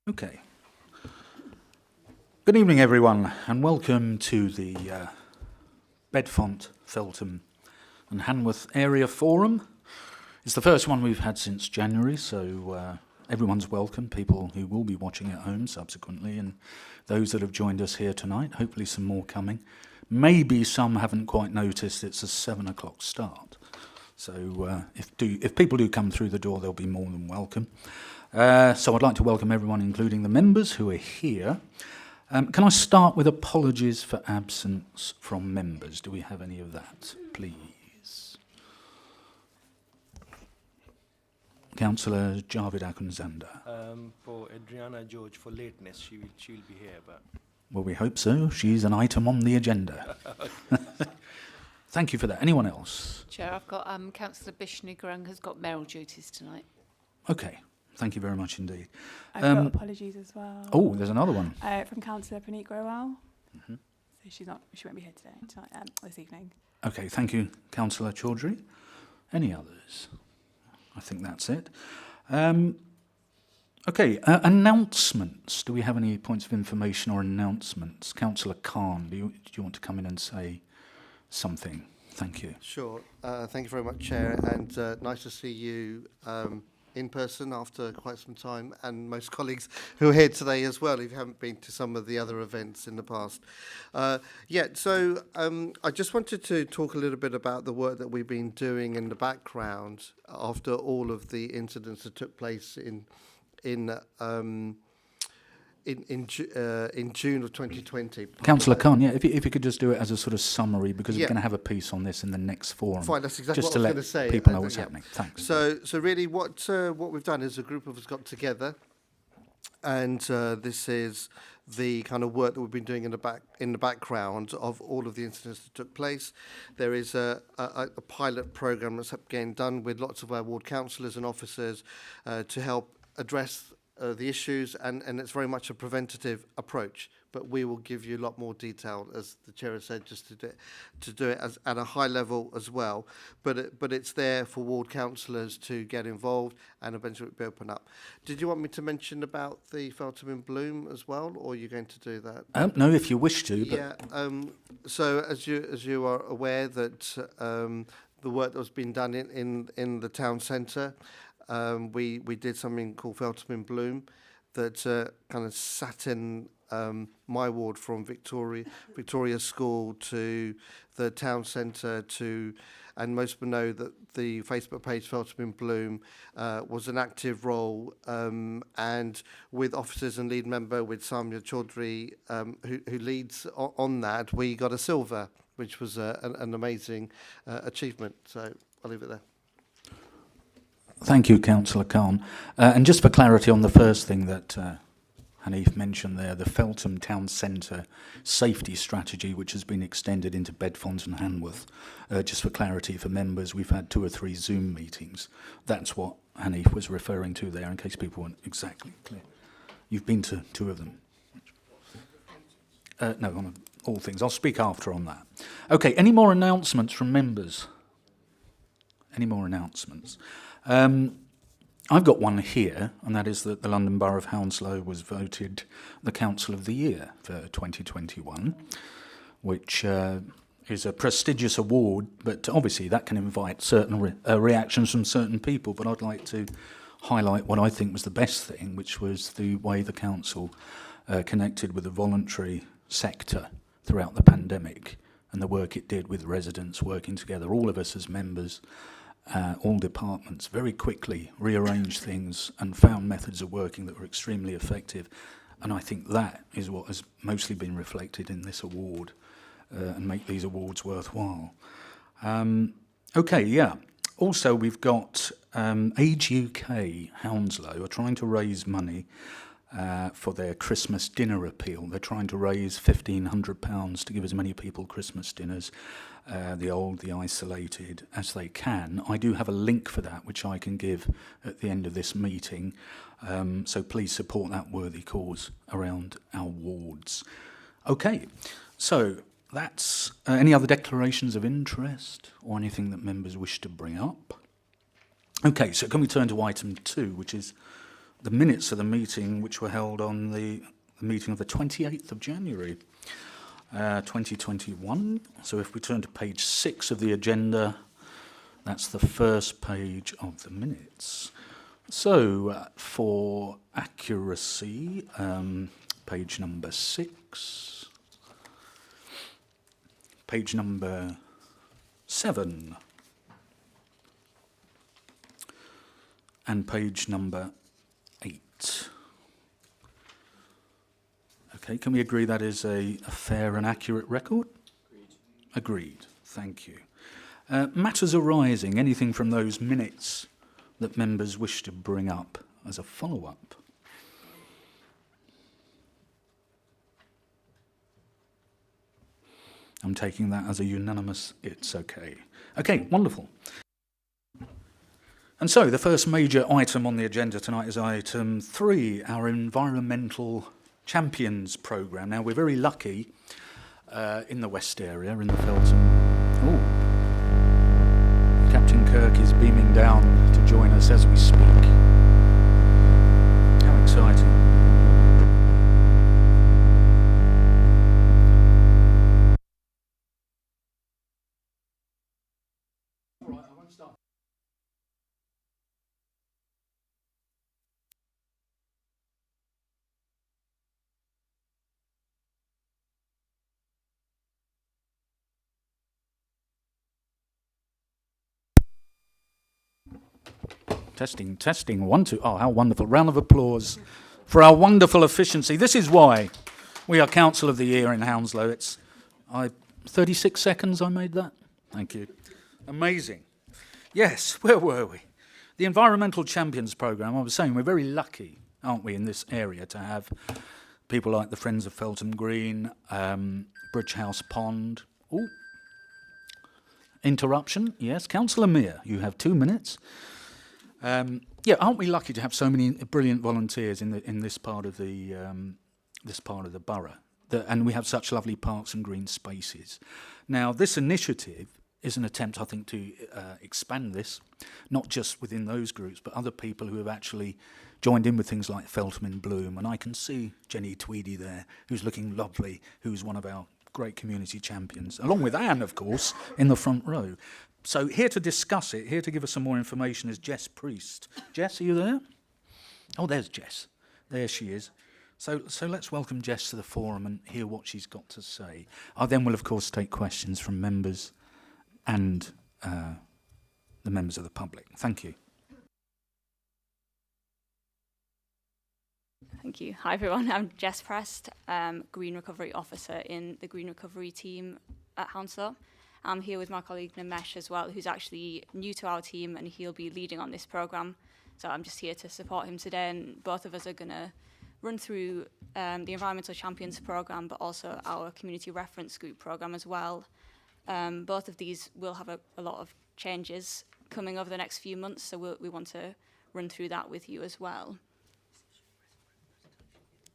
Okay. Good evening, everyone, and welcome to the Bedfont, Feltham and Hanworth Area Forum. It's the first one we've had since January, so everyone's welcome, people who will be watching at home subsequently, and those that have joined us here tonight, hopefully some more coming. Maybe some haven't quite noticed it's a 7 o'clock start. So if people do come through the door, they'll be more than welcome. So I'd like to welcome everyone, including the members who are here. Can I start with apologies for absence from members? Do we have any of that, please? Councillor Javed Akhundzanda. For Adriana George, for lateness, she'll be here, but... Well, we hope so. She's an item on the agenda. Thank you for that. Anyone else? Chair, I've got Councillor Bishney-Grung has got mayoral duties tonight. Okay. Thank you very much indeed. I've got apologies as well. Oh, there's another one. From Councillor Praneet Growell. So she won't be here tonight, this evening. Okay, thank you, Councillor Chaudhry. Any others? I think that's it. Okay, announcements. Do we have any points of information or announcements? Councillor Khan, do you want to come in and say something? Thank you. Sure. Thank you very much, Chair, and nice to see you in person after quite some time, and most colleagues who are here today as well, if you haven't been to some of the other events in the past. I just wanted to talk a little bit about the work that we've been doing in the background after all of the incidents that took place in June of 2020. Councillor Khan, yeah, if you could just do it as a sort of summary, because we're going to have a piece on this in the next forum. Fine, that's exactly just what I was to going to say. Just to let people know what's happening. Thanks. So really what we've done is a group of us got together, and this is the kind of work that we've been doing in the background of all of the incidents that took place. There is a pilot programme that's getting done with lots of our ward councillors and officers to help address the issues, and it's very much a preventative approach, but we will give you a lot more detail, as the chair has said, just to do it as at a high level as well, but it's there for ward councillors to get involved and eventually be open up. Did you want me to mention about the Feltham in Bloom as well, or are you going to do that? No, if you wish to. But Yeah, so as you are aware that the work that was being done in the town centre, we did something called Feltham in Bloom that kind of sat in my ward from Victoria School to the town centre and most people know that the Facebook page Feltham in Bloom was an active role, and with officers and lead member with Samia Chaudhry who leads on that, we got a silver, which was an amazing achievement. So I'll leave it there. Thank you, Councillor Khan. And just for clarity on the first thing that Hanif mentioned there, the Feltham Town Centre safety strategy, which has been extended into Bedfont and Hanworth. Just for clarity for members, we've had 2 or 3 Zoom meetings. That's what Hanif was referring to there, in case people weren't exactly clear. You've been to 2 of them? No, on all things. I'll speak after on that. Okay, any more announcements from members? Any more announcements? I've got one here, and that is that the London Borough of Hounslow was voted the Council of the Year for 2021, which is a prestigious award, but obviously that can invite certain reactions from certain people, but I'd like to highlight what I think was the best thing, which was the way the council connected with the voluntary sector throughout the pandemic and the work it did with residents working together, all of us as members, all departments very quickly rearranged things and found methods of working that were extremely effective. And I think that is what has mostly been reflected in this award and make these awards worthwhile. Okay, yeah. Also, we've got Age UK Hounslow are trying to raise money for their Christmas dinner appeal. They're trying to raise £1,500 to give as many people Christmas dinners, the old, the isolated, as they can. I do have a link for that, which I can give at the end of this meeting. So please support that worthy cause around our wards. Okay, so that's any other declarations of interest or anything that members wish to bring up? Okay, so can we turn to item 2, which is the minutes of the meeting which were held on the meeting of the 28th of January 2021. So if we turn to page 6 of the agenda, that's the first page of the minutes. So for accuracy, page number 6, page number 7, and page number 8. Okay, can we agree that is a fair and accurate record? Agreed. Thank you. Matters arising, anything from those minutes that members wish to bring up as a follow-up? I'm taking that as a unanimous, it's okay. Okay, wonderful. And so the first major item on the agenda tonight is item 3, our Environmental Champions Programme. Now, we're very lucky in the West area, in the Feltham. Oh, Captain Kirk is beaming down to join us as we speak. How exciting. All right, I won't start. Testing, testing, 1, 2. Oh, how wonderful. Round of applause for our wonderful efficiency. This is why we are Council of the Year in Hounslow. It's 36 seconds I made that. Thank you. Amazing. Yes, where were we? The Environmental Champions Programme, I was saying we're very lucky, aren't we, in this area to have people like the Friends of Feltham Green, Bridge House Pond. Oh, interruption. Yes, Councillor Mear, you have 2 minutes. Yeah, aren't we lucky to have so many brilliant volunteers in this part of the borough, and we have such lovely parks and green spaces. Now, this initiative is an attempt, I think, to expand this, not just within those groups, but other people who have actually joined in with things like Feltham in Bloom. And I can see Jenny Tweedy there, who's looking lovely, who's one of our great community champions, along with Anne, of course, in the front row. So here to discuss it, here to give us some more information is Jess Priest. Jess, are you there? Oh, there's Jess. There she is. So let's welcome Jess to the forum and hear what she's got to say. I then will, of course, take questions from members and the members of the public. Thank you. Thank you. Hi, everyone. I'm Jess Prest, Green Recovery Officer in the Green Recovery team at Hounslow. I'm here with my colleague Nimesh as well, who's actually new to our team, and he'll be leading on this programme. So I'm just here to support him today, and both of us are going to run through the Environmental Champions programme, but also our Community Reference Group programme as well. Both of these will have a lot of changes coming over the next few months, so we want to run through that with you as well.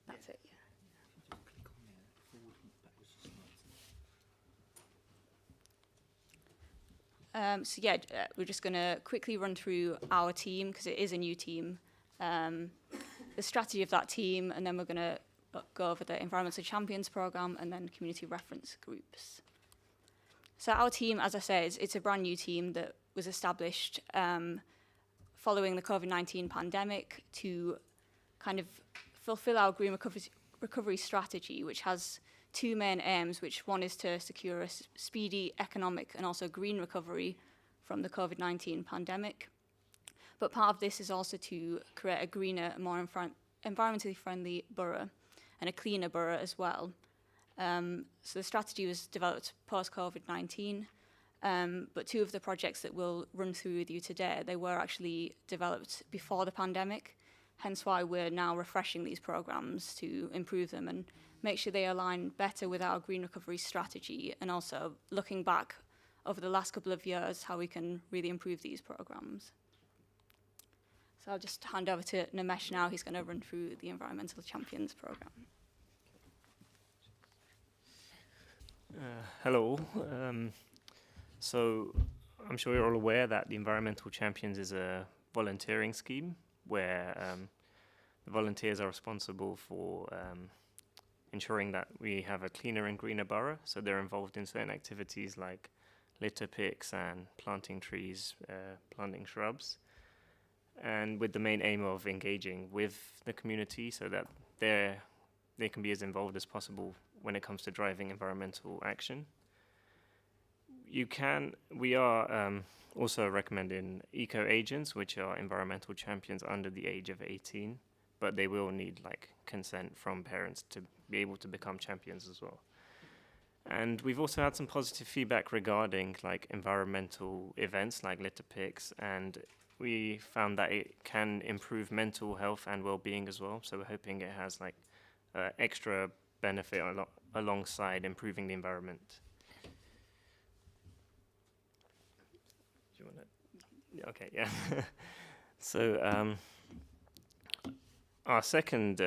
That's it. We're just going to quickly run through our team, because it is a new team, the strategy of that team, and then we're going to go over the Environmental Champions programme and then community reference groups. So our team, as I said, it's a brand new team that was established following the COVID-19 pandemic to kind of fulfil our green recovery strategy, which has 2 main aims, which one is to secure a speedy economic and also green recovery from the COVID-19 pandemic. But part of this is also to create a greener, more environmentally friendly borough and a cleaner borough as well. So the strategy was developed post-COVID-19, but 2 of the projects that we'll run through with you today, they were actually developed before the pandemic, hence why we're now refreshing these programmes to improve them and make sure they align better with our green recovery strategy, and also looking back over the last couple of years how we can really improve these programmes. So I'll just hand over to Nimesh now. He's going to run through the Environmental Champions programme. Hello. So I'm sure you're all aware that the Environmental Champions is a volunteering scheme where The volunteers are responsible for ensuring that we have a cleaner and greener borough, so they're involved in certain activities like litter picks and planting trees, planting shrubs, and with the main aim of engaging with the community so that they can be as involved as possible when it comes to driving environmental action. We are also recommending eco-agents, which are environmental champions under the age of 18, but they will need consent from parents to be able to become champions as well. And we've also had some positive feedback regarding environmental events like litter picks, and we found that it can improve mental health and well-being as well. So we're hoping it has extra benefit alongside improving the environment. Do you want to? Okay, yeah. So our second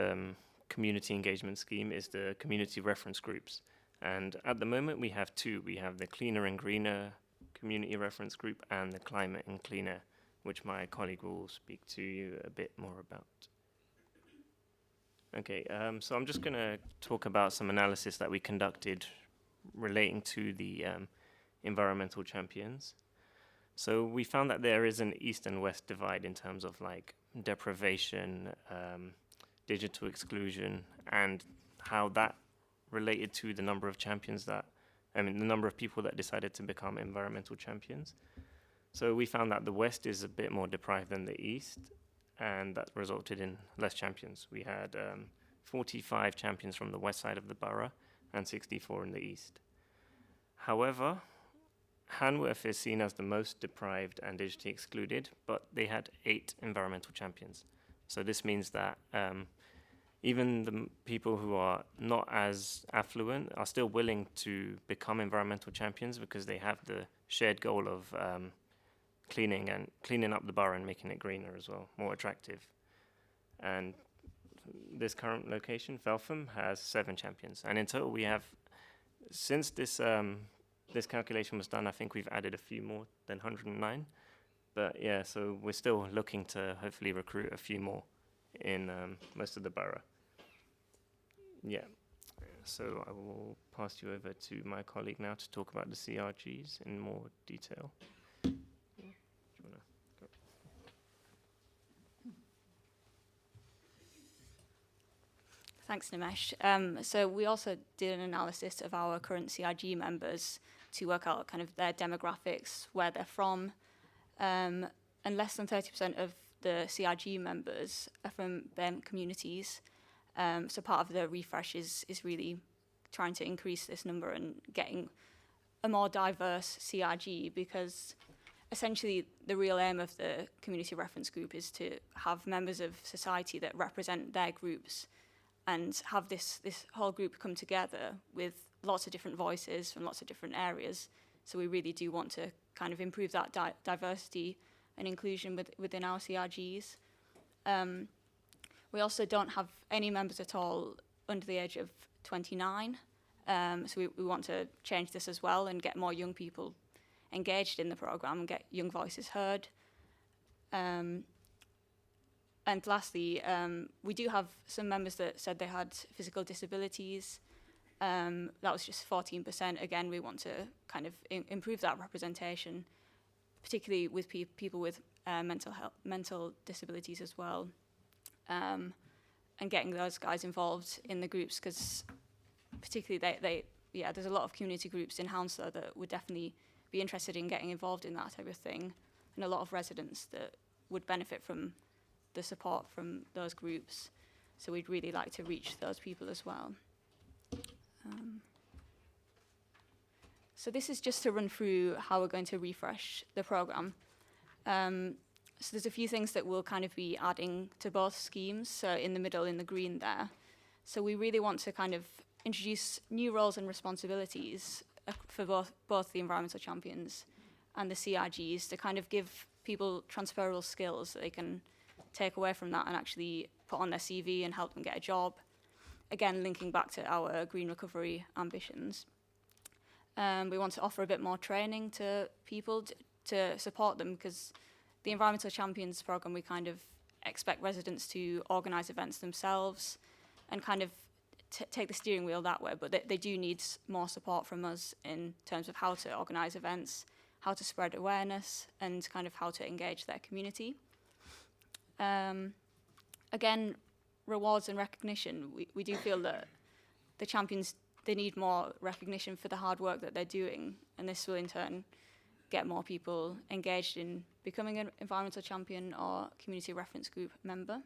community engagement scheme is the community reference groups. And at the moment we have two. We have the Cleaner and Greener community reference group and the Climate and Cleaner, which my colleague will speak to you a bit more about. Okay, so I'm just going to talk about some analysis that we conducted relating to the environmental champions. So we found that there is an east and west divide in terms of deprivation, digital exclusion, and how that related to the number of champions the number of people that decided to become environmental champions. So we found that the west is a bit more deprived than the east, and that resulted in less champions. We had 45 champions from the west side of the borough and 64 in the east. However, Hanworth is seen as the most deprived and digitally excluded, but they had 8 environmental champions. So this means that even the people who are not as affluent are still willing to become environmental champions because they have the shared goal of cleaning up the borough and making it greener as well, more attractive. And this current location, Feltham, has 7 champions. And in total we have, since this this calculation was done, I think we've added a few more than 109. But yeah, so we're still looking to hopefully recruit a few more in most of the borough. Yeah, so I will pass you over to my colleague now to talk about the CRGs in more detail. Do you wanna go? Thanks, Nimesh. So we also did an analysis of our current CRG members to work out kind of their demographics, where they're from, and less than 30% of the CRG members are from them communities. So part of the refresh is really trying to increase this number and getting a more diverse CRG, because essentially the real aim of the community reference group is to have members of society that represent their groups and have this whole group come together with lots of different voices from lots of different areas. So we really do want to kind of improve that diversity and inclusion within our CRGs. We also don't have any members at all under the age of 29. So we want to change this as well and get more young people engaged in the programme and get young voices heard. And lastly, we do have some members that said they had physical disabilities. That was just 14%. Again, we want to kind of improve that representation, particularly with people with mental disabilities as well, and getting those guys involved in the groups, because particularly there's a lot of community groups in Hounslow that would definitely be interested in getting involved in that type of thing, and a lot of residents that would benefit from the support from those groups. So we'd really like to reach those people as well. So this is just to run through how we're going to refresh the programme. So there's a few things that we'll kind of be adding to both schemes, so in the middle in the green there. So we really want to kind of introduce new roles and responsibilities for both the environmental champions and the CRGs, to kind of give people transferable skills that they can take away from that and actually put on their CV and help them get a job. Again, linking back to our green recovery ambitions. We want to offer a bit more training to people to support them, because the Environmental Champions programme, we kind of expect residents to organise events themselves and kind of take the steering wheel that way, but they do need more support from us in terms of how to organise events, how to spread awareness, and kind of how to engage their community. Again, rewards and recognition. We do feel that the champions, they need more recognition for the hard work that they're doing, and this will in turn get more people engaged in becoming an environmental champion or community reference group member.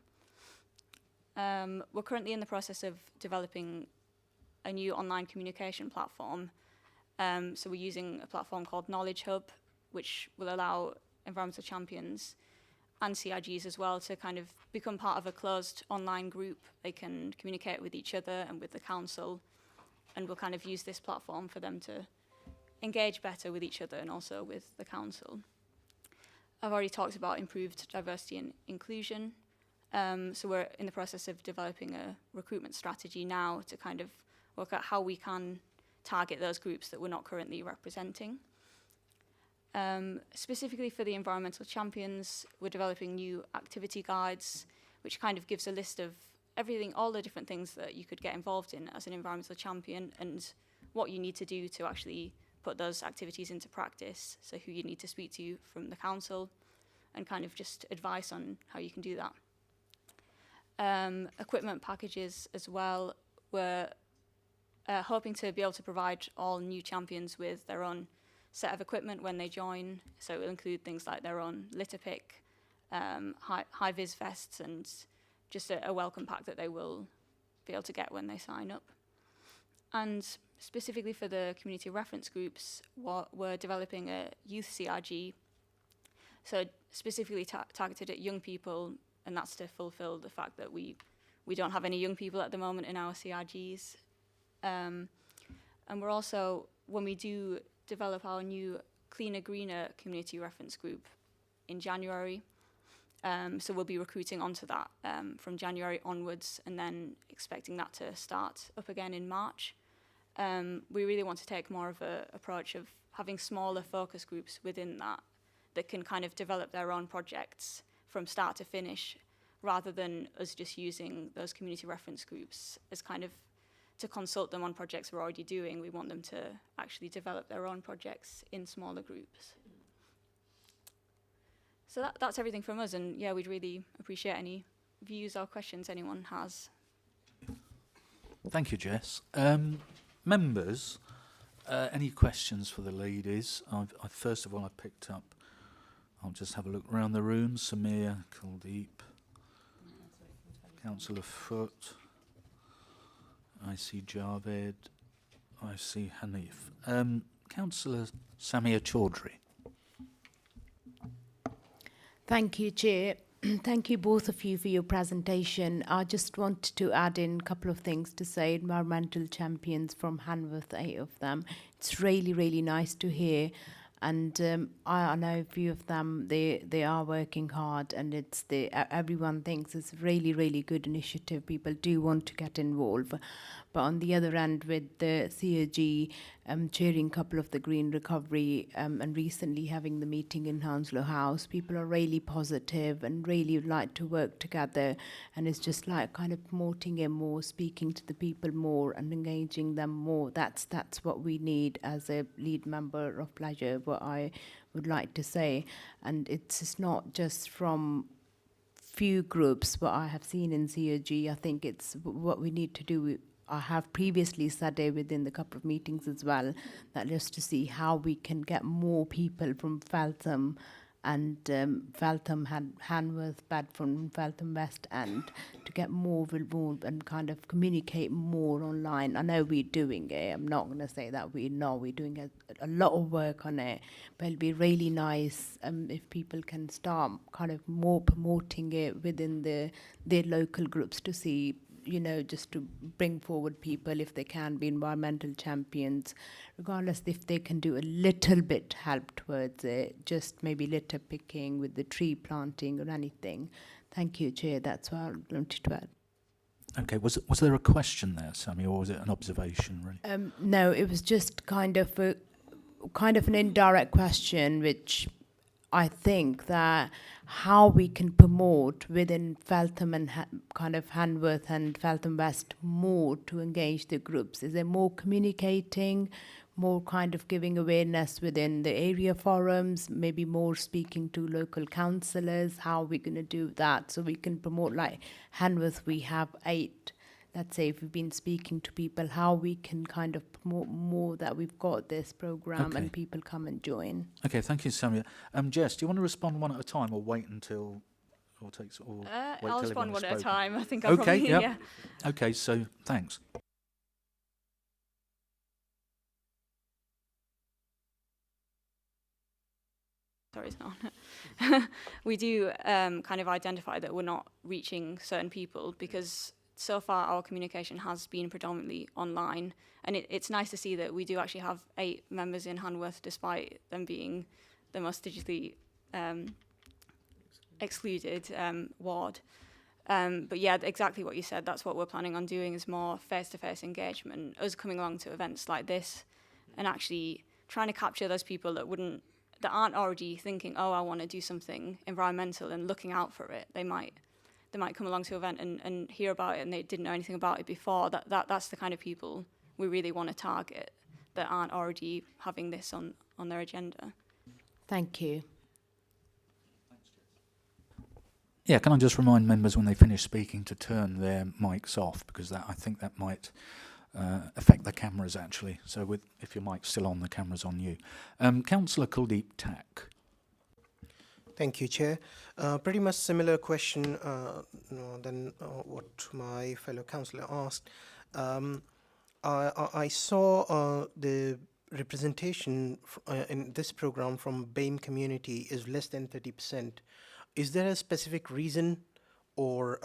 We're currently in the process of developing a new online communication platform. So we're using a platform called Knowledge Hub, which will allow environmental champions and CRGs as well to kind of become part of a closed online group. They can communicate with each other and with the council, and we'll kind of use this platform for them to engage better with each other and also with the council. I've already talked about improved diversity and inclusion. So we're in the process of developing a recruitment strategy now to kind of work out how we can target those groups that we're not currently representing. Specifically for the environmental champions, we're developing new activity guides, which kind of gives a list of everything, all the different things that you could get involved in as an environmental champion and what you need to do to actually put those activities into practice. So who you need to speak to from the council and kind of just advice on how you can do that. Equipment packages as well. We're hoping to be able to provide all new champions with their own set of equipment when they join. So it will include things like their own litter pick, high-vis vests, and just a welcome pack that they will be able to get when they sign up. And specifically for the community reference groups, we're developing a youth CRG, so specifically targeted at young people, and that's to fulfill the fact that we don't have any young people at the moment in our CRGs. And we're also, when we do develop our new Cleaner Greener community reference group in January, so we'll be recruiting onto that from January onwards, and then expecting that to start up again in March. We really want to take more of an approach of having smaller focus groups within that can kind of develop their own projects from start to finish, rather than us just using those community reference groups as kind of to consult them on projects we're already doing. We want them to actually develop their own projects in smaller groups. So that's everything from us, and yeah, we'd really appreciate any views or questions anyone has. Thank you, Jess. Members, any questions for the ladies? First of all, I picked up, I'll just have a look around the room. Samir, Kuldeep, Councillor Foote, I see Javed, I see Hanif. Councillor Samir Chaudhry. Thank you, Chair. Thank you both of you for your presentation. I just wanted to add in a couple of things to say. Environmental champions from Hanworth, 8 of them. It's really, really nice to hear. And I know a few of them, they are working hard, and everyone thinks it's a really, really good initiative. People do want to get involved. But on the other end, with the CRG chairing a couple of the green recovery and recently having the meeting in Hounslow House, people are really positive and really would like to work together. And it's just like kind of promoting it more, speaking to the people more and engaging them more. That's what we need as a lead member of Pleasure, what I would like to say. And it's not just from few groups, what I have seen in CRG. I think it's what we need to do. I have previously said it within the couple of meetings as well, that just to see how we can get more people from Feltham and Feltham Hanworth, Bedfont, and Feltham West End to get more involved and kind of communicate more online. I know we're doing it. I'm not going to say that we're doing a lot of work on it, but it'll be really nice if people can start kind of more promoting it within their local groups to see, you know, just to bring forward people, if they can be environmental champions, regardless if they can do a little bit help towards it, just maybe litter picking with the tree planting or anything. Thank you, Chair. That's what I wanted to add. Okay, was there a question there, Sammy, or was it an observation, really? No, it was just kind of an indirect question, which I think that how we can promote within Feltham and kind of Hanworth and Feltham West more to engage the groups. Is there more communicating, more kind of giving awareness within the area forums, maybe more speaking to local councillors? How are we going to do that so we can promote, like Hanworth, we have 8. Let's say if we've been speaking to people, how we can kind of promote more that we've got this program and people come and join. Okay, thank you, Samia. Jess, do you want to respond one at a time, or wait until, or takes, or wait I'll till respond everyone one has at a spoken? time. I think I'll probably, yep. yeah. Okay, so thanks. Sorry, it's not. We do kind of identify that we're not reaching certain people because so far our communication has been predominantly online, and it's nice to see that we do actually have 8 members in Hanworth despite them being the most digitally excluded ward. But yeah, exactly what you said, that's what we're planning on doing, is more face-to-face engagement, us coming along to events like this and actually trying to capture those people that aren't already thinking, oh, I want to do something environmental and looking out for it. They might come along to an event and hear about it and they didn't know anything about it before. That's the kind of people we really want to target that aren't already having this on their agenda. Thank you. Yeah, can I just remind members when they finish speaking to turn their mics off, because I think that might affect the cameras actually. So if your mic's still on, the camera's on you. Councillor Kuldeep Tak. Thank you, Chair. Pretty much similar question than what my fellow councillor asked. I saw the representation in this program from BAME community is less than 30%. Is there a specific reason, or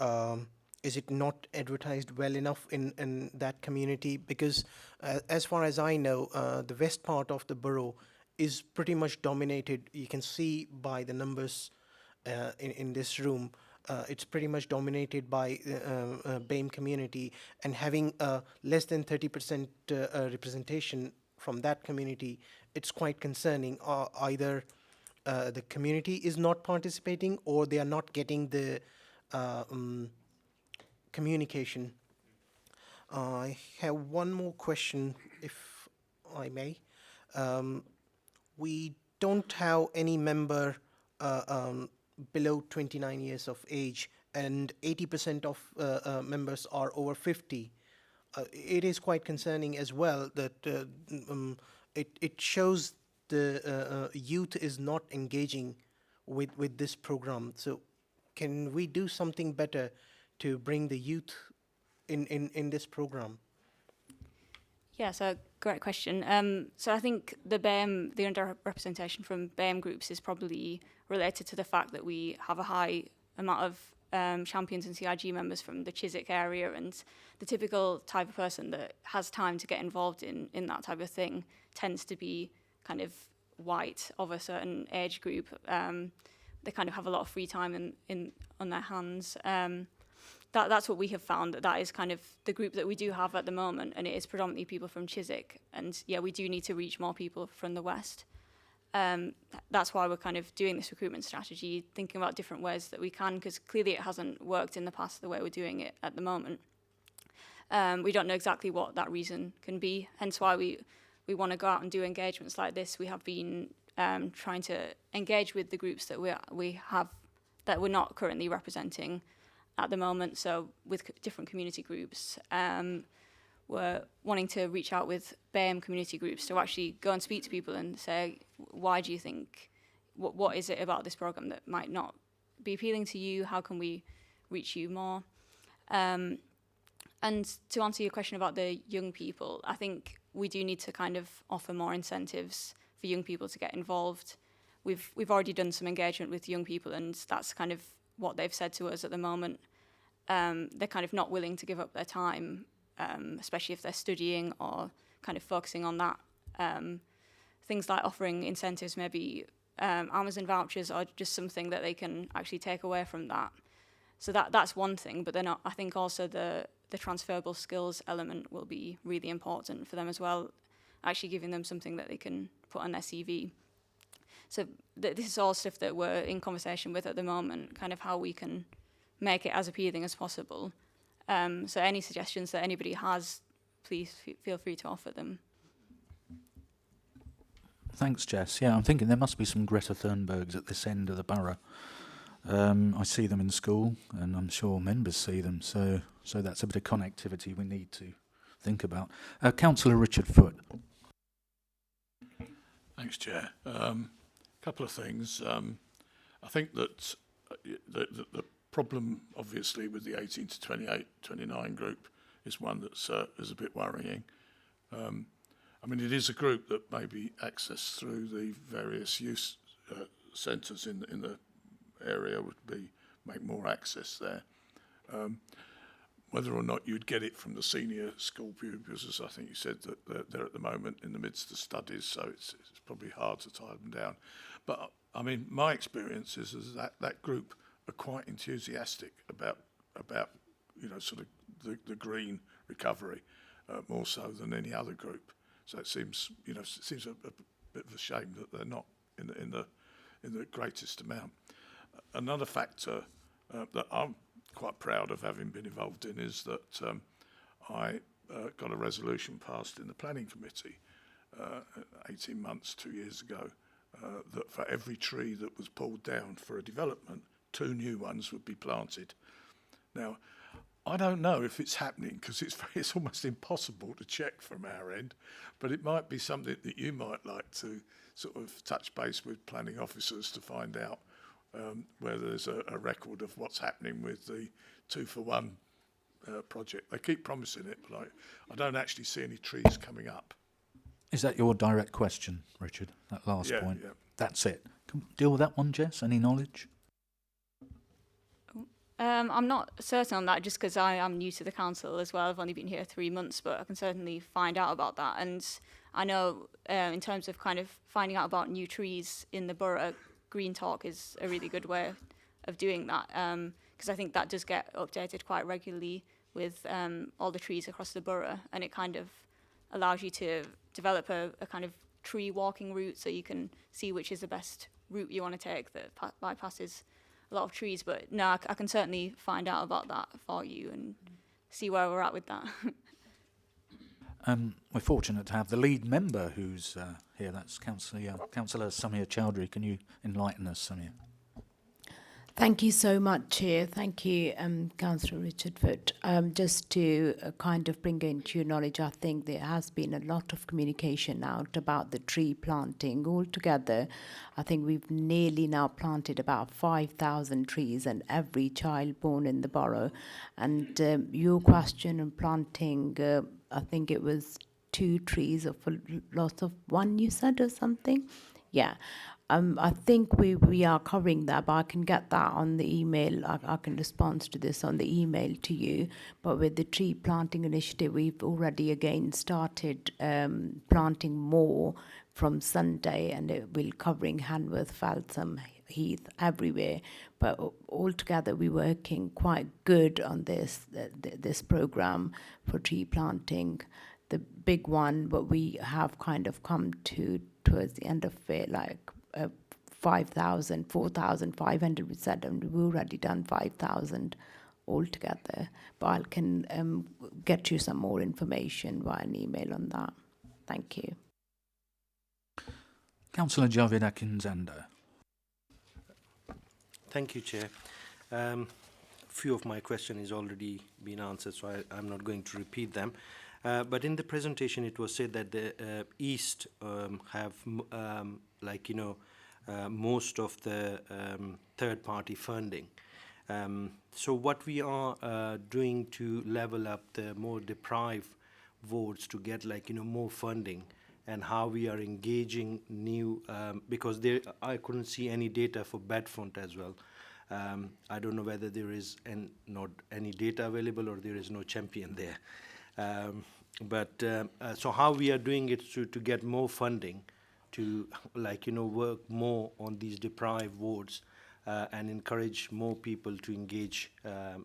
is it not advertised well enough in that community? Because as far as I know, the west part of the borough is pretty much dominated. You can see by the numbers in this room, it's pretty much dominated by BAME community, and having less than 30% representation from that community, it's quite concerning. Either the community is not participating or they are not getting the communication. I have one more question, if I may. We don't have any member below 29 years of age, and 80% of members are over 50. It is quite concerning as well that it shows the youth is not engaging with this program. So can we do something better to bring the youth in this program? Yeah, so great question. So I think the underrepresentation from BAME groups is probably related to the fact that we have a high amount of champions and CIG members from the Chiswick area, and the typical type of person that has time to get involved in that type of thing tends to be kind of white of a certain age group. They kind of have a lot of free time on their hands. That's what we have found, that is kind of the group that we do have at the moment, and it is predominantly people from Chiswick. And yeah, we do need to reach more people from the west. That's why we're kind of doing this recruitment strategy, thinking about different ways that we can, because clearly it hasn't worked in the past the way we're doing it at the moment. We don't know exactly what that reason can be, hence why we want to go out and do engagements like this. We have been trying to engage with the groups that we have that we're not currently representing at the moment. So with different community groups, we're wanting to reach out with BAME community groups to actually go and speak to people and say, why do you think, what is it about this program that might not be appealing to you? How can we reach you more? And to answer your question about the young people, I think we do need to kind of offer more incentives for young people to get involved. We've already done some engagement with young people, and that's kind of what they've said to us at the moment. They're kind of not willing to give up their time, especially if they're studying or kind of focusing on that. Things like offering incentives, maybe Amazon vouchers, are just something that they can actually take away from that. So that's one thing, but then I think also the transferable skills element will be really important for them as well, actually giving them something that they can put on their CV. So this is all stuff that we're in conversation with at the moment, kind of how we can make it as appealing as possible. So any suggestions that anybody has, please feel free to offer them. Thanks, Jess. Yeah, I'm thinking there must be some Greta Thunbergs at this end of the borough. I see them in school, and I'm sure members see them. So that's a bit of connectivity we need to think about. Councillor Richard Foote. Thanks, Chair. Couple of things. I think that the problem, obviously, with the 18 to 28, 29 group is one that's is a bit worrying. I mean, it is a group that may be accessed through the various youth centres in the area would make more access there. Whether or not you'd get it from the senior school pupils, as I think you said, that they're at the moment in the midst of studies, so it's probably hard to tie them down. But I mean, my experience is that group are quite enthusiastic about sort of the green recovery, more so than any other group. So it seems a bit of a shame that they're not in the greatest amount. Another factor that I'm quite proud of having been involved in is that I got a resolution passed in the planning committee 18 months, 2 years ago, that for every tree that was pulled down for a development, 2 new ones would be planted. Now, I don't know if it's happening because it's almost impossible to check from our end, but it might be something that you might like to sort of touch base with planning officers to find out whether there's a record of what's happening with the 2-for-1 project. They keep promising it, but I don't actually see any trees coming up. Is that your direct question, Richard? That last point? Yeah. That's it. Can we deal with that one, Jess? Any knowledge? I'm not certain on that just because I am new to the council as well. I've only been here 3 months, but I can certainly find out about that. And I know in terms of kind of finding out about new trees in the borough, Green Talk is a really good way of doing that because I think that does get updated quite regularly with all the trees across the borough, and it kind of allows you to develop a kind of tree walking route so you can see which is the best route you want to take that bypasses a lot of trees. But no, I can certainly find out about that for you and see where we're at with that. We're fortunate to have the lead member who's here. That's Councillor Samir Chowdhury. Can you enlighten us, Samir? Thank you so much, Chair. Thank you, Councillor Richard Foote. Just to kind of bring into your knowledge, I think there has been a lot of communication out about the tree planting. Altogether, I think we've nearly now planted about 5,000 trees, and every child born in the borough. And your question on planting, I think it was 2 trees of a lot of 1, you said, or something? Yeah. I think we are covering that, but I can get that on the email. I can respond to this on the email to you. But with the tree planting initiative, we've already again started planting more from Sunday, and it will covering Hanworth, Feltham, Heath, everywhere. But altogether, we're working quite good on this program for tree planting. The big one, but we have kind of come towards the end of it, like 5,000, 4,500 we said, and we've already done 5,000 altogether. But I can get you some more information via an email on that. Thank you. Councillor Javed Akinzanda. Thank you, Chair. Few of my question has already been answered, so I'm not going to repeat them. But in the presentation, it was said that the East have, most of the third-party funding. So what we are doing to level up the more deprived wards to get, more funding, and how we are engaging new, because I couldn't see any data for Bedfont as well. I don't know whether there is not any data available or there is no champion there. So how we are doing it to get more funding to work more on these deprived wards and encourage more people to engage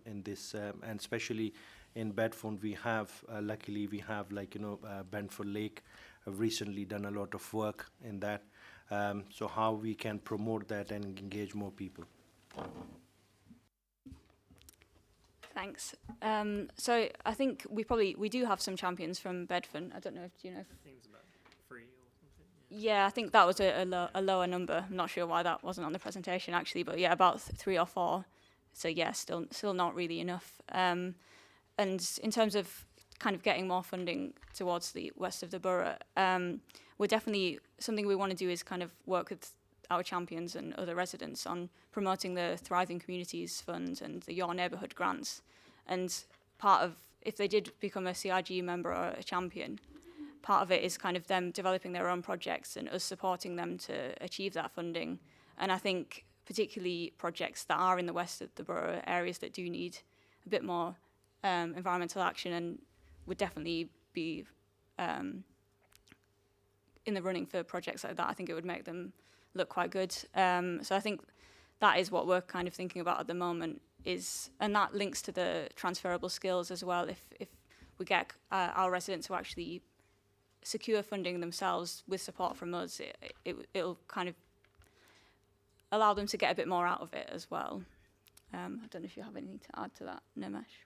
in this, and especially in Bedfont we have luckily we have Benford Lake have recently done a lot of work in that. So how we can promote that and engage more people. Thanks. So I think we do have some champions from Bedfont. I don't know if do you know. Things about 3 or something. Yeah, I think that was a lower number. I'm not sure why that wasn't on the presentation actually, but yeah, about 3 or 4. So yeah, still not really enough. And in terms of kind of getting more funding towards the west of the borough, we're definitely something we want to do is kind of work with our champions and other residents on promoting the Thriving Communities Fund and the Your Neighbourhood grants. And part of, if they did become a CRG member or a champion, part of it is kind of them developing their own projects and us supporting them to achieve that funding. And I think particularly projects that are in the west of the borough, areas that do need a bit more environmental action and would definitely be in the running for projects like that. I think it would make them look quite good. So I think that is what we're kind of thinking about at the moment, and that links to the transferable skills as well. If we get our residents to actually secure funding themselves with support from us, it'll kind of allow them to get a bit more out of it as well. I don't know if you have anything to add to that, Nimesh.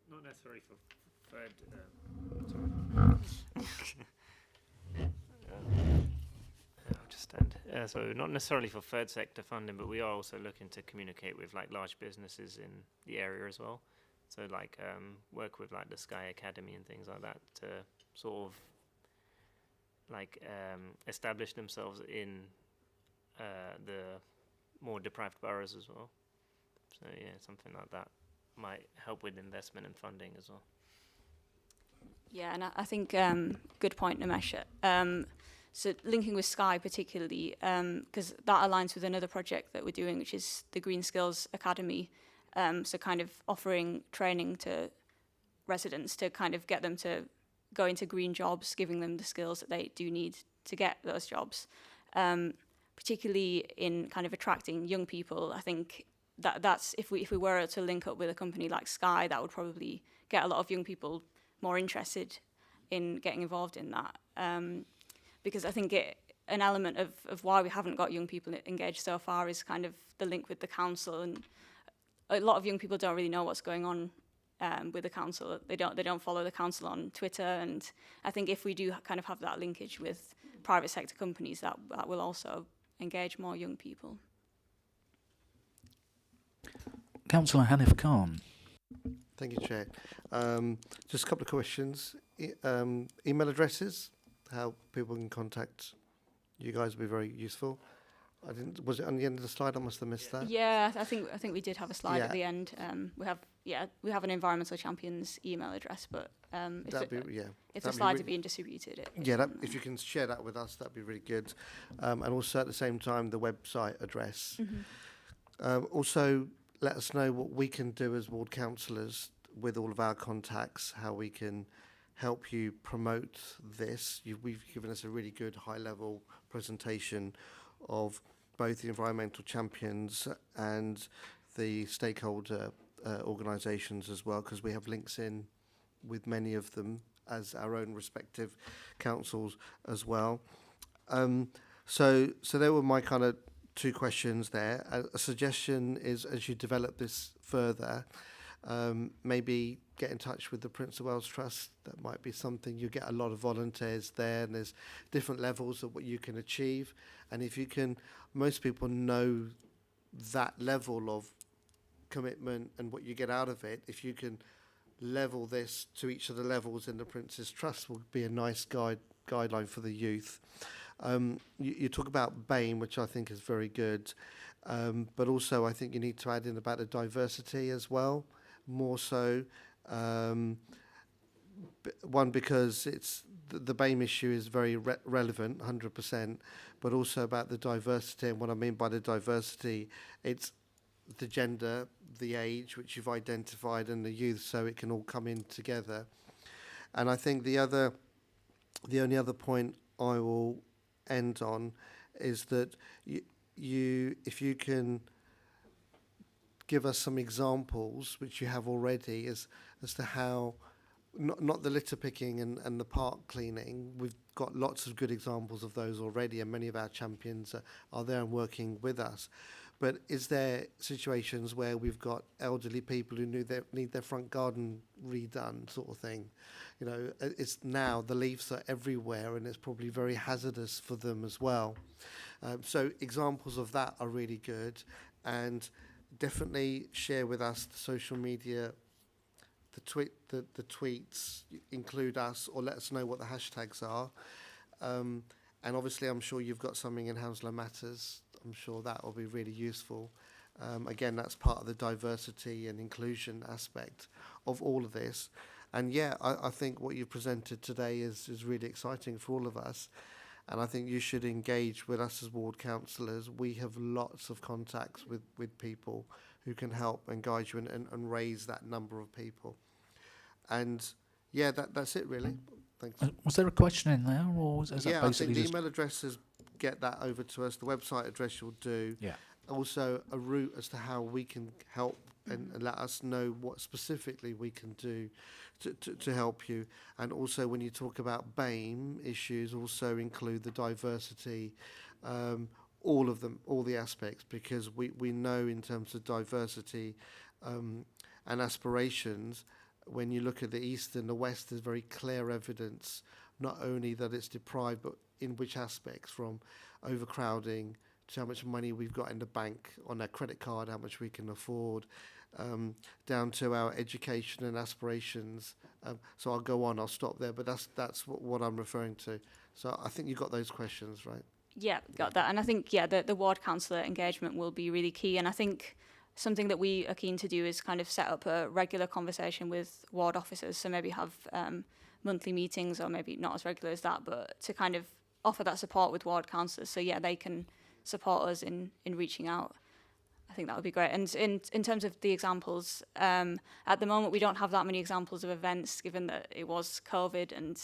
Not necessarily for third. I'll just stand. So not necessarily for third sector funding, but we are also looking to communicate with like large businesses in the area as well. So like work with like the Sky Academy and things like that to sort of like establish themselves in the more deprived boroughs as well. So yeah, something like that might help with investment and funding as well. Yeah, and I think good point, Nimesh. So linking with Sky particularly, because that aligns with another project that we're doing, which is the Green Skills Academy. So kind of offering training to residents to kind of get them to go into green jobs, giving them the skills that they do need to get those jobs. Particularly in kind of attracting young people, I think that's if we were to link up with a company like Sky, that would probably get a lot of young people more interested in getting involved in that. Because I think an element of why we haven't got young people engaged so far is kind of the link with the council, and a lot of young people don't really know what's going on with the council. They don't follow the council on Twitter, and I think if we do kind of have that linkage with private sector companies, that will also engage more young people. Councillor Hanif Khan. Thank you, Chair. Just a couple of questions. Email addresses, how people can contact you guys would be very useful. Was it on the end of the slide? I must have missed that. Yeah, I think we did have a slide at the end. We have an Environmental Champions email address, but if the slides are being distributed, if you can share that with us, that'd be really good. And also at the same time, the website address. Mm-hmm. Also, let us know what we can do as ward councillors with all of our contacts, how we can help you promote this. We've given us a really good high-level presentation of both the environmental champions and the stakeholder organisations as well, because we have links in with many of them as our own respective councils as well. So there were my kind of 2 questions there. A suggestion is, as you develop this further, maybe get in touch with the Prince of Wales Trust. That might be something. You get a lot of volunteers there, and there's different levels of what you can achieve. And if you can, most people know that level of commitment and what you get out of it. If you can level this to each of the levels in the Prince's Trust, will be a nice guideline for the youth. You talk about BAME, which I think is very good, but also I think you need to add in about the diversity as well, more so. One, because it's the BAME issue is very relevant, 100%, but also about the diversity. And what I mean by the diversity, it's the gender, the age, which you've identified, and the youth, so it can all come in together. And I think the only other point I will end on is that if you can give us some examples, which you have already, as to how not the litter picking and the park cleaning. We've got lots of good examples of those already, and many of our champions are there and working with us. But is there situations where we've got elderly people who need their front garden redone, sort of thing? You know, it's now the leaves are everywhere, and it's probably very hazardous for them as well. So examples of that are really good, and definitely share with us the social media, the tweets, include us, or let us know what the hashtags are. And obviously, I'm sure you've got something in Hounslow Matters. I'm sure that will be really useful. Again, that's part of the diversity and inclusion aspect of all of this. And yeah, I think what you presented today is really exciting for all of us. And I think you should engage with us as ward councillors. We have lots of contacts with people who can help and guide you and raise that number of people. And yeah, that's it really. Thanks. Was there a question in there, or is that yeah, basically I think the just email addresses, get that over to us. The website address you'll do. Yeah. Also, a route as to how we can help and let us know what specifically we can do to help you. And also, when you talk about BAME issues, also include the diversity, all of them, all the aspects, because we know in terms of diversity and aspirations, when you look at the East and the West, there's very clear evidence, not only that it's deprived, but in which aspects, from overcrowding to how much money we've got in the bank on our credit card, how much we can afford, down to our education and aspirations. So I'll go on, I'll stop there, but that's what I'm referring to. So I think you got those questions, right? Yeah, got that. And I think, yeah, the ward councillor engagement will be really key. And I think something that we are keen to do is kind of set up a regular conversation with ward officers. So maybe have monthly meetings, or maybe not as regular as that, but to kind of offer that support with ward councillors. So yeah, they can support us in reaching out. I think that would be great. And in terms of the examples, at the moment we don't have that many examples of events, given that it was COVID, and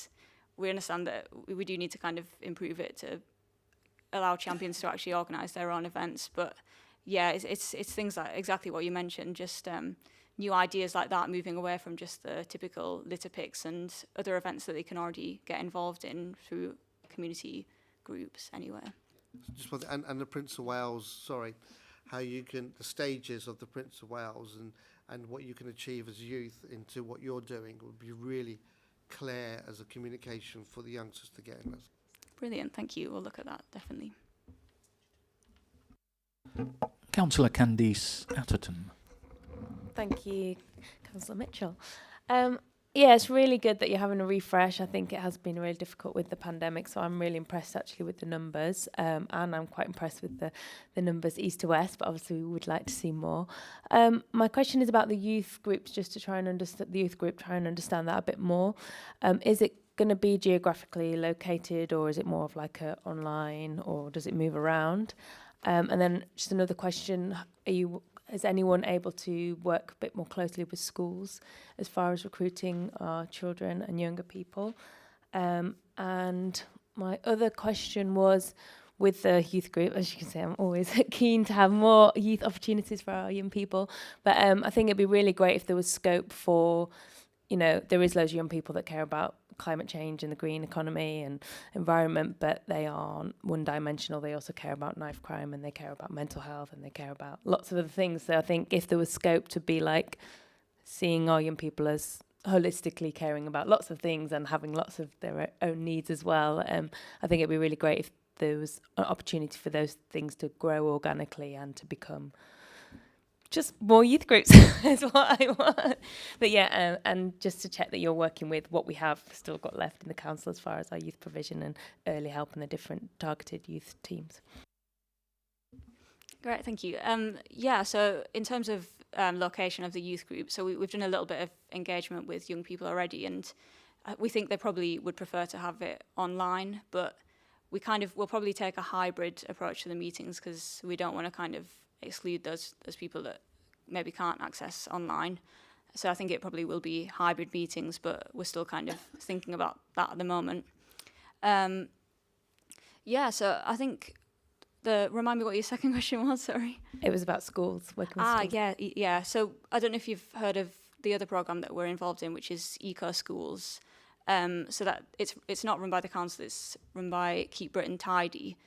we understand that we do need to kind of improve it to allow champions to actually organise their own events. But yeah, it's things like exactly what you mentioned, just new ideas like that, moving away from just the typical litter picks and other events that they can already get involved in through community groups anyway. Just and the Prince of Wales, how you can, the stages of the Prince of Wales and what you can achieve as youth into what you're doing would be really clear as a communication for the youngsters to get in this. Brilliant, thank you. We'll look at that, definitely. Councillor Candice Atherton. Thank you, Councillor Mitchell. Yeah, it's really good that you're having a refresh. I think it has been really difficult with the pandemic, so I'm really impressed actually with the numbers, and I'm quite impressed with the numbers east to west, but obviously we would like to see more. My question is about the youth groups, just to try and understand the youth group, try and understand that a bit more. Is it going to be geographically located, or is it more of like a online, or does it move around? And then just another question, is anyone able to work a bit more closely with schools as far as recruiting our children and younger people? And my other question was, with the youth group, as you can see, I'm always keen to have more youth opportunities for our young people. But I think it'd be really great if there was scope for, there is loads of young people that care about climate change and the green economy and environment, but they aren't one-dimensional. They also care about knife crime, and they care about mental health, and they care about lots of other things. So I think if there was scope to be like seeing our young people as holistically caring about lots of things and having lots of their own needs as well, I think it'd be really great if there was an opportunity for those things to grow organically and to become just more youth groups is what I want. But yeah, and just to check that you're working with what we have still got left in the council as far as our youth provision and early help and the different targeted youth teams. Great, thank you. Yeah, so in terms of location of the youth group, so we've done a little bit of engagement with young people already, and we think they probably would prefer to have it online, but we'll probably take a hybrid approach to the meetings, because we don't want to kind of exclude those people that maybe can't access online. So I think it probably will be hybrid meetings, but we're still kind of thinking about that at the moment. Yeah, so I think remind me what your second question was, sorry. It was about schools, working with schools. Yeah. So I don't know if you've heard of the other programme that we're involved in, which is Eco Schools. So that it's not run by the council, it's run by Keep Britain Tidy.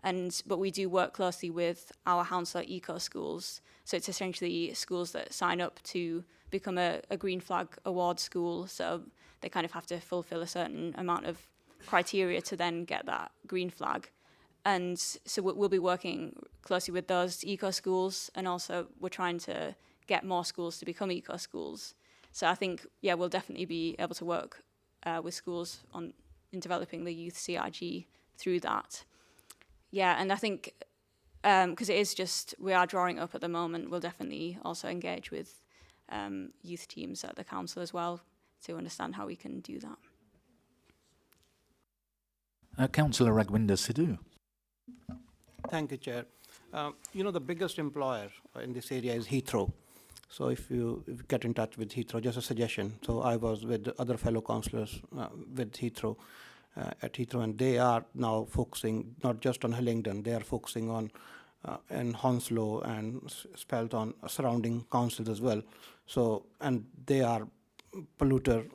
But we do work closely with our Hounslow Eco Schools. So it's essentially schools that sign up to become a Green Flag Award school. So they kind of have to fulfil a certain amount of criteria to then get that green flag. And so we'll be working closely with those eco schools, and also we're trying to get more schools to become eco schools. So I think, yeah, we'll definitely be able to work with schools in developing the youth CRG through that. Yeah, and I think because it is just, we are drawing up at the moment, we'll definitely also engage with youth teams at the council as well to understand how we can do that. Councillor Ragwinder Sidhu. Thank you, Chair. The biggest employer in this area is Heathrow. So if you get in touch with Heathrow, just a suggestion. So I was with other fellow councillors with Heathrow, at Heathrow, and they are now focusing not just on Hillingdon, they are focusing on in Hounslow and Feltham surrounding councils as well. So, and they are polluter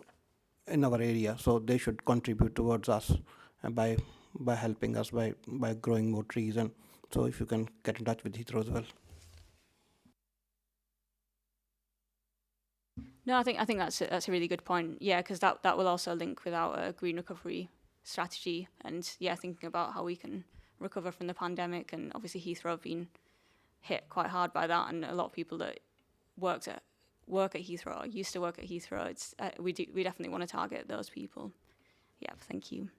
in our area, so they should contribute towards us by helping us by growing more trees. And so if you can get in touch with Heathrow as well. No, I think that's a really good point. Yeah, because that will also link with our green recovery strategy, and yeah, thinking about how we can recover from the pandemic. And obviously Heathrow have been hit quite hard by that, and a lot of people that work at Heathrow or used to work at Heathrow, it's we definitely want to target those people. Yeah, thank you.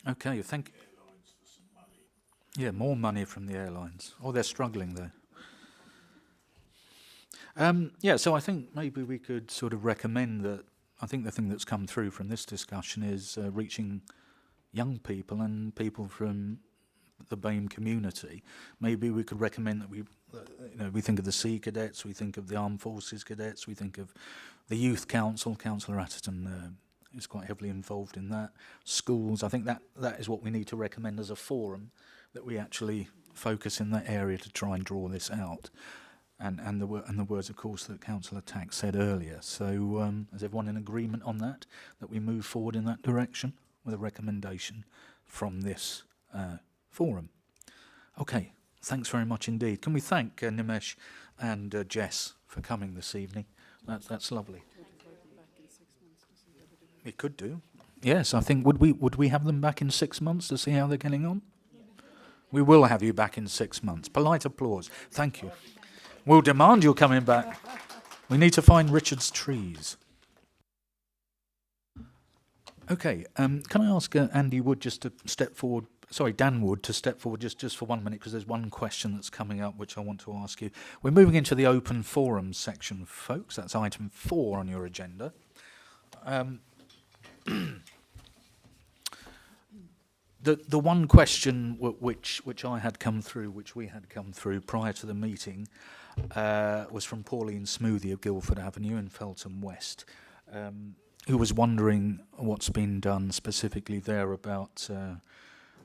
Okay, thank you. Yeah, more money from the airlines. Oh, they're struggling there. Yeah, so I think maybe we could sort of recommend that. I think the thing that's come through from this discussion is reaching young people and people from the BAME community. Maybe we could recommend that we think of the Sea Cadets, we think of the Armed Forces Cadets, we think of the Youth Council. Councillor Atherton is quite heavily involved in that. Schools, I think that is what we need to recommend as a forum, that we actually focus in that area to try and draw this out. And the words, of course, that Councillor Tack said earlier. So is everyone in agreement on that we move forward in that direction with a recommendation from this forum? Okay, thanks very much indeed. Can we thank Nimesh and Jess for coming this evening? That's lovely. We could do. Yes, I think, would we have them back in 6 months to see how they're getting on? We will have you back in 6 months. Polite applause. Thank you. We'll demand you're coming back. We need to find Richard's trees. Okay, can I ask Andy Wood just to step forward, Dan Wood to step forward just for 1 minute, because there's one question that's coming up which I want to ask you. We're moving into the open forum section, folks. That's item 4 on your agenda. The one question which I had come through, which we had come through prior to the meeting, was from Pauline Smoothie of Guildford Avenue in Feltham West, who was wondering what's been done specifically there about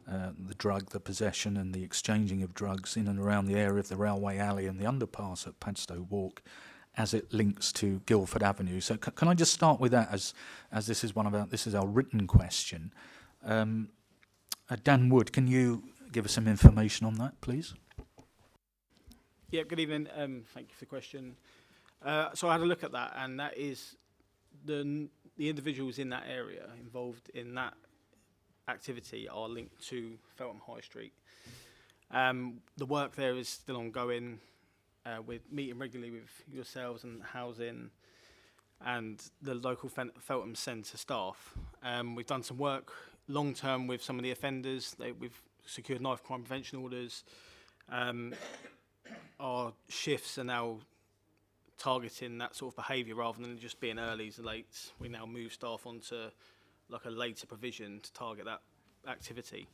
the possession and the exchanging of drugs in and around the area of the Railway Alley and the underpass at Padstow Walk, as it links to Guildford Avenue. So can I just start with that, as this is our written question. Dan Wood, can you give us some information on that, please? Yeah, good evening. Thank you for the question. So I had a look at that, and that is the individuals in that area involved in that activity are linked to Feltham High Street. The work there is still ongoing. We're meeting regularly with yourselves and housing and the local Feltham Centre staff. We've done some work long term with some of the offenders. We've secured knife crime prevention orders. Our shifts are now targeting that sort of behaviour rather than just being earlys and lates. We now move staff onto like a later provision to target that activity.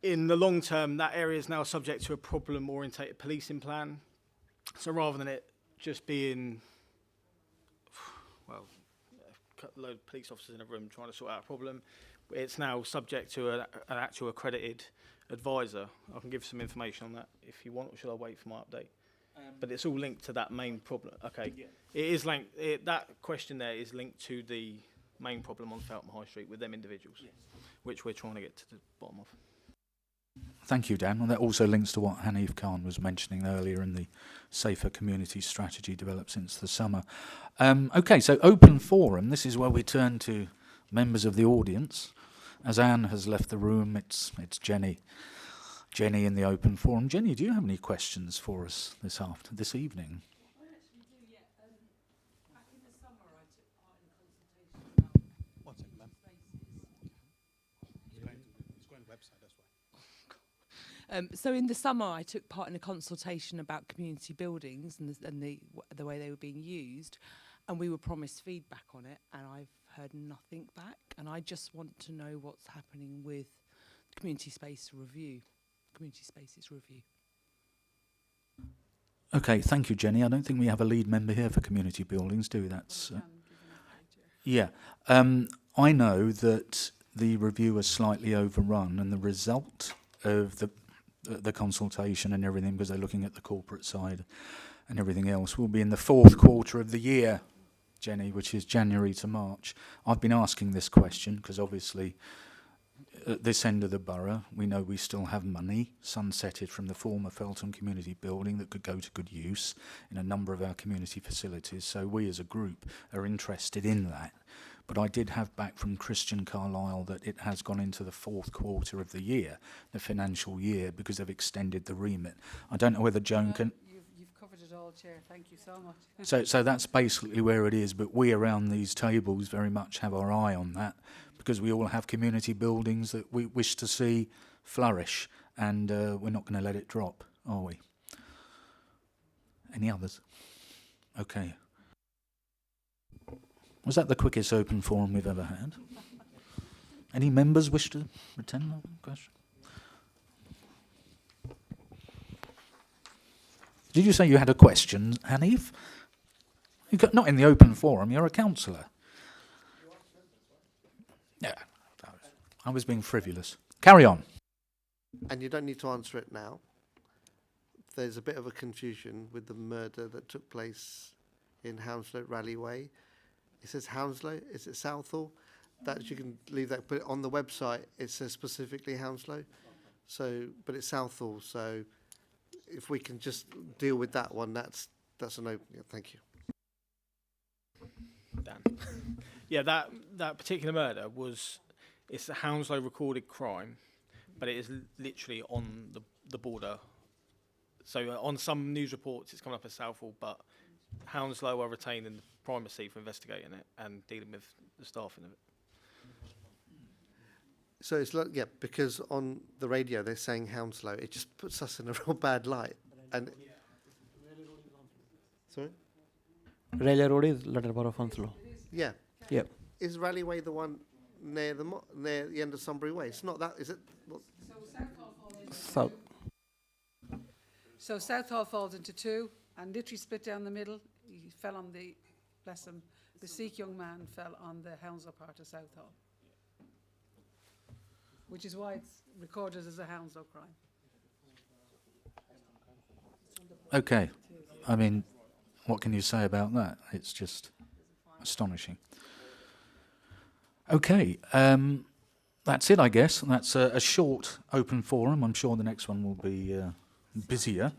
In the long term, that area is now subject to a problem-orientated policing plan. So rather than it just being, a load of police officers in a room trying to sort out a problem, it's now subject to an actual accredited advisor. I can give some information on that if you want, or should I wait for my update? But it's all linked to that main problem. Okay. Yeah. It is linked. That question there is linked to the main problem on Feltham High Street with them individuals, yes, which we're trying to get to the bottom of. Thank you, Dan. And that also links to what Hanif Khan was mentioning earlier in the Safer Community Strategy developed since the summer. Okay, so open forum. This is where we turn to members of the audience. As Anne has left the room, it's Jenny in the open forum. Jenny, do you have any questions for us this evening? I actually do, yeah. Back in the summer, I took part in a consultation about What's it, ma'am? It's going to website, that's why. So in the summer, I took part in a consultation about community buildings and the way they were being used, and we were promised feedback on it, and I've heard nothing back. And I just want to know what's happening with community spaces review. Okay, thank you, Jenny. I don't think we have a lead member here for community buildings, do we? That's yeah. I know that the review was slightly overrun, and the result of the consultation and everything, because they're looking at the corporate side and everything else, will be in the fourth quarter of the year, Jenny, which is January to March. I've been asking this question because obviously at this end of the borough, we know we still have money sunsetted from the former Feltham Community Building that could go to good use in a number of our community facilities. So we as a group are interested in that. But I did have back from Christian Carlisle that it has gone into the fourth quarter of the year, the financial year, because they've extended the remit. I don't know whether Joan can... You've covered it all, Chair. Thank you so much. So that's basically where it is, but we around these tables very much have our eye on that, because we all have community buildings that we wish to see flourish, and we're not going to let it drop, are we? Any others? Okay. Was that the quickest open forum we've ever had? Any members wish to attend that question? Did you say you had a question, Hanif? Not in the open forum, you're a councillor. Yeah, I was being frivolous. Carry on. And you don't need to answer it now. There's a bit of a confusion with the murder that took place in Hounslow Rally Way. It says Hounslow, is it Southall? That you can leave that, but on the website it says specifically Hounslow. So, but it's Southall. So, if we can just deal with that one, that's an open. Yeah, thank you. Dan. Yeah, that particular murder it's a Hounslow recorded crime, but it is literally on the border. So on some news reports it's coming up as Southall, but Hounslow are retaining the primacy for investigating it and dealing with the staffing of it. So it's like, yeah, because on the radio they're saying Hounslow, it just puts us in a real bad light. And sorry? Railway Road is Letterborough of Hounslow. Yeah. Yeah. Is Rallyway the one near the end of Sunbury Way? It's not that, is it? South. So Southall falls into two and literally split down the middle. He fell on bless him, the Sikh young man fell on the Hounslow part of Southall, which is why it's recorded as a Hounslow crime. Okay, I mean, what can you say about that? It's just astonishing. Okay, that's it, I guess. That's a short open forum. I'm sure the next one will be busier.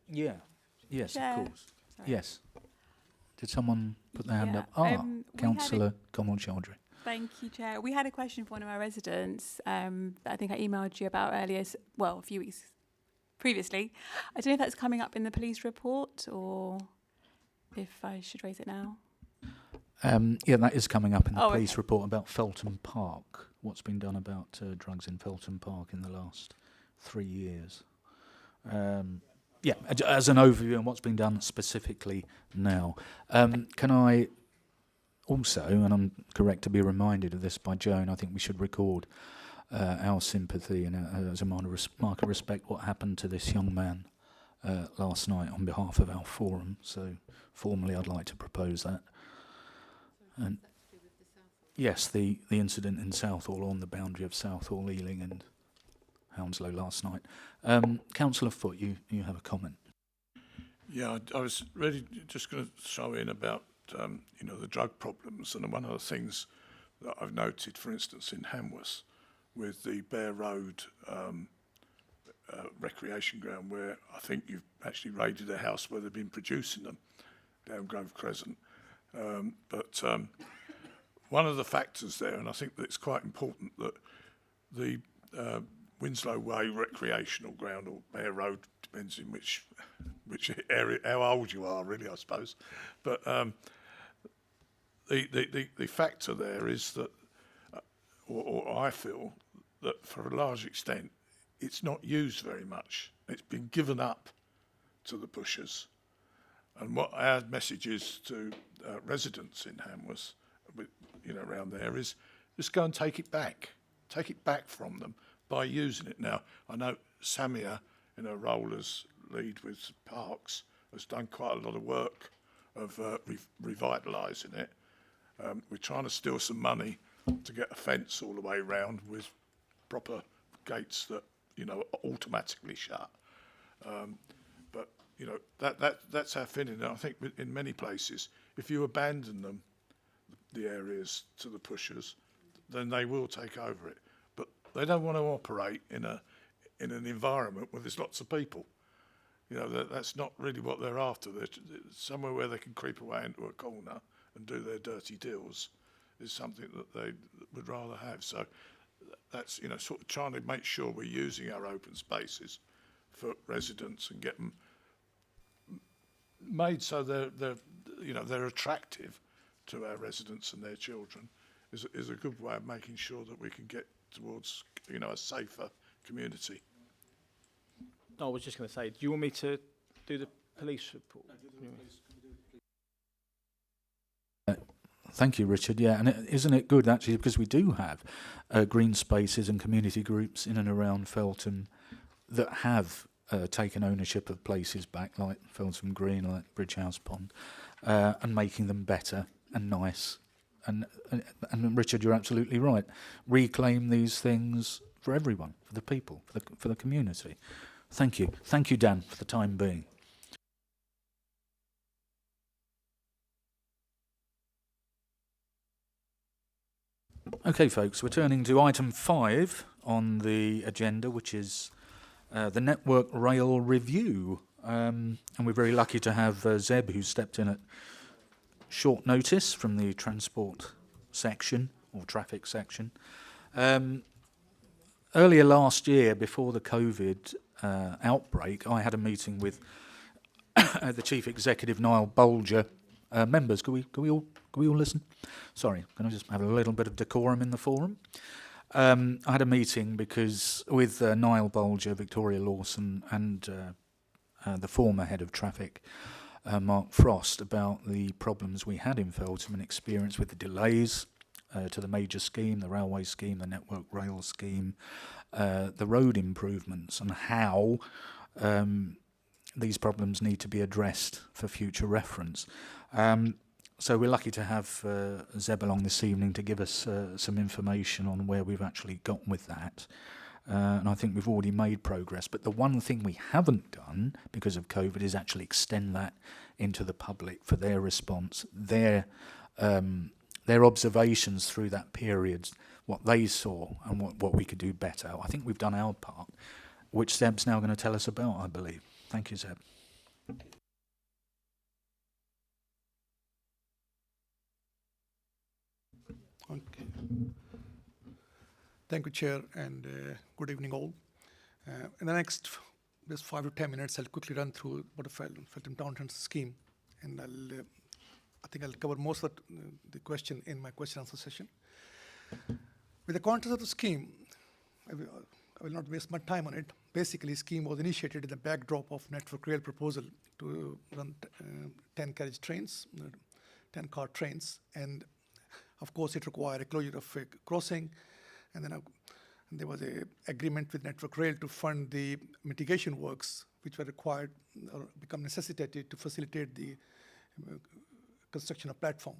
Yeah. Yes, Chair. of course. Sorry. Yes. Did someone put their hand up? Councillor Kamal Chaudhry. Thank you, Chair. We had a question from one of our residents that I think I emailed you about earlier, a few weeks previously. I don't know if that's coming up in the police report or if I should raise it now. Yeah, that is coming up in the police report about Feltham Park, what's been done about drugs in Feltham Park in the last 3 years. Yeah, as an overview on what's been done specifically now. Can I also, and I'm correct to be reminded of this by Joan, I think we should record our sympathy and as a mark of respect what happened to this young man last night on behalf of our forum. So formally I'd like to propose that. And yes, the incident in Southall on the boundary of Southall, Ealing and Hounslow last night. Councillor Foote, you have a comment. Yeah, I was really just going to throw in about the drug problems, and one of the things that I've noted, for instance, in Hanworth, with the Bear Road recreation ground, where I think you've actually raided a house where they've been producing them down Grove Crescent. But one of the factors there, and I think that it's quite important, that the Winslow Way recreational ground, or Bear Road, depends in which area, how old you are, really, I suppose. But the factor there is that, or I feel that for a large extent, it's not used very much. It's been given up to the pushers. And what our message is to residents in Hanworth, around there, is just go and take it back. Take it back from them by using it. Now, I know Samia, in her role as lead with Parks, has done quite a lot of work of revitalising it. We're trying to steal some money to get a fence all the way round with proper gates that automatically shut. But that's our feeling. And I think in many places, if you abandon them, the areas, to the pushers, then they will take over it. But they don't want to operate in an environment where there's lots of people. That's not really what they're after. They're somewhere where they can creep away into a corner and do their dirty deals is something that they would rather have. So that's sort of trying to make sure we're using our open spaces for residents and get them made so they're attractive to our residents and their children is a good way of making sure that we can get towards a safer community. No, I was just going to say, do you want me to do the police report? Thank you, Richard. Yeah, and isn't it good, actually, because we do have green spaces and community groups in and around Feltham that have taken ownership of places back, like Feltham Green, like Bridge House Pond, and making them better and nice. And Richard, you're absolutely right. Reclaim these things for everyone, for the people, for the community. Thank you. Thank you, Dan, for the time being. Okay, folks, we're turning to item 5 on the agenda, which is the Network Rail Review. And we're very lucky to have Zeb, who stepped in at short notice from the transport section, or traffic section. Earlier last year, before the COVID outbreak, I had a meeting with the Chief Executive, Niall Bolger. Members, can we all listen? Sorry, can I just have a little bit of decorum in the forum? I had a meeting with Niall Bolger, Victoria Lawson, and the former head of traffic, Mark Frost, about the problems we had in Feltham and experience with the delays to the major scheme, the railway scheme, the network rail scheme, the road improvements, and how these problems need to be addressed for future reference. So we're lucky to have Zeb along this evening to give us some information on where we've actually got with that. And I think we've already made progress. But the one thing we haven't done because of COVID is actually extend that into the public for their response, their observations through that period, what they saw and what we could do better. I think we've done our part, which Zeb's now going to tell us about, I believe. Thank you, Zeb. Okay. Thank you, Chair, and good evening all. In the next just 5 to 10 minutes, I'll quickly run through what a Feltham Town Centre scheme, and I think I'll cover most of the question in my question answer session. With the context of the scheme, I will not waste my time on it. Basically, the scheme was initiated in the backdrop of Network Rail proposal to run 10 carriage trains, 10 car trains, and of course, it required a closure of a crossing, and then there was an agreement with Network Rail to fund the mitigation works, which were required or become necessitated to facilitate the construction of platform.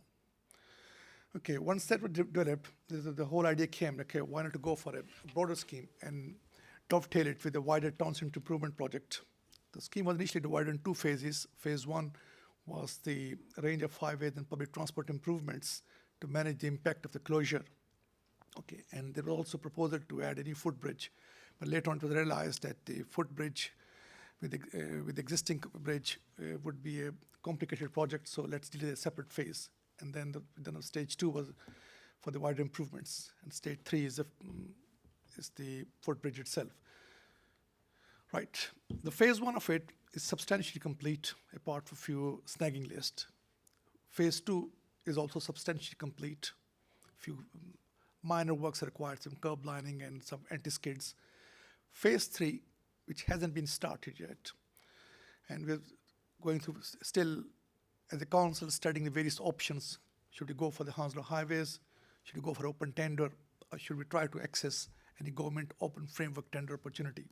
Okay, once that was developed, the whole idea came, okay, why not to go for a broader scheme and dovetail it with the wider town centre improvement project. The scheme was initially divided in two phases. Phase 1 was the range of highways and public transport improvements to manage the impact of the closure. Okay, and there was also a proposal to add a new footbridge, but later on it was realized that the footbridge with the existing bridge would be a complicated project, so let's deal with a separate phase. And then stage 2 was for the wider improvements, and stage 3 is the footbridge itself. Right, the phase 1 of it is substantially complete, apart from a few snagging lists. Phase 2 is also substantially complete. Few minor works are required, some curb lining and some anti-skids. Phase 3, which hasn't been started yet, and we're going through still, as a council, studying the various options. Should we go for the Hounslow highways? Should we go for open tender? Or should we try to access any government open framework tender opportunity?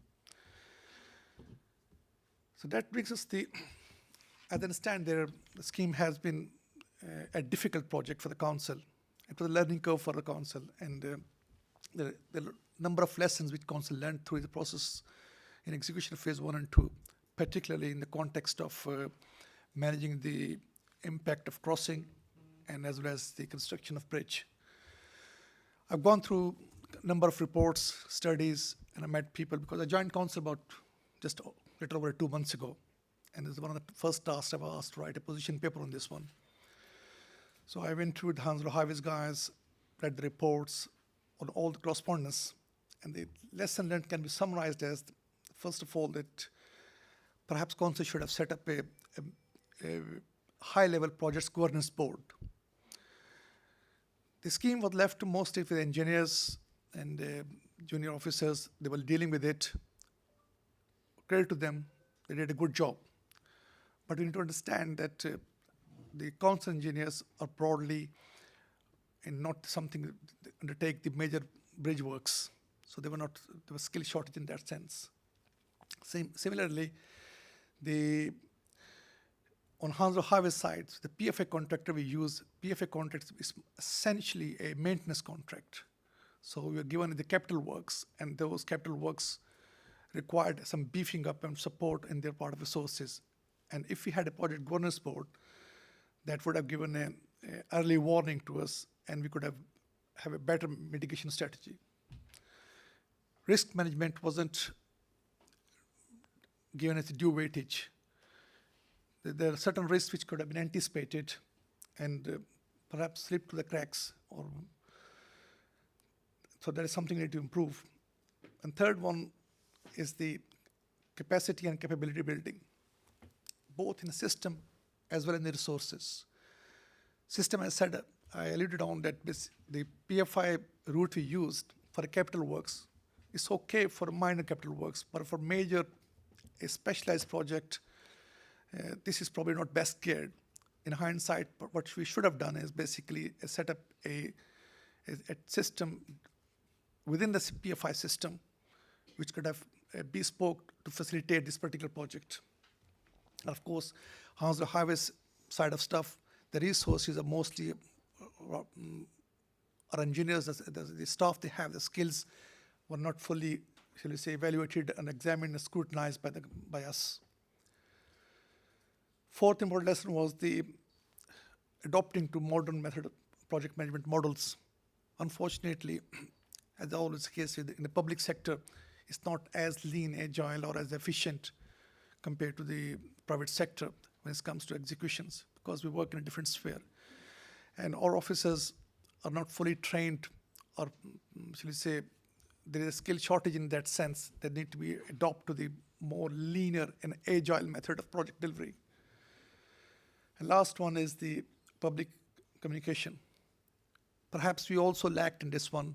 So that brings us as I understand, the scheme has been a difficult project for the council. It was a learning curve for the council, and the number of lessons which council learned through the process in execution of phase 1 and 2, particularly in the context of managing the impact of crossing and as well as the construction of bridge. I've gone through a number of reports, studies, and I met people because I joined council about just a little over 2 months ago. And this is one of the first tasks I was asked to write a position paper on this one. So I went through the Hounslow Highways guys, read the reports on all the correspondence, and the lesson learned can be summarized as, first of all, that perhaps council should have set up a high-level projects governance board. The scheme was left mostly with engineers and junior officers. They were dealing with it. Credit to them, they did a good job. But we need to understand that the council engineers are broadly and not something that undertake the major bridge works. So there was skill shortage in that sense. Similarly, on Hounslow Highway side, the PFA contractor we use, PFA contract is essentially a maintenance contract. So we were given the capital works, and those capital works required some beefing up and support in their part of resources. And if we had a project governance board, that would have given an early warning to us, and we could have a better mitigation strategy. Risk management wasn't given its due weightage. There are certain risks which could have been anticipated and perhaps slipped through the cracks. So that is something we need to improve. And third one is the capacity and capability building, both in the system as well as in the resources. System, as I said, I alluded on that the PFI route we used for the capital works is okay for minor capital works, but for a specialized project, this is probably not best geared. In hindsight, what we should have done is basically set up a system within the PFI system, which could have bespoke to facilitate this particular project. And of course, Hounslow Highways side of stuff, the resources are mostly our engineers, the staff they have, the skills were not fully, shall we say, evaluated and examined and scrutinized by us. Fourth important lesson was the adopting to modern method of project management models. Unfortunately, as always the case in the public sector, it's not as lean, agile, or as efficient compared to the private sector when it comes to executions, because we work in a different sphere. And our officers are not fully trained, or shall we say, there is a skill shortage in that sense. They need to be adopt to the more linear and agile method of project delivery. And last one is the public communication. Perhaps we also lacked in this one.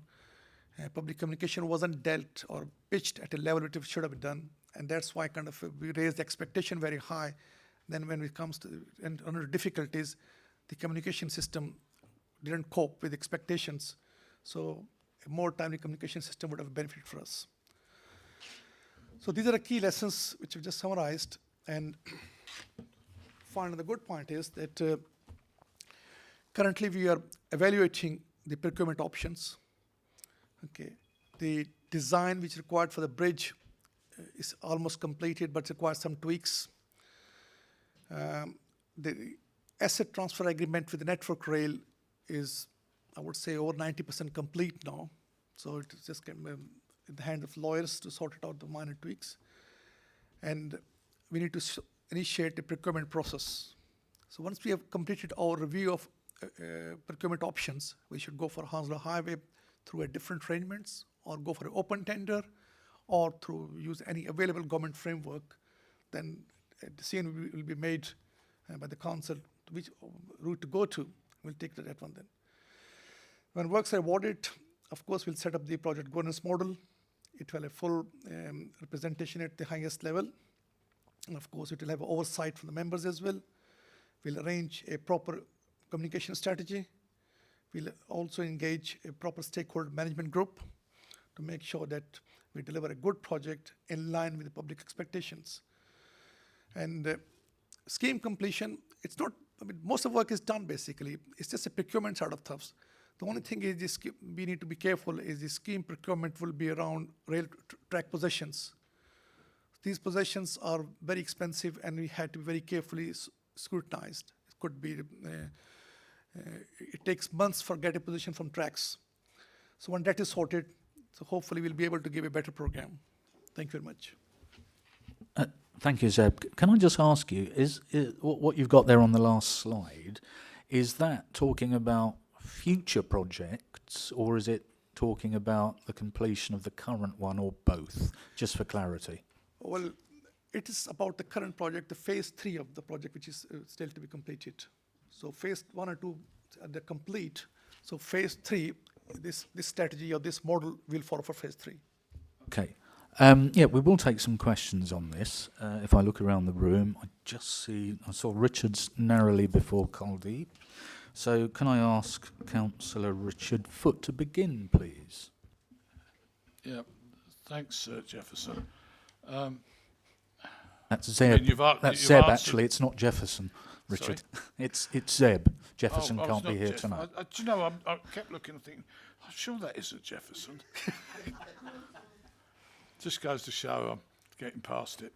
Public communication wasn't dealt or pitched at a level which it should have been done, and that's why kind of we raised the expectation very high. Then when it comes to and under difficulties, the communication system didn't cope with expectations. So a more timely communication system would have benefited for us. So these are the key lessons which we just summarized. And finally, the good point is that currently we are evaluating the procurement options. Okay, the design which is required for the bridge is almost completed, but requires some tweaks. The asset transfer agreement with the Network Rail is, I would say, over 90% complete now. So it is just in the hand of lawyers to sort it out, the minor tweaks. And we need to initiate the procurement process. So once we have completed our review of procurement options, we should go for Hounslow Highway through a different arrangements, or go for an open tender, or through use any available government framework. Then a decision will be made by the council which route to go to. We'll take that one then. When works are awarded, of course, we'll set up the project governance model. It will have full representation at the highest level. And of course, it will have oversight from the members as well. We'll arrange a proper communication strategy. We'll also engage a proper stakeholder management group to make sure that we deliver a good project in line with the public expectations. And scheme completion, it's not, I mean, most of the work is done basically. It's just a procurement side of stuff. The only thing is this, we need to be careful is the scheme procurement will be around rail track possessions. These possessions are very expensive and we had to be very carefully scrutinized. It could be, it takes months for get a position from tracks. So when that is sorted, so hopefully we'll be able to give a better program. Thank you very much. Thank you, Zeb. Can I just ask you, is what you've got there on the last slide, is that talking about future projects, or is it talking about the completion of the current one, or both, just for clarity? Well, it is about the current project, the phase 3 of the project, which is still to be completed. So phase 1 or 2, they're complete. So phase 3, this strategy or this model will follow for phase 3. Okay. Yeah, we will take some questions on this. If I look around the room, I saw Richard's narrowly before Kuldeep. So can I ask Councillor Richard Foote to begin, please? Yeah, thanks, Jefferson. That's Zeb. I mean, That's Zeb, actually. It's not Jefferson, Richard. It's Zeb. Jefferson can't be here tonight. Do you know, I kept looking and thinking, I'm sure that isn't Jefferson. Just goes to show I'm getting past it.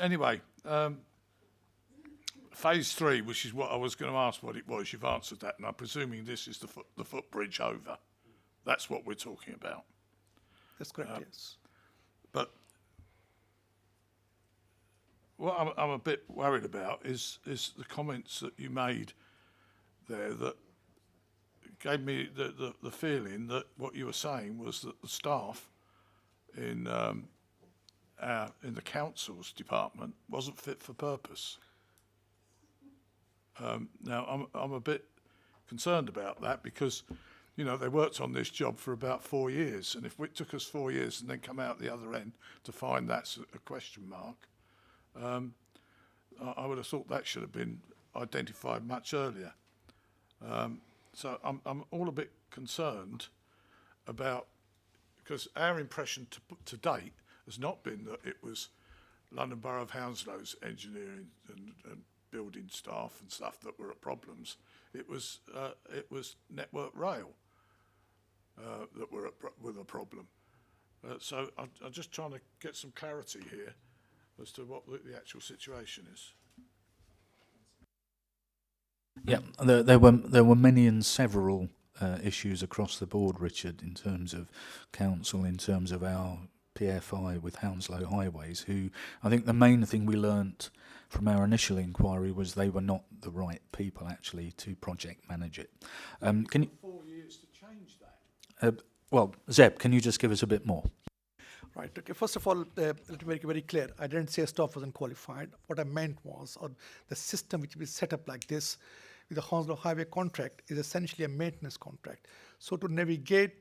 Anyway, phase 3, which is what I was going to ask what it was, you've answered that, and I'm presuming this is the footbridge over. That's what we're talking about. That's correct, yes. But what I'm a bit worried about is the comments that you made there that gave me the feeling that what you were saying was that the staff in the council's department wasn't fit for purpose. Now I'm a bit concerned about that because, you know, they worked on this job for about 4 years, and if it took us 4 years and then come out the other end to find that's a question mark, I would have thought that should have been identified much earlier. So I'm all a bit concerned about, because our impression to date has not been that it was London Borough of Hounslow's engineering and building staff and stuff that were at problems. It was Network Rail that were with a problem. So I'm just trying to get some clarity here as to what the actual situation is. Yeah, there were many and several issues across the board, Richard, in terms of council, in terms of our PFI with Hounslow Highways, who I think the main thing we learnt from our initial inquiry was they were not the right people actually to project manage it. Can you 4 years to change that? Well, Zeb, can you just give us a bit more? Right. Okay. First of all, let me make it very clear. I didn't say staff wasn't qualified. What I meant was, or the system which is set up like this, with the Hounslow Highway contract, is essentially a maintenance contract. So to navigate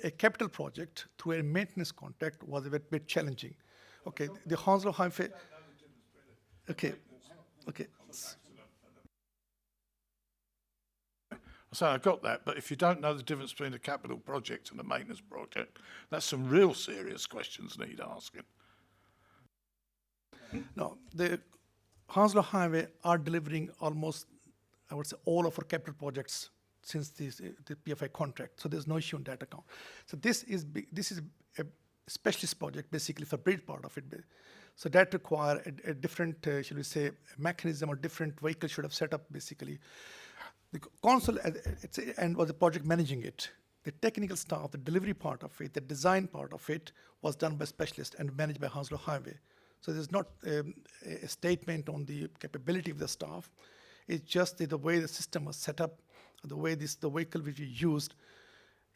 a capital project through a maintenance contract was a bit challenging. Okay. The Hounslow Highway. Okay. Okay. So I got that, but if you don't know the difference between a capital project and a maintenance project, that's some real serious questions need asking. No, the Hounslow Highway are delivering almost, I would say, all of our capital projects since the PFI contract. So there's no issue on that account. So this is a specialist project basically for bridge part of it. So that require a different, shall we say, mechanism or different vehicle should have set up basically. The council and was the project managing it. The technical staff, the delivery part of it, the design part of it was done by specialists and managed by Hounslow Highway. So there's not a statement on the capability of the staff. It's just the way the system was set up, the way the vehicle which we used.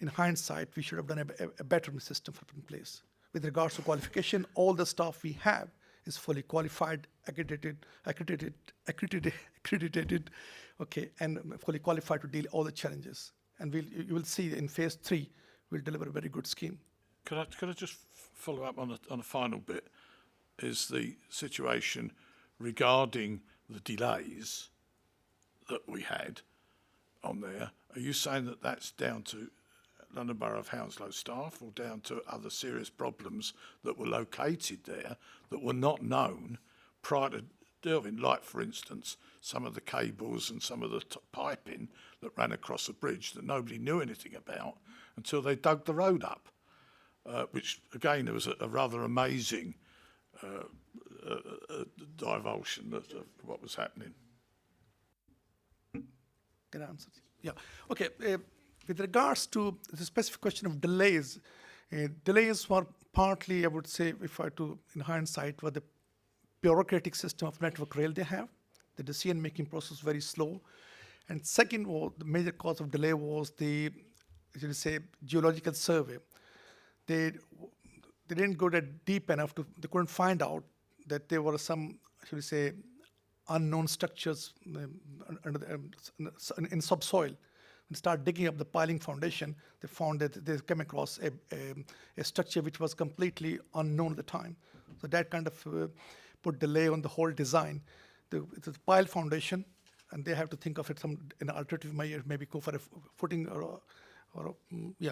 In hindsight, we should have done a better system for in place. With regards to qualification, all the staff we have is fully qualified, accredited, okay, and fully qualified to deal all the challenges. And you will see in phase 3, we'll deliver a very good scheme. Could I just follow up on a final bit? Is the situation regarding the delays that we had on there, are you saying that that's down to London Borough of Hounslow staff or down to other serious problems that were located there that were not known prior to delving, like, for instance, some of the cables and some of the piping that ran across the bridge that nobody knew anything about until they dug the road up, which, again, there was a rather amazing divulsion of what was happening. Can I answer? Yeah. Okay. With regards to the specific question of delays, delays were partly, I would say, if I to in hindsight, were the bureaucratic system of Network Rail they have. The decision-making process was very slow. And second, the major cause of delay was the, should we say, geological survey. They didn't go that deep enough they couldn't find out that there were some, should we say, unknown structures in subsoil. And start digging up the piling foundation, they found that they came across a structure which was completely unknown at the time. So that kind of put delay on the whole design. It's a pile foundation, and they have to think of it in an alternative measure, maybe go for a footing or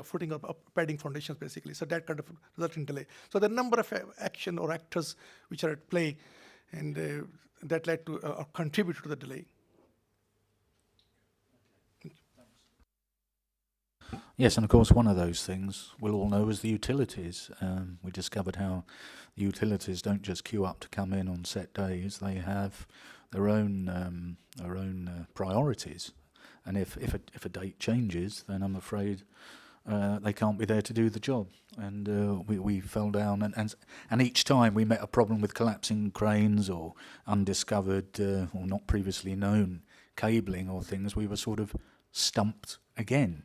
footing or padding foundations basically. So that kind of result in delay. So the number of action or actors which are at play, and that led to or contributed to the delay. Yes, and of course one of those things we'll all know is the utilities. We discovered how the utilities don't just queue up to come in on set days; they have their own priorities. And if a date changes, then I'm afraid they can't be there to do the job. And we fell down, and each time we met a problem with collapsing cranes or undiscovered or not previously known cabling or things, we were sort of stumped again.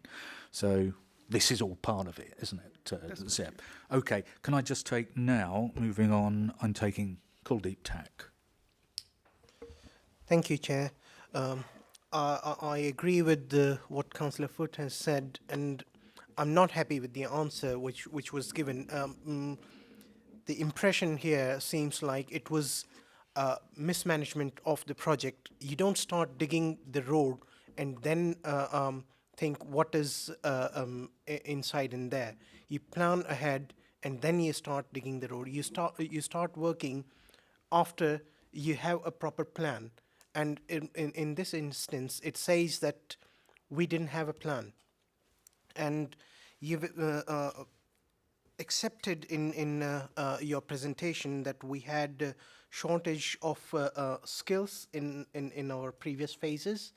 So this is all part of it, isn't it, Zeb? Okay, can I just take now, moving on, I'm taking Kuldeep Tak. Thank you, Chair. I agree with what Councillor Foot has said, and I'm not happy with the answer which was given. The impression here seems like it was mismanagement of the project. You don't start digging the road and then think what is inside in there. You plan ahead and then you start digging the road. You start working after you have a proper plan. And in this instance, it says that we didn't have a plan. And you've accepted in your presentation that we had shortage of skills in our previous phases,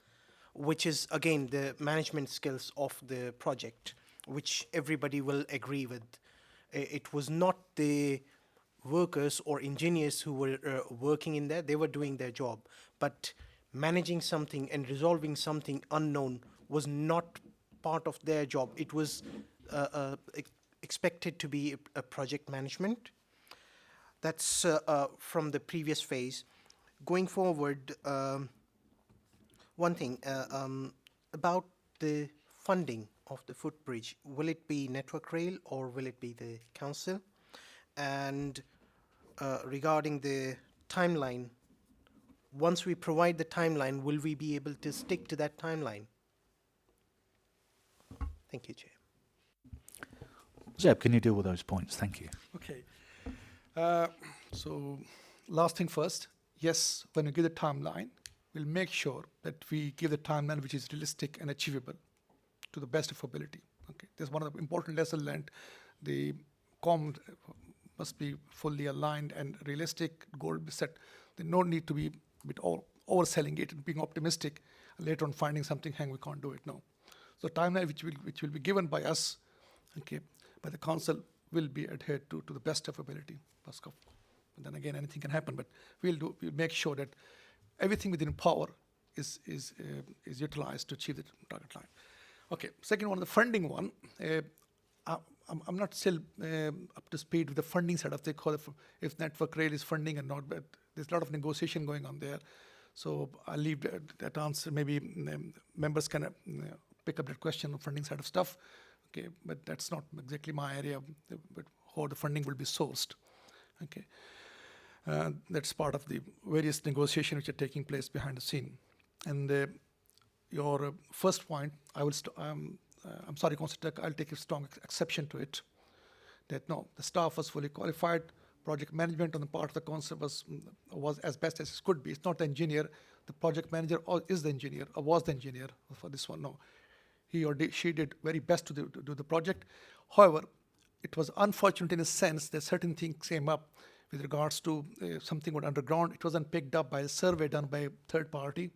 which is, again, the management skills of the project, which everybody will agree with. It was not the workers or engineers who were working in there, they were doing their job. But managing something and resolving something unknown was not part of their job. It was expected to be a project management. That's from the previous phase. Going forward, one thing about the funding of the footbridge, will it be Network Rail or will it be the council? And regarding the timeline, once we provide the timeline, will we be able to stick to that timeline? Thank you, Chair. Zeb, can you deal with those points? Thank you. Okay. So last thing first, yes, when we give the timeline, we'll make sure that we give the timeline which is realistic and achievable. to the best of ability. Okay, this is one of the important lessons learned. The com must be fully aligned and realistic. Goal be set. There's no need to be a bit overselling it and being optimistic. And later on, finding something, we can't do it now. So timeline which will be given by us, okay, by the council will be adhered to the best of ability. But then again, anything can happen. But we'll make sure that everything within power is utilized to achieve the target line. Okay, second one, the funding one. I'm not still up to speed with the funding side of the call if Network Rail is funding or not, but there's a lot of negotiation going on there. So I'll leave that answer. Maybe members can pick up that question on funding side of stuff. Okay, but that's not exactly my area, but how the funding will be sourced. Okay, that's part of the various negotiations which are taking place behind the scene. And your first point, I'm sorry, Councillor, I'll take a strong exception to it. That no, the staff was fully qualified. Project management on the part of the council was as best as it could be. It's not the engineer. The project manager is the engineer, or was the engineer for this one. No, he or she did very best to do the project. However, it was unfortunate in a sense that certain things came up with regards to something went underground. It wasn't picked up by a survey done by a third party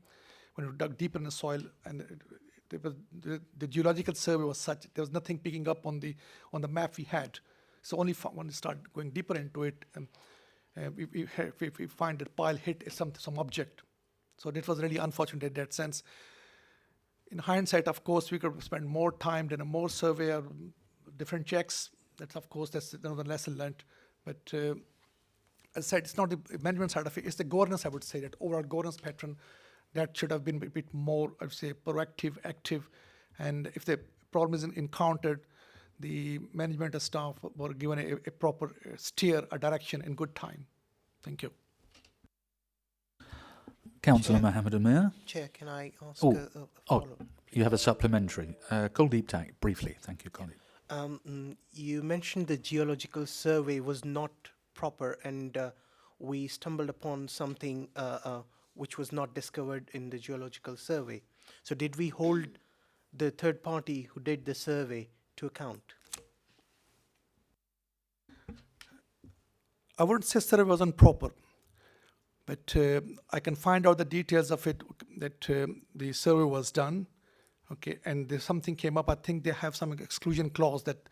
when it dug deeper in the soil, and the geological survey was such there was nothing picking up on the map we had. So only when we start going deeper into it, we find that pile hit some object. So that was really unfortunate in that sense. In hindsight, of course, we could spend more time than a more survey or different checks. That's another lesson learned. But as I said, it's not the management side of it, it's the governance, I would say, that overall governance pattern that should have been a bit more, I would say, proactive, active. And if the problem is encountered, the management and staff were given a proper steer, a direction in good time. Thank you. Councillor Mohammed Amir. Chair, can I ask a follow-up? You have a supplementary. Kuldeep Tak, briefly. Thank you, Kuldeep. You mentioned the geological survey was not proper, and we stumbled upon something which was not discovered in the geological survey. So did we hold the third party who did the survey to account? I wouldn't say survey wasn't proper, but I can find out the details of it, that the survey was done, okay, and there's something came up. I think they have some exclusion clause that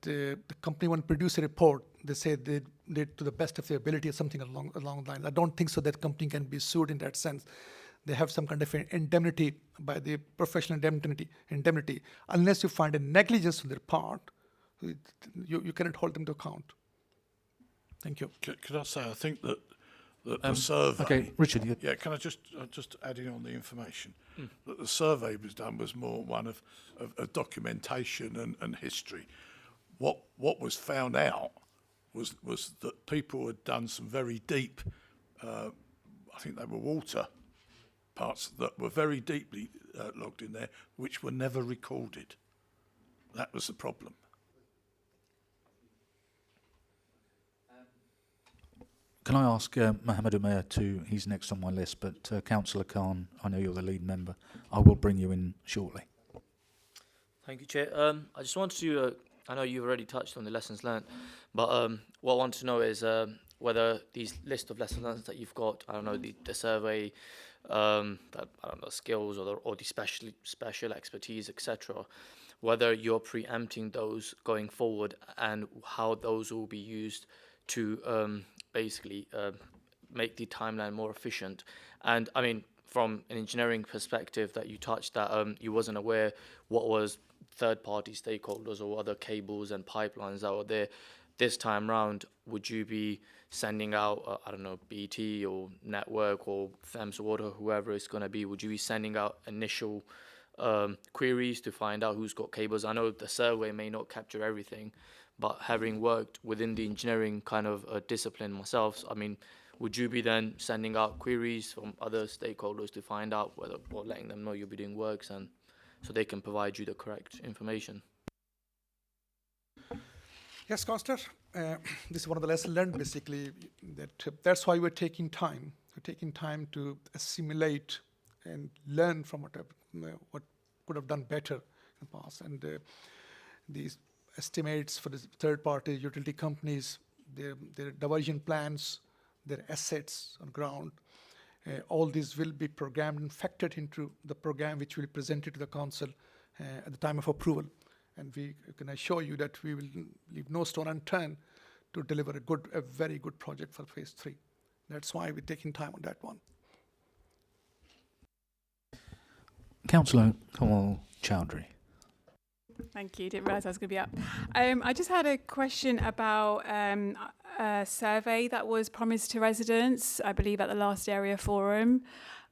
the company won't produce a report. They say they did to the best of their ability or something along the line. I don't think so that company can be sued in that sense. They have some kind of indemnity by the professional indemnity. Unless you find a negligence on their part, you cannot hold them to account. Thank you. Could I say, I think that the survey... Okay, Richard. Yeah, can I just add in on the information? That the survey was done was more one of documentation and history. What was found out was that people had done some very deep, I think they were water parts that were very deeply logged in there, which were never recorded. That was the problem. Can I ask Mohammed Umair he's next on my list, but Councillor Khan, I know you're the lead member. I will bring you in shortly. Thank you, Chair. I just wanted to, I know you've already touched on the lessons learned, but what I want to know is whether these list of lessons learned that you've got, I don't know, the survey, that, I don't know, skills or the special expertise, etc., whether you're preempting those going forward and how those will be used to basically make the timeline more efficient. And I mean, from an engineering perspective that you touched, that you wasn't aware what was third-party stakeholders or other cables and pipelines that were there. This time round, would you be sending out, I don't know, BT or Network or Thames Water, whoever it's going to be, would you be sending out initial queries to find out who's got cables? I know the survey may not capture everything, but having worked within the engineering kind of discipline myself, I mean, would you be then sending out queries from other stakeholders to find out whether, or letting them know you'll be doing works, and so they can provide you the correct information? Yes, Councillor. This is one of the lessons learned, basically, that's why we're taking time. We're taking time to assimilate and learn from what could have done better in the past. And these estimates for the third-party utility companies, their diversion plans, their assets on ground, all these will be programmed and factored into the program which will be presented to the council at the time of approval. And we can assure you that we will leave no stone unturned to deliver a very good project for phase 3. That's why we're taking time on that one. Councillor Kamal Chowdhury. Thank you. Didn't realise I was going to be up. I just had a question about a survey that was promised to residents, I believe, at the last area forum,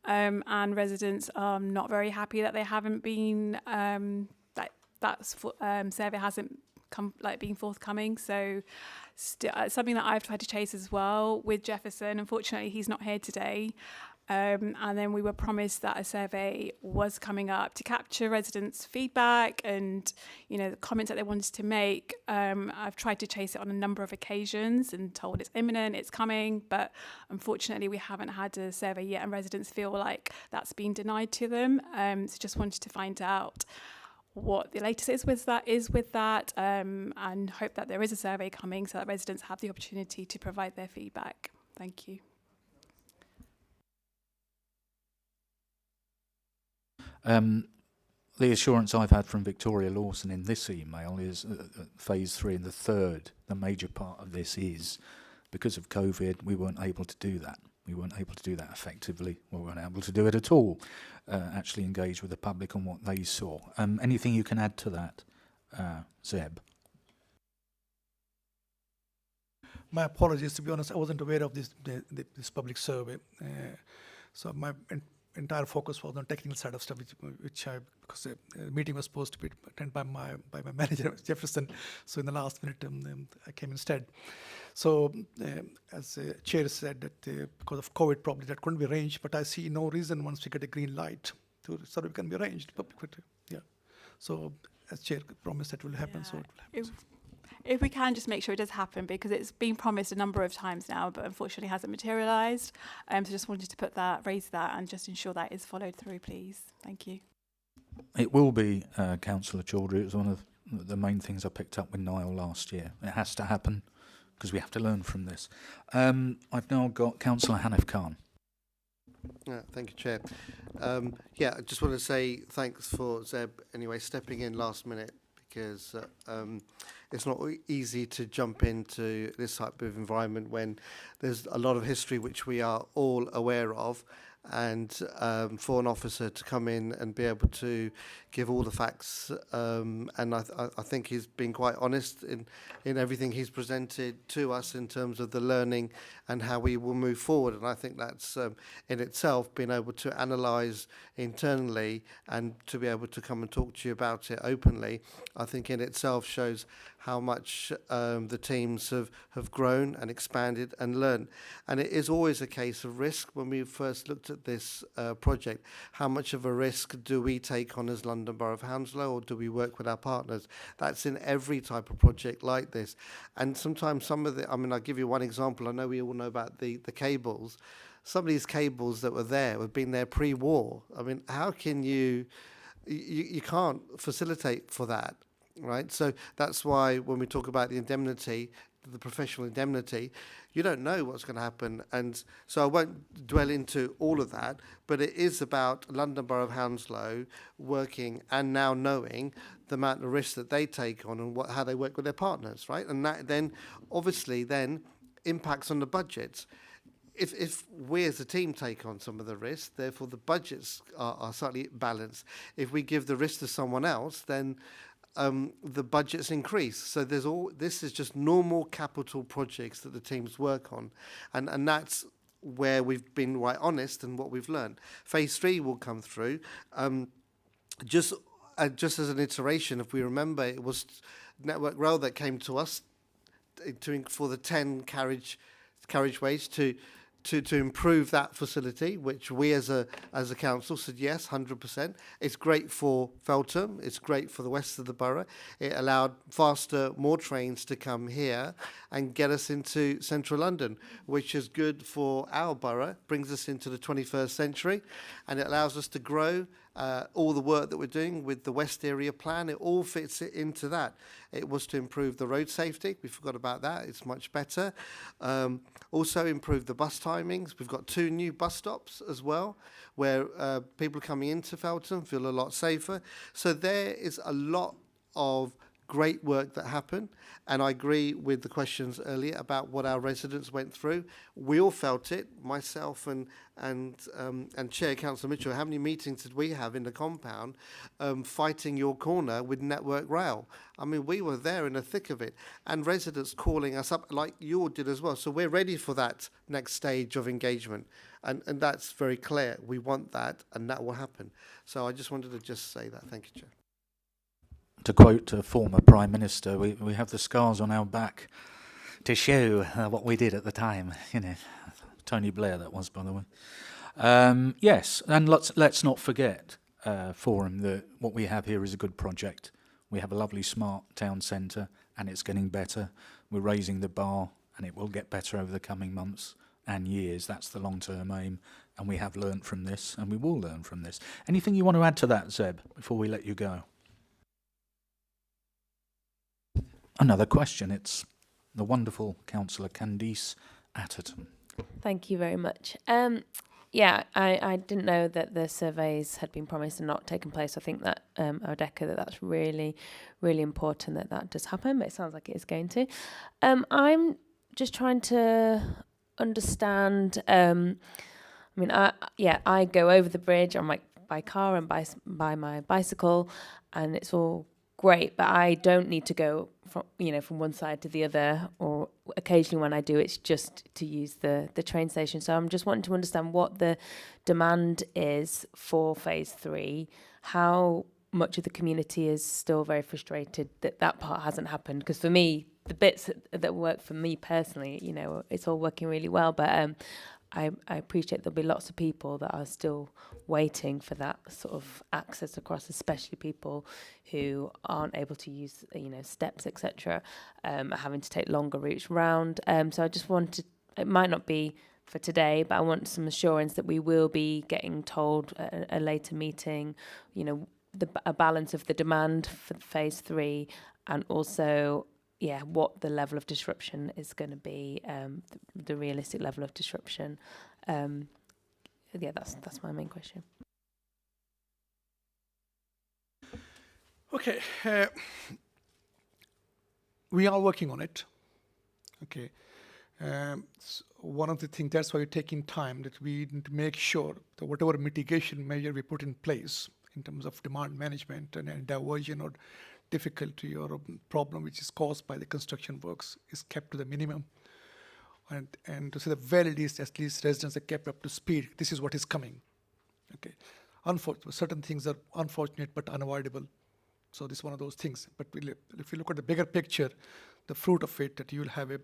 and residents are not very happy that they haven't been survey hasn't been forthcoming. So something that I've tried to chase as well with Jefferson. Unfortunately, he's not here today. And then we were promised that a survey was coming up to capture residents' feedback and, the comments that they wanted to make. I've tried to chase it on a number of occasions and told it's imminent, it's coming, but unfortunately we haven't had a survey yet, and residents feel like that's been denied to them. So just wanted to find out what the latest is with that, and hope that there is a survey coming so that residents have the opportunity to provide their feedback. Thank you. The assurance I've had from Victoria Lawson in this email is phase 3 and the major part of this is because of COVID, we weren't able to do that. We weren't able to do that effectively. We weren't able to do it at all, actually engage with the public on what they saw. Anything you can add to that, Zeb? My apologies, to be honest, I wasn't aware of this public survey. So my entire focus was on technical side of stuff, because the meeting was supposed to be attended by my manager, Jefferson. So in the last minute, I came instead. So as the chair said, that because of COVID, probably that couldn't be arranged. But I see no reason once we get a green light to survey can be arranged. Yeah. So as chair promised, that will happen. Yeah. So it will happen. If we can just make sure it does happen, because it's been promised a number of times now, but unfortunately hasn't materialised. So just wanted to raise that and just ensure that is followed through, please. Thank you. It will be, Councillor Chaudhry. It was one of the main things I picked up with Niall last year. It has to happen because we have to learn from this. I've now got Councillor Hanif Khan. Thank you, Chair. I just want to say thanks for Zeb anyway stepping in last minute, because it's not easy to jump into this type of environment when there's a lot of history which we are all aware of, and for an officer to come in and be able to give all the facts, and I think he's been quite honest in everything he's presented to us in terms of the learning and how we will move forward. And I think that's in itself, being able to analyse internally and to be able to come and talk to you about it openly, I think in itself shows how much the teams have grown and expanded and learned. And it is always a case of risk. When we first looked at this project, how much of a risk do we take on as London Borough of Hounslow, or do we work with our partners? That's in every type of project like this. And sometimes I'll give you one example. I know we all know about the cables. Some of these cables that were there have been there pre-war. I mean, how can you can't facilitate for that, right? So that's why when we talk about the indemnity, the professional indemnity, you don't know what's going to happen. And so I won't dwell into all of that, but it is about London Borough of Hounslow working and now knowing the amount of risk that they take on and how they work with their partners, right? And that then obviously then impacts on the budgets. If we as a team take on some of the risk, therefore the budgets are slightly balanced. If we give the risk to someone else, then the budgets increase. So this is just normal capital projects that the teams work on, and that's where we've been quite honest and what we've learned. Phase 3 will come through. Just as an iteration, if we remember, it was Network Rail that came to us for the 10 carriageways to improve that facility, which we as a council said yes, 100%. It's great for Feltham. It's great for the west of the borough. It allowed more trains to come here and get us into central London, which is good for our borough, brings us into the 21st century, and it allows us to grow all the work that we're doing with the West Area Plan, it all fits into that. It was to improve the road safety. We forgot about that. It's much better. Also improve the bus timings. We've got 2 new bus stops as well, where people coming into Feltham feel a lot safer. So there is a lot of great work that happened, and I agree with the questions earlier about what our residents went through. We all felt it, myself and Chair Councillor Mitchell. How many meetings did we have in the compound fighting your corner with Network Rail? I mean, we were there in the thick of it, and residents calling us up like you all did as well. So we're ready for that next stage of engagement, and that's very clear. We want that, and that will happen. So I just wanted to just say that. Thank you, Chair. To quote a former Prime Minister, we have the scars on our back to show what we did at the time. You know, Tony Blair that was, by the way. Yes, and let's not forget, Forum, that what we have here is a good project. We have a lovely smart town centre, and it's getting better. We're raising the bar, and it will get better over the coming months and years. That's the long-term aim, and we have learnt from this, and we will learn from this. Anything you want to add to that, Zeb, before we let you go? Another question. It's the wonderful Councillor Candice Atherton. Thank you very much. Yeah, I didn't know that the surveys had been promised and not taken place. I think that I would echo that's really, really important that does happen, but it sounds like it is going to. I'm just trying to understand. I mean, I go over the bridge on by car and by my bicycle, and it's all great, but I don't need to go from one side to the other, or occasionally when I do, it's just to use the train station. So I'm just wanting to understand what the demand is for phase 3, how much of the community is still very frustrated that part hasn't happened. Because for me, the bits that work for me personally, it's all working really well, but I appreciate there'll be lots of people that are still waiting for that sort of access across, especially people who aren't able to use, steps, etc., having to take longer routes round. So I just wanted, it might not be for today, but I want some assurance that we will be getting told at a later meeting, a balance of the demand for phase 3, and also what the level of disruption is going to be, the realistic level of disruption. That's my main question. Okay, we are working on it. Okay, so one of the things, that's why we're taking time, that we need to make sure that whatever mitigation measure we put in place in terms of demand management and diversion or difficulty or a problem which is caused by the construction works is kept to the minimum, and to say the very least, at least residents are kept up to speed. This is what is coming. Okay, certain things are unfortunate but unavoidable. So this is one of those things. But if you look at the bigger picture, the fruit of it, that you will have a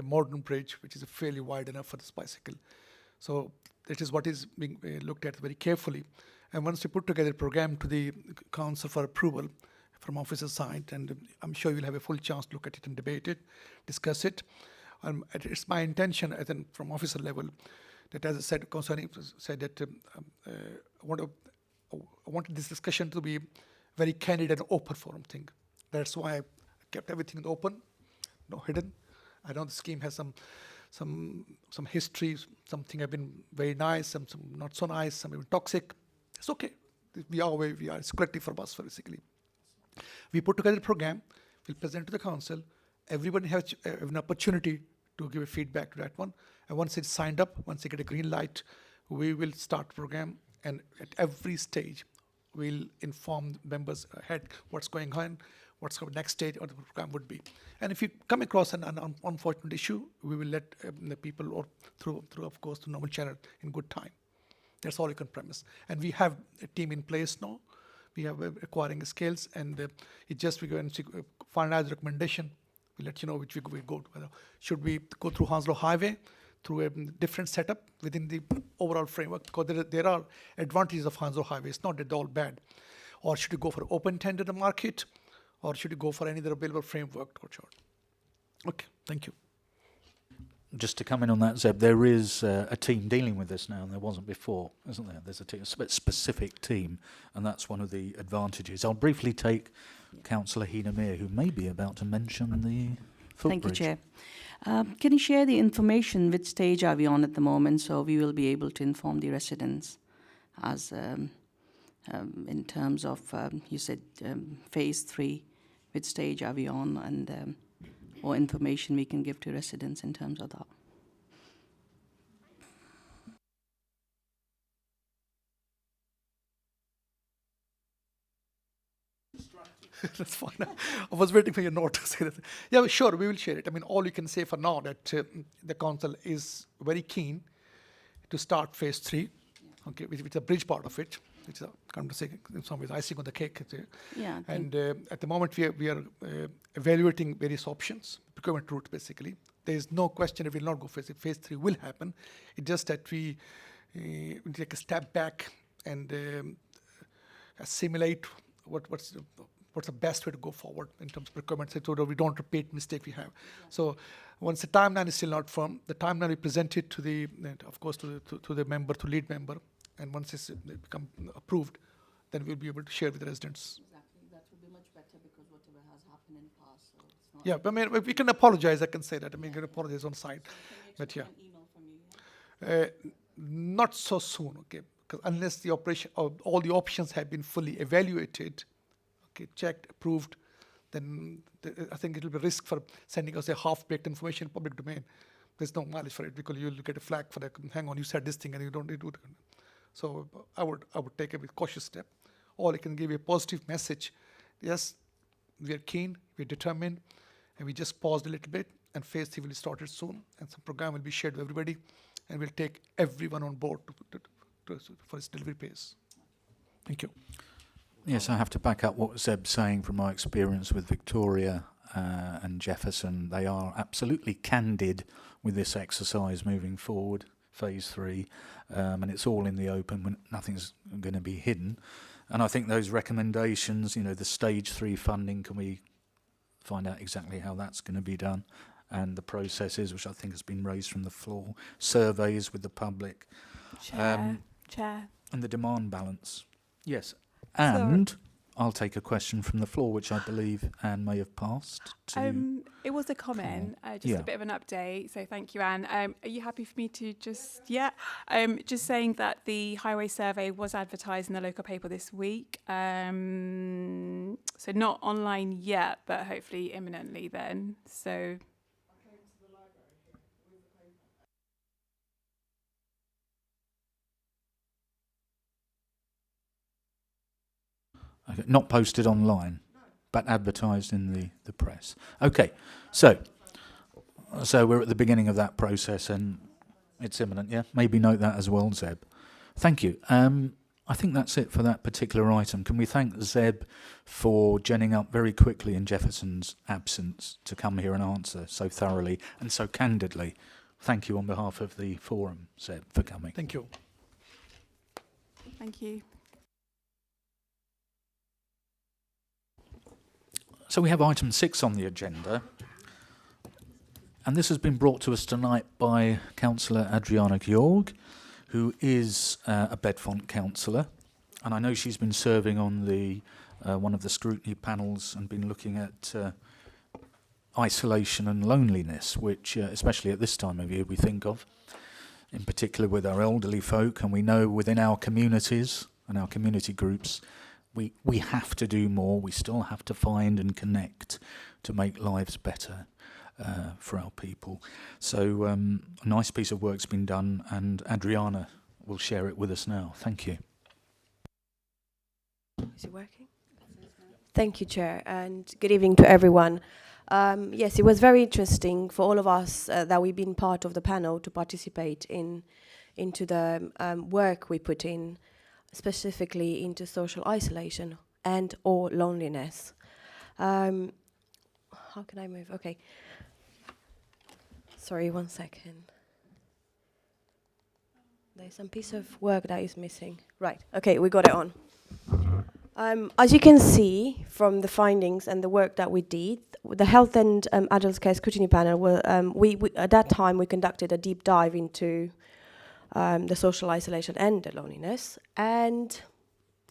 modern bridge which is fairly wide enough for this bicycle. So that is what is being looked at very carefully. And once we put together a program to the council for approval from officer side, and I'm sure you'll have a full chance to look at it and debate it, discuss it. It's my intention from officer level that, as I said, concerning said that I wanted this discussion to be very candid and open forum thing. That's why I kept everything open, no hidden. I know the scheme has some history, something have been very nice, some not so nice, some even toxic. It's okay. We are where we are. It's collective for us, basically. We put together a program. We'll present to the council. Everybody has an opportunity to give a feedback to that one. And once it's signed up, once they get a green light, we will start the program. And at every stage, we'll inform members ahead what's going on, what's the next stage of the program would be. And if you come across an unfortunate issue, we will let the people, or through of course the normal channel, in good time. That's all you can promise. And we have a team in place now. We have acquiring skills, and it's just we go and finalize the recommendation. We'll let you know which we go to. Should we go through Hounslow Highway, through a different setup within the overall framework? Because there are advantages of Hounslow Highway. It's not at all bad. Or should you go for open tender in the market? Or should you go for any other available framework? Okay, thank you. just to come in on that, Zeb, there is a team dealing with this now, and there wasn't before, isn't there? There's a specific team, and that's one of the advantages. I'll briefly take Councillor Hina Mir, who may be about to mention the footbridge. Thank you, Chair. Can you share the information, which stage are we on at the moment, so we will be able to inform the residents as in terms of, you said phase 3, which stage are we on, and what information we can give to residents in terms of that? That's fine. I was waiting for your note to say that. Yeah, sure, we will share it. I mean, all you can say for now that the council is very keen to start phase 3, okay, which is a bridge part of it. It's a, come to say, in some ways, icing on the cake. Yeah. And at the moment, we are evaluating various options, procurement route, basically. There is no question it will not go phase 3. Phase 3 will happen. It's just that we take a step back and assimilate what's the best way to go forward in terms of procurement, so that we don't repeat mistake we have. Yeah. So once the timeline is still not firm, the timeline we presented to the, of course, to the member, to lead member, and once it's become approved, then we'll be able to share with the residents. Exactly, that would be much better because whatever has happened in the past. So it's not. Yeah, but I mean, we can apologize. I can say that. I mean, we can apologize on site, but yeah. An email from you, yeah? Not so soon, okay? Because unless the operation, all the options have been fully evaluated, okay, checked, approved, then I think it will be a risk for sending us a half-baked information in public domain. There's no mileage for it because you'll get a flag for that. Hang on, you said this thing and you don't do it. So I would take a cautious step. Or I can give you a positive message. Yes, we are keen, we're determined, and we just paused a little bit, and phase 3 will be started soon, and some program will be shared with everybody, and we'll take everyone on board for its delivery pace. Thank you. Yes, I have to back up what Zeb's saying from my experience with Victoria and Jefferson. They are absolutely candid with this exercise moving forward, phase 3, and it's all in the open, when nothing's going to be hidden. And I think those recommendations, you know, the stage 3 funding, can we find out exactly how that's going to be done? And the processes, which I think has been raised from the floor, surveys with the public. Chair. And the demand balance. Yes. And I'll take a question from the floor, which I believe Anne may have passed to. It was a comment, just a bit of an update. So thank you, Anne. Are you happy for me to just, just saying that the highway survey was advertised in the local paper this week. So not online yet, but hopefully imminently then. So. Okay, not posted online, but advertised in the press. Okay, so we're at the beginning of that process and it's imminent, yeah? Maybe note that as well, Zeb. Thank you. I think that's it for that particular item. Can we thank Zeb for genning up very quickly in Jefferson's absence to come here and answer so thoroughly and so candidly. Thank you on behalf of the forum, Zeb, for coming. Thank you. Thank you. So we have item 6 on the agenda, and this has been brought to us tonight by Councillor Adriana Georg, who is a Bedfont councillor, and I know she's been serving on the one of the scrutiny panels and been looking at isolation and loneliness, which especially at this time of year we think of, in particular with our elderly folk, and we know within our communities and our community groups we have to do more. We still have to find and connect to make lives better for our people. So a nice piece of work's been done, and Adriana will share it with us now. Thank you. Is it working? Thank you, Chair, and good evening to everyone. Yes, it was very interesting for all of us that we've been part of the panel to participate into the work we put in, specifically into social isolation and or loneliness. How can I move? Okay. Sorry, 1 second. There's some piece of work that is missing. Right, okay, we got it on. As you can see from the findings and the work that we did, the Health and Adult Care Scrutiny Panel, we at that time we conducted a deep dive into the social isolation and the loneliness. And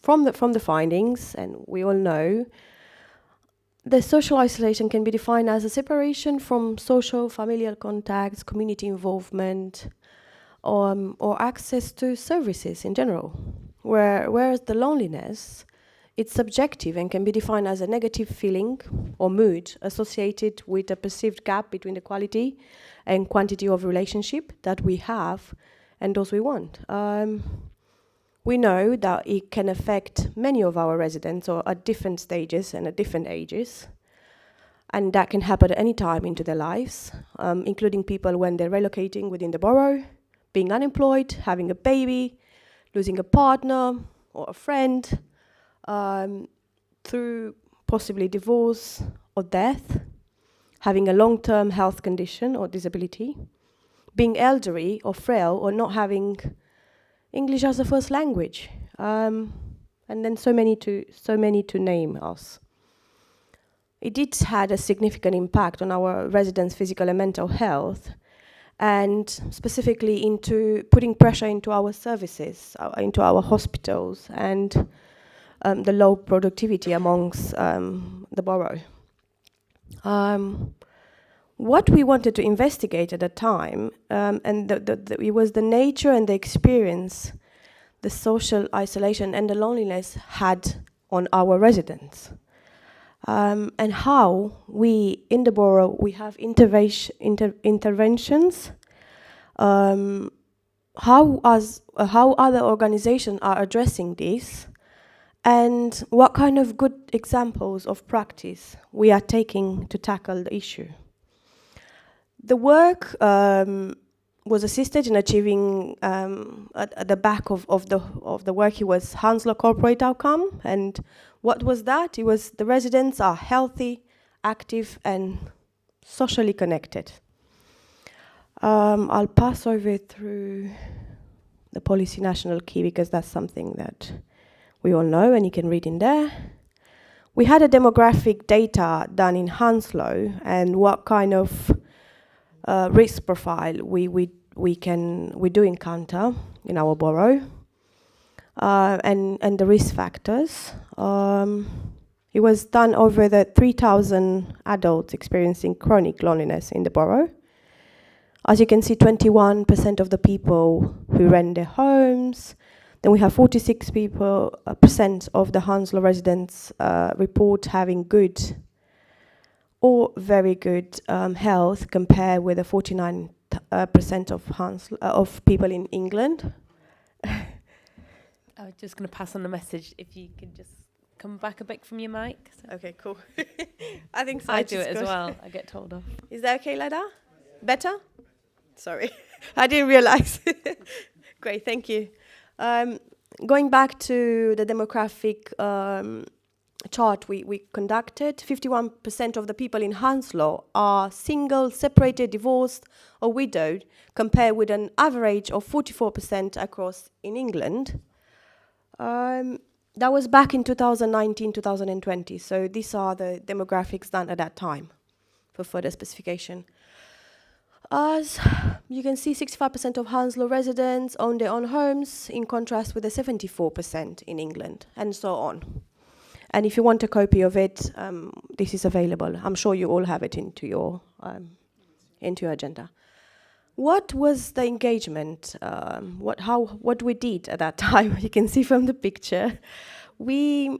from the findings, and we all know, the social isolation can be defined as a separation from social, familial contacts, community involvement, or access to services in general. Whereas the loneliness, it's subjective and can be defined as a negative feeling or mood associated with a perceived gap between the quality and quantity of relationship that we have and those we want. We know that it can affect many of our residents or at different stages and at different ages. And that can happen at any time into their lives, including people when they're relocating within the borough, being unemployed, having a baby, losing a partner or a friend, through possibly divorce or death, having a long-term health condition or disability, being elderly or frail or not having English as a first language, and then so many to name us. It did had a significant impact on our residents' physical and mental health, and specifically into putting pressure into our services, into our hospitals, and the low productivity amongst the borough. What we wanted to investigate at the time, and it was the nature and the experience the social isolation and the loneliness had on our residents. And how we, in the borough, we have interventions, how other organizations are addressing this, and what kind of good examples of practice we are taking to tackle the issue. The work was assisted in achieving, at the back of the work, it was Hounslow corporate outcome. And what was that? It was the residents are healthy, active, and socially connected. I'll pass over through the policy national key because that's something that we all know and you can read in there. We had a demographic data done in Hounslow and what kind of risk profile we do encounter in our borough, and the risk factors. It was done over the 3,000 adults experiencing chronic loneliness in the borough. As you can see, 21% of the people who rent their homes. Then we have 46% of the Hounslow residents report having good or very good health, compared with the 49% of people in England. I was just going to pass on the message. If you could just come back a bit from your mic. So. Okay, cool. I think so. I do it as well. I get told off. Is that okay like that? Better? Sorry, I didn't realize. Great, thank you. Going back to the demographic chart we conducted, 51% of the people in Hounslow are single, separated, divorced, or widowed, compared with an average of 44% across in England. That was back in 2019, 2020. So these are the demographics done at that time for further specification. As you can see, 65% of Hounslow residents own their own homes, in contrast with the 74% in England, and so on. And if you want a copy of it, this is available. I'm sure you all have it into your agenda. What was the engagement? What we did at that time? You can see from the picture. We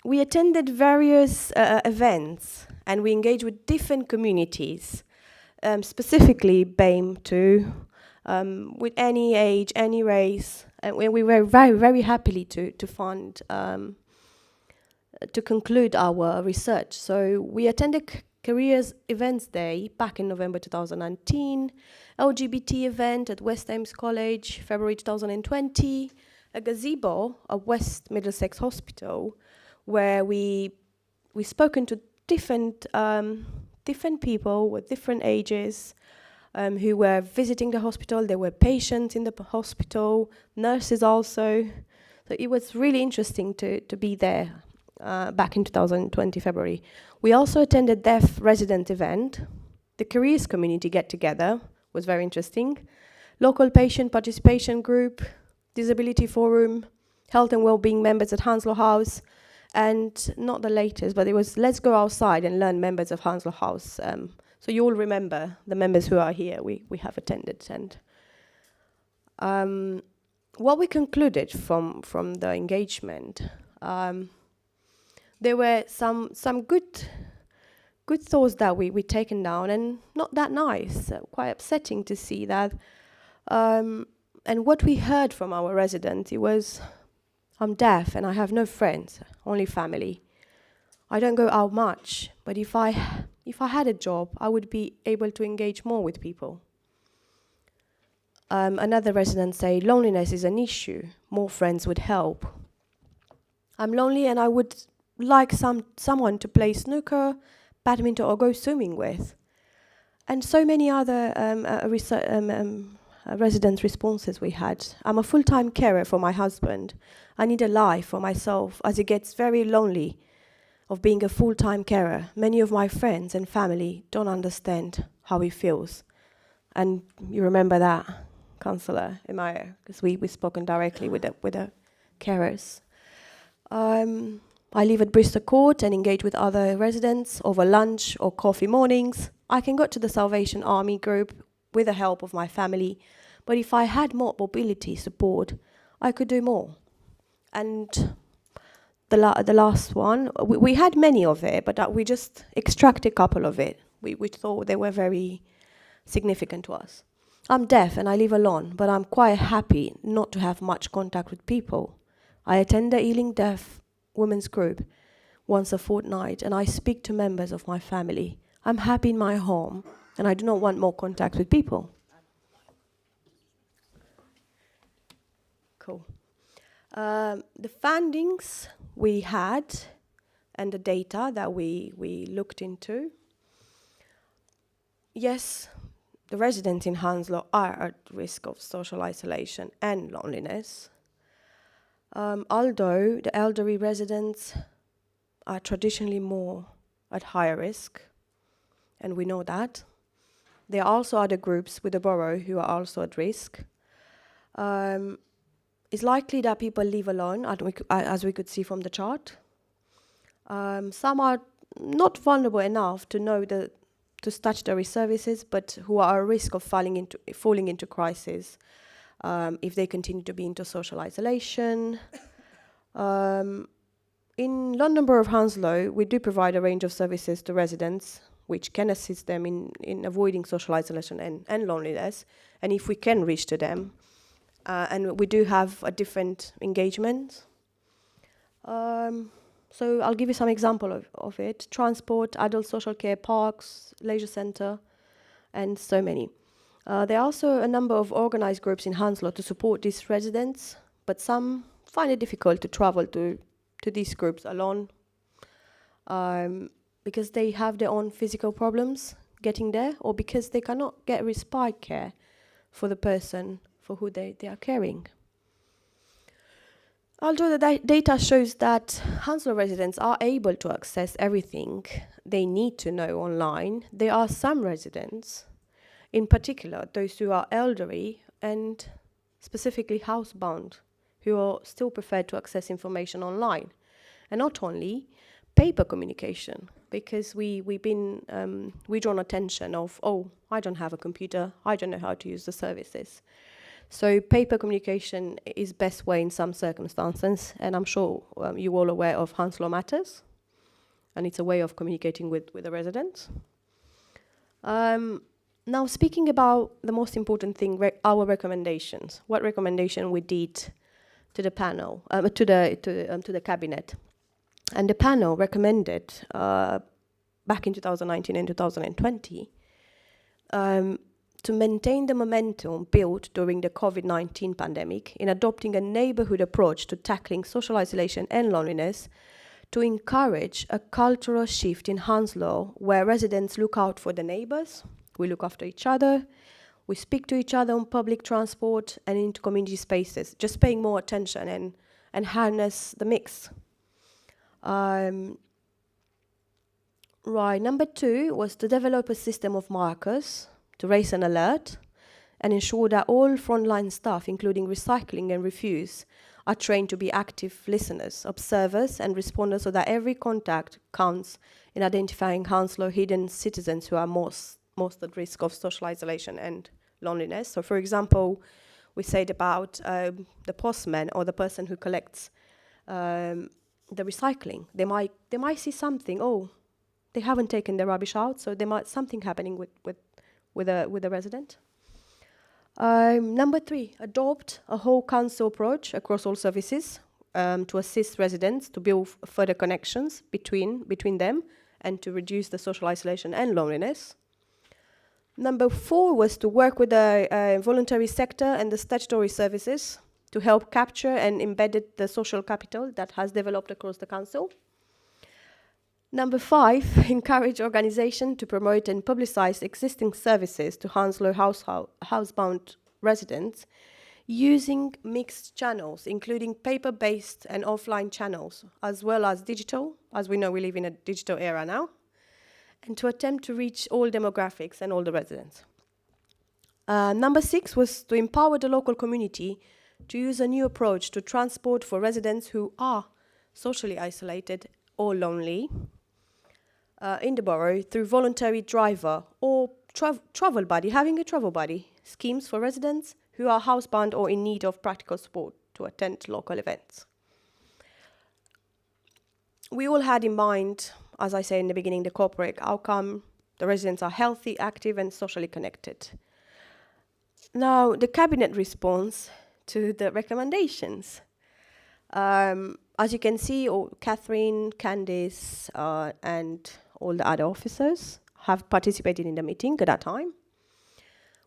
attended various events, and we engaged with different communities. Specifically BAME too, with any age, any race, and we were very, very happily to fund, to conclude our research. So we attended Careers Events Day back in November 2019, LGBT event at West Thames College, February 2020, a gazebo at West Middlesex Hospital, where we spoken to different people with different ages who were visiting the hospital. There were patients in the hospital, nurses also. So it was really interesting to be there back in 2020 February. We also attended deaf resident event. The careers community get-together was very interesting. Local patient participation group, disability forum, health and well-being members at Hounslow House, and not the latest, but it was Let's Go Outside and Learn members of Hounslow House. So you all remember the members who are here, we have attended. And what we concluded from the engagement, there were some good thoughts that we taken down, and not that nice, quite upsetting to see that. And what we heard from our residents, it was, I'm deaf and I have no friends, only family. I don't go out much, but if I had a job, I would be able to engage more with people. Another resident said, loneliness is an issue, more friends would help. I'm lonely and I would like someone to play snooker, badminton or go swimming with. And so many other resident responses we had. I'm a full-time carer for my husband. I need a life for myself as it gets very lonely of being a full-time carer. Many of my friends and family don't understand how he feels. And you remember that, Councillor Emaya, because we've spoken directly with the carers. I live at Bristol Court and engage with other residents over lunch or coffee mornings. I can go to the Salvation Army group with the help of my family, but if I had more mobility support, I could do more. And the last one, we had many of it, but we just extracted a couple of it. We thought they were very significant to us. I'm deaf and I live alone, but I'm quite happy not to have much contact with people. I attend the Healing Deaf Women's Group once a fortnight, and I speak to members of my family. I'm happy in my home, and I do not want more contact with people. Cool. The fundings we had and the data that we looked into. Yes, the residents in Hounslow are at risk of social isolation and loneliness. Although the elderly residents are traditionally more at higher risk, and we know that. There are also other groups with the borough who are also at risk. It's likely that people live alone, as we could see from the chart. Some are not vulnerable enough to know to statutory services, but who are at risk of falling into crisis if they continue to be into social isolation. In London Borough of Hounslow, we do provide a range of services to residents which can assist them in avoiding social isolation and loneliness, and if we can reach to them. And we do have a different engagement. So I'll give you some example of it. Transport, adult social care, parks, leisure centre, and so many. There are also a number of organised groups in Hounslow to support these residents, but some find it difficult to travel to these groups alone because they have their own physical problems getting there, or because they cannot get respite care for the person for who they are caring. Although the data shows that Hounslow residents are able to access everything they need to know online, there are some residents, in particular those who are elderly and specifically housebound, who are still preferred to access information online. And not only paper communication, because we've been drawn attention of, oh, I don't have a computer, I don't know how to use the services. So paper communication is best way in some circumstances, and I'm sure you're all aware of Hounslow Matters, and it's a way of communicating with the residents. Now, speaking about the most important thing, our recommendations. What recommendation we did to the panel, to the cabinet, and the panel recommended back in 2019 and 2020. To maintain the momentum built during the COVID-19 pandemic in adopting a neighbourhood approach to tackling social isolation and loneliness, to encourage a cultural shift in Hounslow where residents look out for the neighbours, we look after each other, we speak to each other on public transport and into community spaces, just paying more attention and harness the mix. Right, number 2 was to develop a system of markers to raise an alert and ensure that all frontline staff, including recycling and refuse, are trained to be active listeners, observers and responders so that every contact counts in identifying Hounslow hidden citizens who are most at risk of social isolation and loneliness. So for example, we said about the postman or the person who collects the recycling. They might see something, they haven't taken the rubbish out, so there might something happening with a resident. Number 3, adopt a whole council approach across all services to assist residents to build further connections between them and to reduce the social isolation and loneliness. Number 4 was to work with the voluntary sector and the statutory services to help capture and embed the social capital that has developed across the council. Number 5, encourage organisation to promote and publicise existing services to Hounslow housebound residents using mixed channels, including paper-based and offline channels, as well as digital, as we know we live in a digital era now, and to attempt to reach all demographics and all the residents. Number 6 was to empower the local community to use a new approach to transport for residents who are socially isolated or lonely in the borough through voluntary driver or travel buddy, having a travel buddy schemes for residents who are housebound or in need of practical support to attend local events. We all had in mind, as I say in the beginning, the corporate outcome. The residents are healthy, active and socially connected. Now, the cabinet response to the recommendations. As you can see, Catherine, Candice, and all the other officers have participated in the meeting at that time.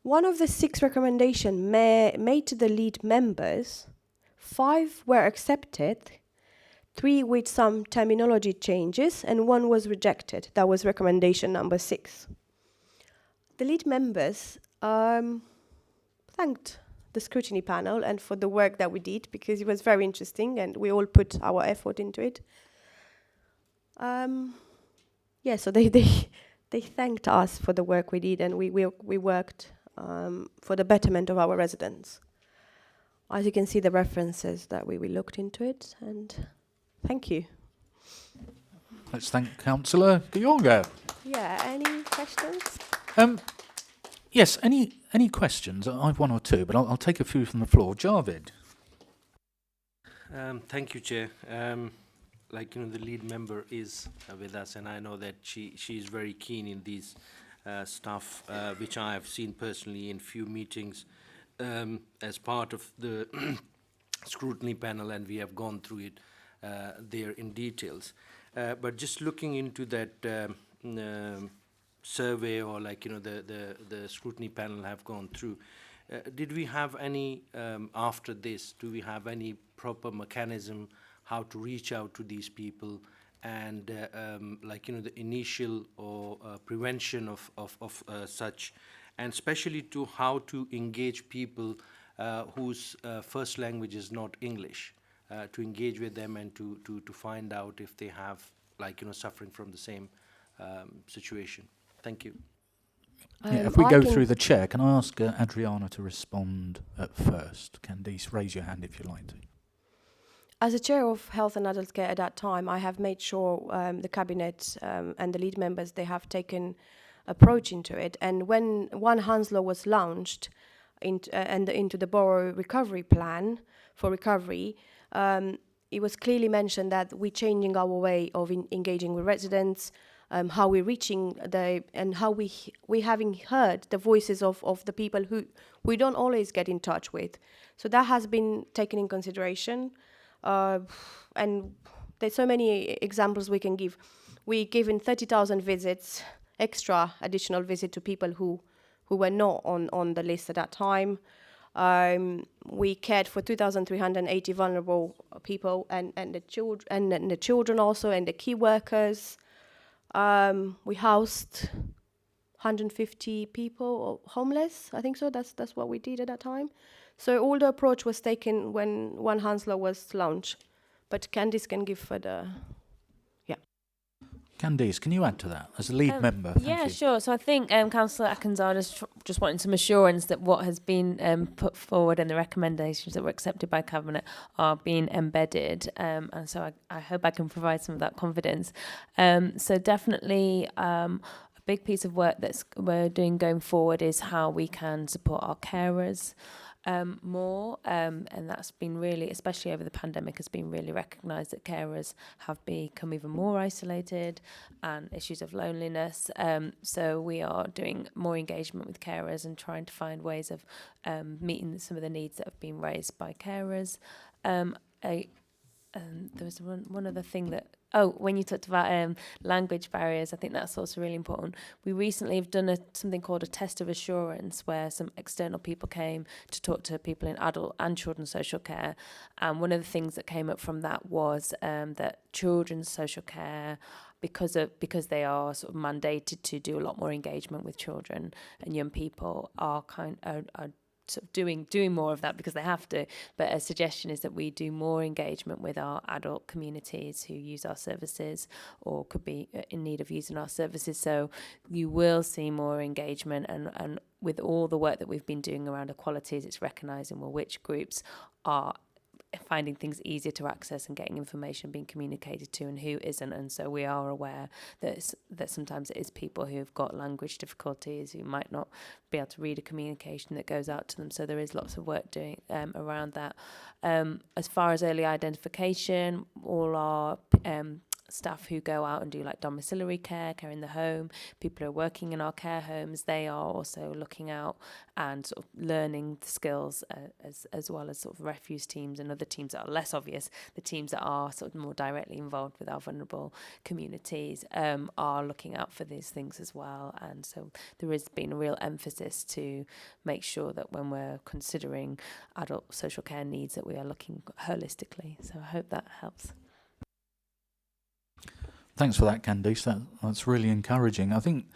One of the 6 recommendations made to the lead members, 5 were accepted, 3 with some terminology changes, and 1 was rejected. That was recommendation number 6. The lead members thanked the scrutiny panel and for the work that we did, because it was very interesting and we all put our effort into it. So they thanked us for the work we did, and we worked for the betterment of our residents. As you can see, the references that we looked into it, and thank you. Let's thank Councillor Georga. Yeah, any questions? Yes, any questions? I've 1 or 2, but I'll take a few from the floor. Jarvid. Thank you, Chair. The lead member is with us, and I know that she's very keen in these stuff, which I have seen personally in few meetings as part of the scrutiny panel, and we have gone through it there in details. But just looking into that survey, or the scrutiny panel have gone through, did we have any, after this, do we have any proper mechanism how to reach out to these people, and the initial or prevention of such, and especially to how to engage people whose first language is not English, to engage with them and to find out if they have suffering from the same situation. Thank you. If we go through the chair, can I ask Adriana to respond at first? Candice, raise your hand if you like to. As a chair of Health and Adult Care at that time, I have made sure the cabinet and the lead members, they have taken approach into it. And when One Hounslow was launched into the borough recovery plan for recovery, it was clearly mentioned that we're changing our way of engaging with residents, how we're reaching and how we having heard the voices of the people who we don't always get in touch with. So that has been taken in consideration. And there's so many examples we can give. We given 30,000 visits, extra additional visit to people who were not on the list at that time. We cared for 2,380 vulnerable people and the children also, and the key workers. We housed 150 people homeless, I think so. That's what we did at that time. So all the approach was taken when One Hounslow was launched, but Candice can give further Candice, can you add to that as a lead member? Thank Yeah, you. sure. So I think Councillor Akinzada just wanted some assurance that what has been put forward and the recommendations that were accepted by Cabinet are being embedded. And so I hope I can provide some of that confidence. So definitely a big piece of work that we're doing going forward is how we can support our carers more, and that's been really, especially over the pandemic, has been really recognised that carers have become even more isolated and issues of loneliness. So we are doing more engagement with carers and trying to find ways of meeting some of the needs that have been raised by carers. There was one other thing that, when you talked about language barriers, I think that's also really important. We recently have done something called a test of assurance, where some external people came to talk to people in adult and children's social care. And one of the things that came up from that was that children's social care, because they are sort of mandated to do a lot more engagement with children and young people, are sort of doing more of that because they have to. But a suggestion is that we do more engagement with our adult communities who use our services or could be in need of using our services. So you will see more engagement, and with all the work that we've been doing around equalities, it's recognising which groups are finding things easier to access and getting information being communicated to and who isn't. And so we are aware that sometimes it is people who've got language difficulties, who might not be able to read a communication that goes out to them. So there is lots of work doing around that. As far as early identification, all our staff who go out and do like domiciliary care in the home, people who are working in our care homes, they are also looking out and sort of learning the skills as well as sort of refuse teams and other teams that are less obvious. The teams that are sort of more directly involved with our vulnerable communities are looking out for these things as well. And so there has been a real emphasis to make sure that when we're considering adult social care needs, that we are looking holistically. So I hope that helps. Thanks for that, Candice. That's really encouraging. I think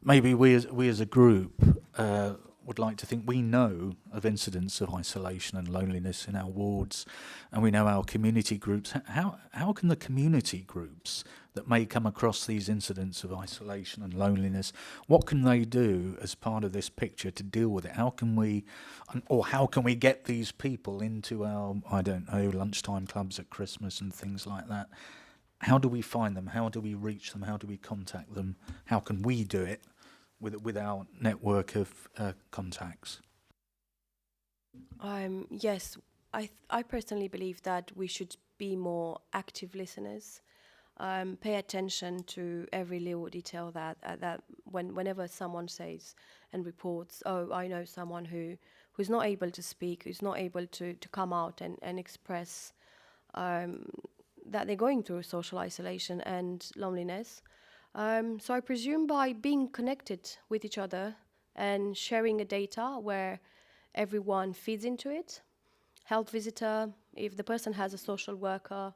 maybe we as a group would like to think we know of incidents of isolation and loneliness in our wards, and we know our community groups. How can the community groups that may come across these incidents of isolation and loneliness, what can they do as part of this picture to deal with it? How can we get these people into our, I don't know, lunchtime clubs at Christmas and things like that? How do we find them? How do we reach them? How do we contact them? How can we do it with our network of contacts? Yes, I personally believe that we should be more active listeners. Pay attention to every little detail that whenever someone says and reports, I know someone who's not able to speak, who's not able to come out and express that they're going through social isolation and loneliness. So I presume by being connected with each other and sharing a data where everyone feeds into it, health visitor, if the person has a social worker,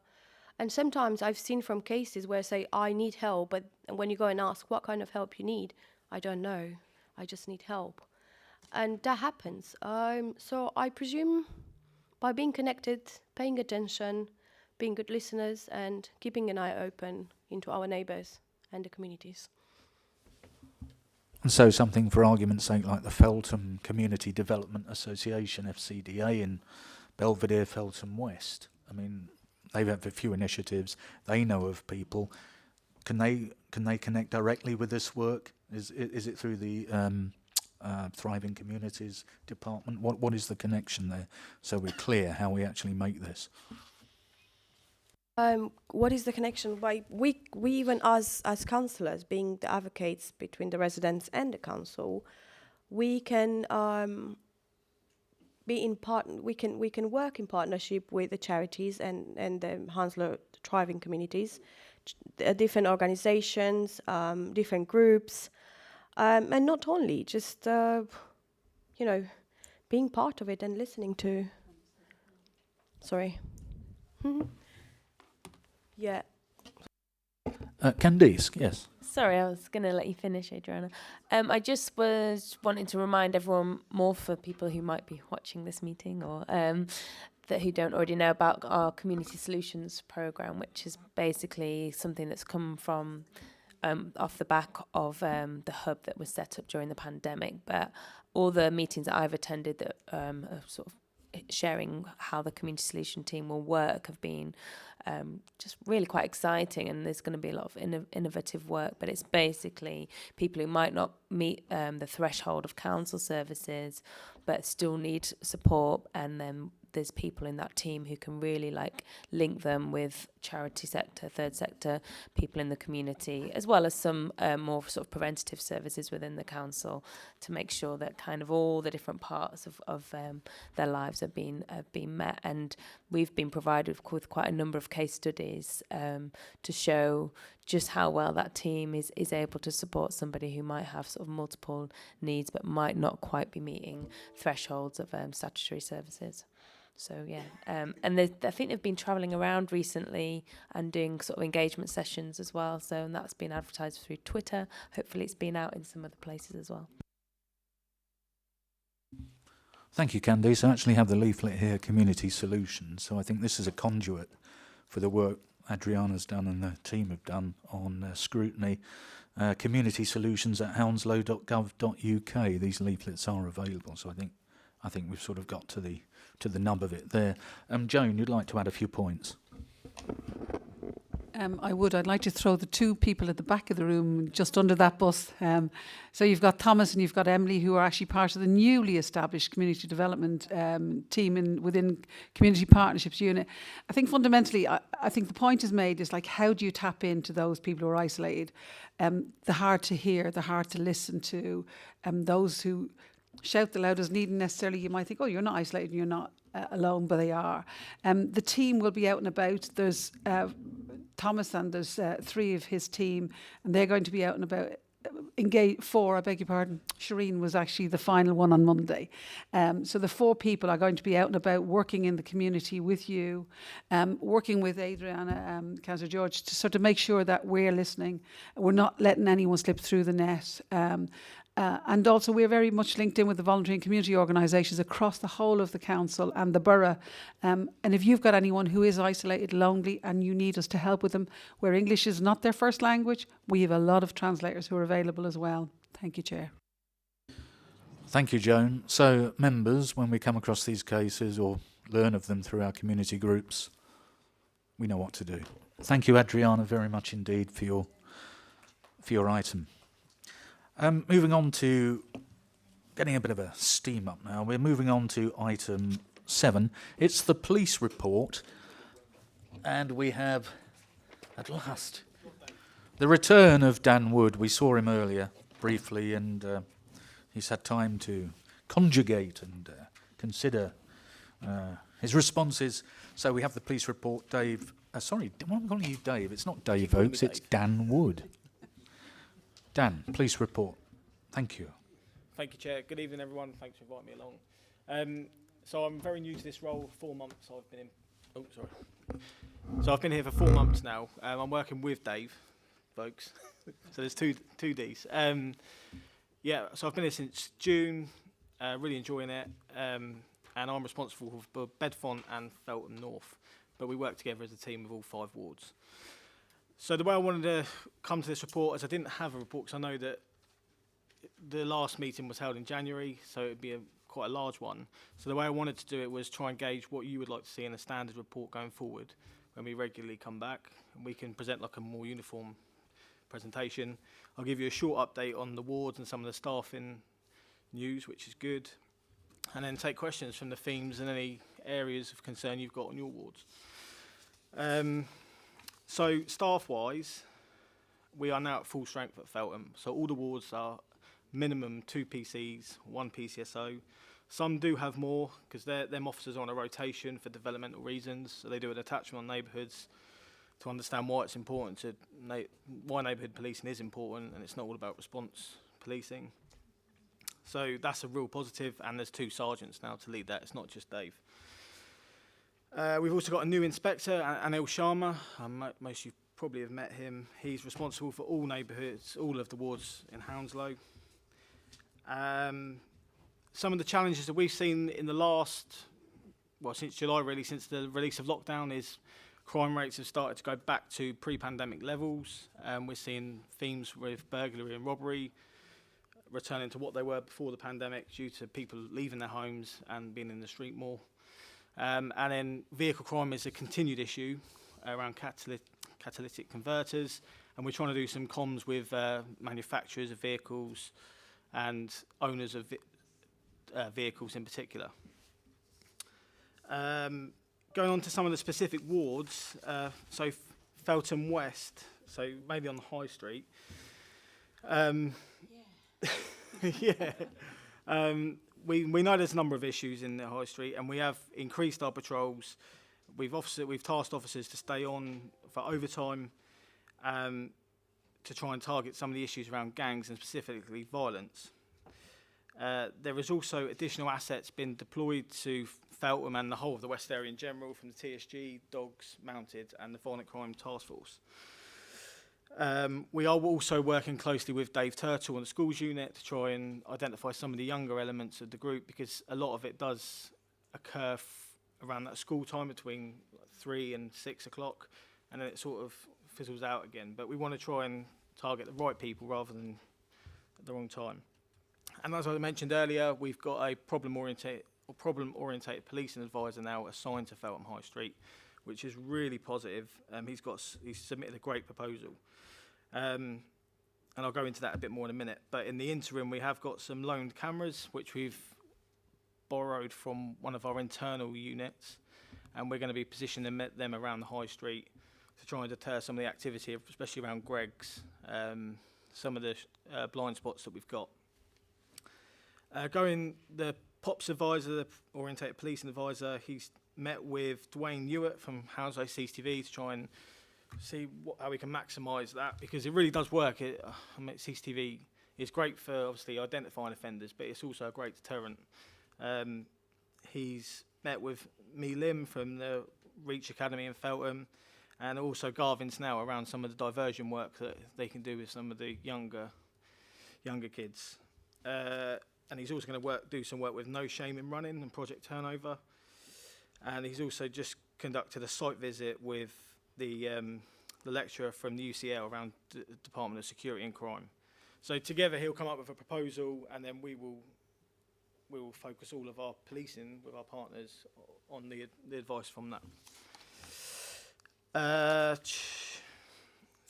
and sometimes I've seen from cases where say, I need help, but when you go and ask what kind of help you need, I don't know, I just need help. And that happens. So I presume by being connected, paying attention, being good listeners and keeping an eye open into our neighbours and the communities. And so something, for argument's sake, like the Feltham Community Development Association, FCDA, in Belvedere, Feltham West. I mean, they have a few initiatives. They know of people. Can they connect directly with this work? Is it through the Thriving Communities Department? What is the connection there? So we're clear how we actually make this. What is the connection? We even as councillors, being the advocates between the residents and the council, we can we can work in partnership with the charities and the Hounslow Thriving Communities, different organisations, different groups, and not only just being part of it and listening to. Sorry. Yeah. Candice, yes. Sorry, I was going to let you finish, Adriana. I just was wanting to remind everyone, more for people who might be watching this meeting or that who don't already know, about our Community Solutions programme, which is basically something that's come from off the back of the hub that was set up during the pandemic. But all the meetings that I've attended that are sort of sharing how the community solution team will work have been just really quite exciting, and there's going to be a lot of innovative work, but it's basically people who might not meet the threshold of council services but still need support, and then there's people in that team who can really like link them with charity sector, third sector, people in the community, as well as some more sort of preventative services within the council to make sure that kind of all the different parts of their lives have been met. And we've been provided with quite a number of case studies to show just how well that team is able to support somebody who might have sort of multiple needs but might not quite be meeting thresholds of statutory services. So yeah, and I think they've been travelling around recently and doing sort of engagement sessions as well. So and that's been advertised through Twitter. Hopefully it's been out in some other places as well. Thank you, Candice. I actually have the leaflet here, Community Solutions. So I think this is a conduit for the work Adriana's done and the team have done on scrutiny. Community Solutions at hounslow.gov.uk. These leaflets are available. So I think we've sort of got to the nub of it there. Joan, you'd like to add a few points? I would. I'd like to throw the two people at the back of the room just under that bus. So you've got Thomas and you've got Emily, who are actually part of the newly established community development team within Community Partnerships Unit. I think fundamentally, I think the point is made is like, how do you tap into those people who are isolated? The hard to hear, the hard to listen to, those who shout the loudest needn't necessarily, you might think, oh, you're not isolated, you're not alone, but they are. The team will be out and about. There's Thomas and there's 3 of his team, and they're going to be out and about. Four, I beg your pardon. Shireen was actually the final one on Monday. So the 4 people are going to be out and about working in the community with you, working with Adriana, Councillor George, to sort of make sure that we're listening. We're not letting anyone slip through the net. And also we're very much linked in with the voluntary and community organisations across the whole of the council and the borough. And if you've got anyone who is isolated, lonely, and you need us to help with them, where English is not their first language, we have a lot of translators who are available as well. Thank you, Chair. Thank you, Joan. So, members, when we come across these cases or learn of them through our community groups, we know what to do. Thank you, Adriana, very much indeed for your item. Moving on to getting a bit of a steam up now. We're moving on to item 7. It's the police report, and we have, at last, the return of Dan Wood. We saw him earlier briefly, and he's had time to conjugate and consider his responses. So we have the police report. Dave, sorry, why am I calling you Dave? It's not Dave Oakes, it's Dan Wood. Dan, police report. Thank you. Thank you, Chair. Good evening, everyone. Thanks for inviting me along. So I'm very new to this role. 4 months I've been in. Oh, sorry. So I've been here for 4 months now. I'm working with Dave, folks. So there's two Ds. Yeah. So I've been here since June. Really enjoying it. And I'm responsible for Bedfont and Feltham North. But we work together as a team with all 5 wards. So the way I wanted to come to this report is I didn't have a report because I know that the last meeting was held in January, so it would be quite a large one. So the way I wanted to do it was try and gauge what you would like to see in a standard report going forward when we regularly come back. And we can present like a more uniform presentation. I'll give you a short update on the wards and some of the staffing news, which is good. And then take questions from the themes and any areas of concern you've got on your wards. So staff-wise, we are now at full strength at Feltham. So all the wards are minimum 2 PCs, 1 PCSO. Some do have more because them officers are on a rotation for developmental reasons. So they do an attachment on neighbourhoods to understand why it's important to why neighbourhood policing is important, and it's not all about response policing. So that's a real positive, and there's 2 sergeants now to lead that. It's not just Dave. We've also got a new inspector, Anil Sharma. Most of you probably have met him. He's responsible for all neighbourhoods, all of the wards in Hounslow. Some of the challenges that we've seen in the last, well, since July really, since the release of lockdown, is Crime rates have started to go back to pre-pandemic levels. We're seeing themes with burglary and robbery returning to what they were before the pandemic due to people leaving their homes and being in the street more. And then vehicle crime is a continued issue around catalytic converters, and we're trying to do some comms with manufacturers of vehicles and owners of vehicles in particular. Going on to some of the specific wards, so Feltham West, so maybe on the High Street. Yeah. We know there's a number of issues in the High Street, and we have increased our patrols. We've tasked officers to stay on for overtime to try and target some of the issues around gangs and specifically violence. There is also additional assets been deployed to Feltham and the whole of the West area in general from the TSG, Dogs Mounted and the Violent Crime Task Force. We are also working closely with Dave Turtle and the schools unit to try and identify some of the younger elements of the group, because a lot of it does occur around that school time between 3 and 6 o'clock, and then it sort of fizzles out again. But we want to try and target the right people rather than at the wrong time. And as I mentioned earlier, we've got a problem-orientated policing advisor now assigned to Feltham High Street, which is really positive. He's submitted a great proposal. And I'll go into that a bit more in a minute. But in the interim, we have got some loaned cameras, which we've borrowed from one of our internal units, and we're going to be positioning them around the High Street to try and deter some of the activity, especially around Greggs, some of the blind spots that we've got. The POPs advisor, the Orientated Policing Advisor, he's met with Dwayne Hewitt from Hounslow CCTV to try and see how we can maximise that, because it really does work. CCTV is great for obviously identifying offenders, but it's also a great deterrent. He's met with Me Lim from the Reach Academy in Feltham, and also Garvin's now around some of the diversion work that they can do with some of the younger kids. And he's also going to do some work with No Shame in Running and Project Turnover. And he's also just conducted a site visit with the lecturer from the UCL around the Department of Security and Crime. So together he'll come up with a proposal, and then we will focus all of our policing with our partners on the advice from that.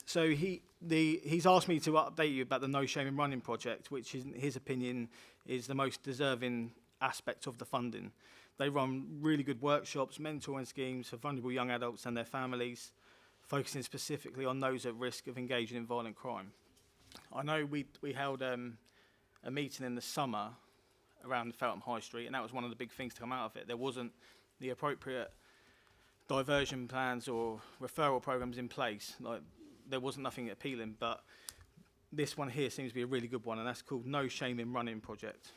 So he's asked me to update you about the No Shame in Running project, which in his opinion is the most deserving aspect of the funding. They run really good workshops, mentoring schemes for vulnerable young adults and their families, focusing specifically on those at risk of engaging in violent crime. I know we held a meeting in the summer around Feltham High Street, and that was one of the big things to come out of it. There wasn't the appropriate diversion plans or referral programs in place. There wasn't nothing appealing, but this one here seems to be a really good one, and that's called No Shame in Running project.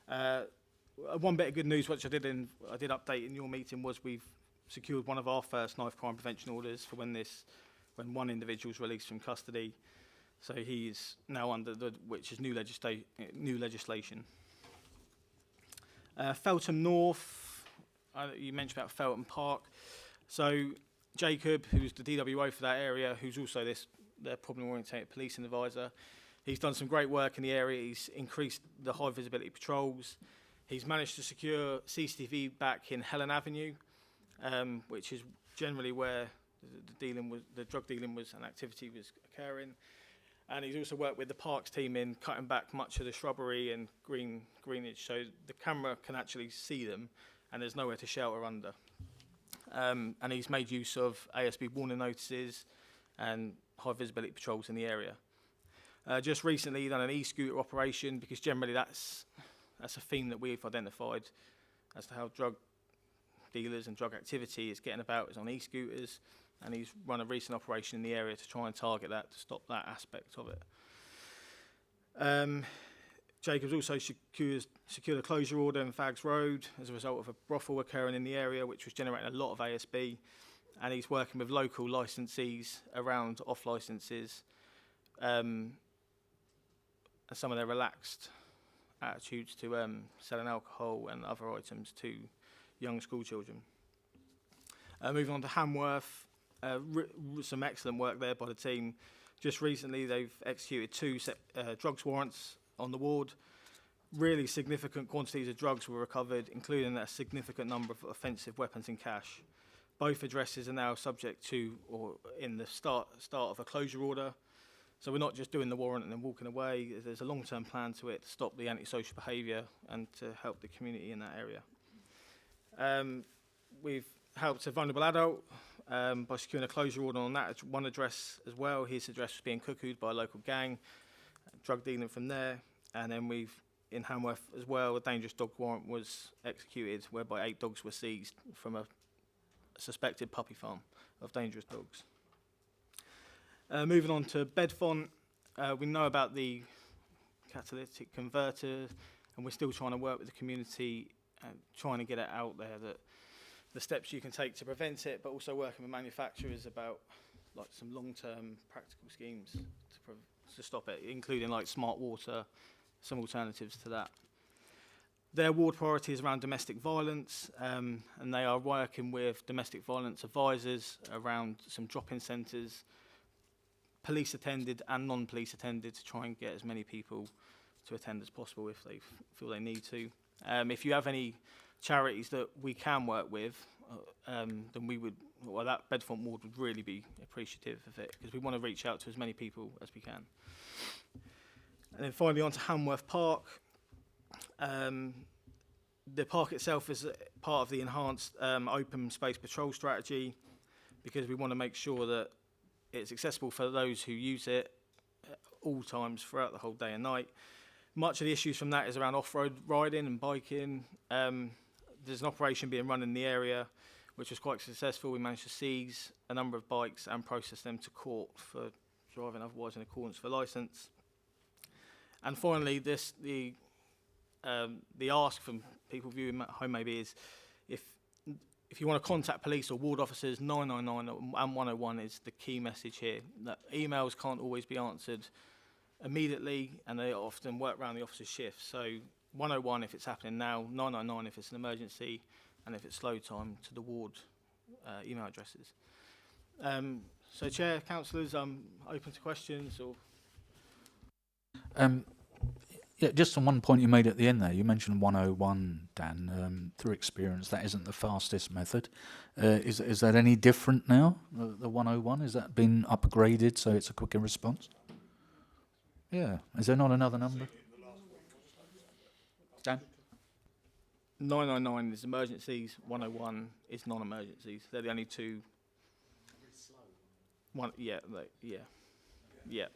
One bit of good news, which I did update in your meeting, was we've secured one of our first knife crime prevention orders for when one individual is released from custody. So he's now under which is new legislation. Feltham North, you mentioned about Feltham Park. So Jacob, who's the DWO for that area, who's also their problem-orientated policing advisor, he's done some great work in the area. He's increased the high visibility patrols. He's managed to secure CCTV back in Helen Avenue, which is generally where the drug dealing was and activity was occurring. And he's also worked with the parks team in cutting back much of the shrubbery and greenage, so the camera can actually see them and there's nowhere to shelter under. And he's made use of ASB warning notices and high visibility patrols in the area. Just recently done an e-scooter operation, because generally that's a theme that we've identified as to how drug dealers and drug activity is getting about is on e-scooters, and he's run a recent operation in the area to try and target that, to stop that aspect of it. Jacobs also secured a closure order in Fags Road as a result of a brothel occurring in the area, which was generating a lot of ASB, and he's working with local licensees around off licenses and some of their relaxed attitudes to selling alcohol and other items to young school children. Moving on to Hanworth, some excellent work there by the team. Just recently, they've executed 2 drugs warrants on the ward. Really significant quantities of drugs were recovered, including a significant number of offensive weapons and cash. Both addresses are now subject to, or in the start of a closure order. So we're not just doing the warrant and then walking away. There's a long-term plan to it to stop the antisocial behaviour and to help the community in that area. We've helped a vulnerable adult by securing a closure order on that one address as well. His address was being cuckooed by a local gang, drug dealing from there. And then we've, in Hanworth as well, a dangerous dog warrant was executed whereby 8 dogs were seized from a suspected puppy farm of dangerous dogs. Moving on to Bedfont, we know about the catalytic converter, and we're still trying to work with the community and trying to get it out there that the steps you can take to prevent it, but also working with manufacturers about like some long-term practical schemes to stop it, including like smart water, some alternatives to that. Their ward priority is around domestic violence, and they are working with domestic violence advisors around some drop-in centres, police attended and non-police attended, to try and get as many people to attend as possible if they feel they need to. If you have any charities that we can work with, then we would, well, that Bedfont ward would really be appreciative of it, because we want to reach out to as many people as we can. And then finally on to Hanworth Park. The park itself is part of the enhanced open space patrol strategy, because we want to make sure that it's accessible for those who use it at all times throughout the whole day and night. Much of the issues from that is around off-road riding and biking. There's an operation being run in the area which was quite successful. We managed to seize a number of bikes and process them to court for driving otherwise in accordance with licence. And finally, the ask from people viewing at home maybe is, if you want to contact police or ward officers, 999 and 101 is the key message here. That emails can't always be answered immediately, and they often work around the officer's shift. So 101 if it's happening now, 999 if it's an emergency, and if it's slow time, to the ward email addresses. So Chair, councillors, I'm open to questions. Or Yeah, just on one point you made at the end there, you mentioned 101, Dan. Through experience, that isn't the fastest method. Is that any different now, the 101? Has that been upgraded so it's a quicker response? Yeah. Is there not another number? Dan? 999 is emergencies, 101 is non-emergencies. They're the only two. One, yeah, yeah.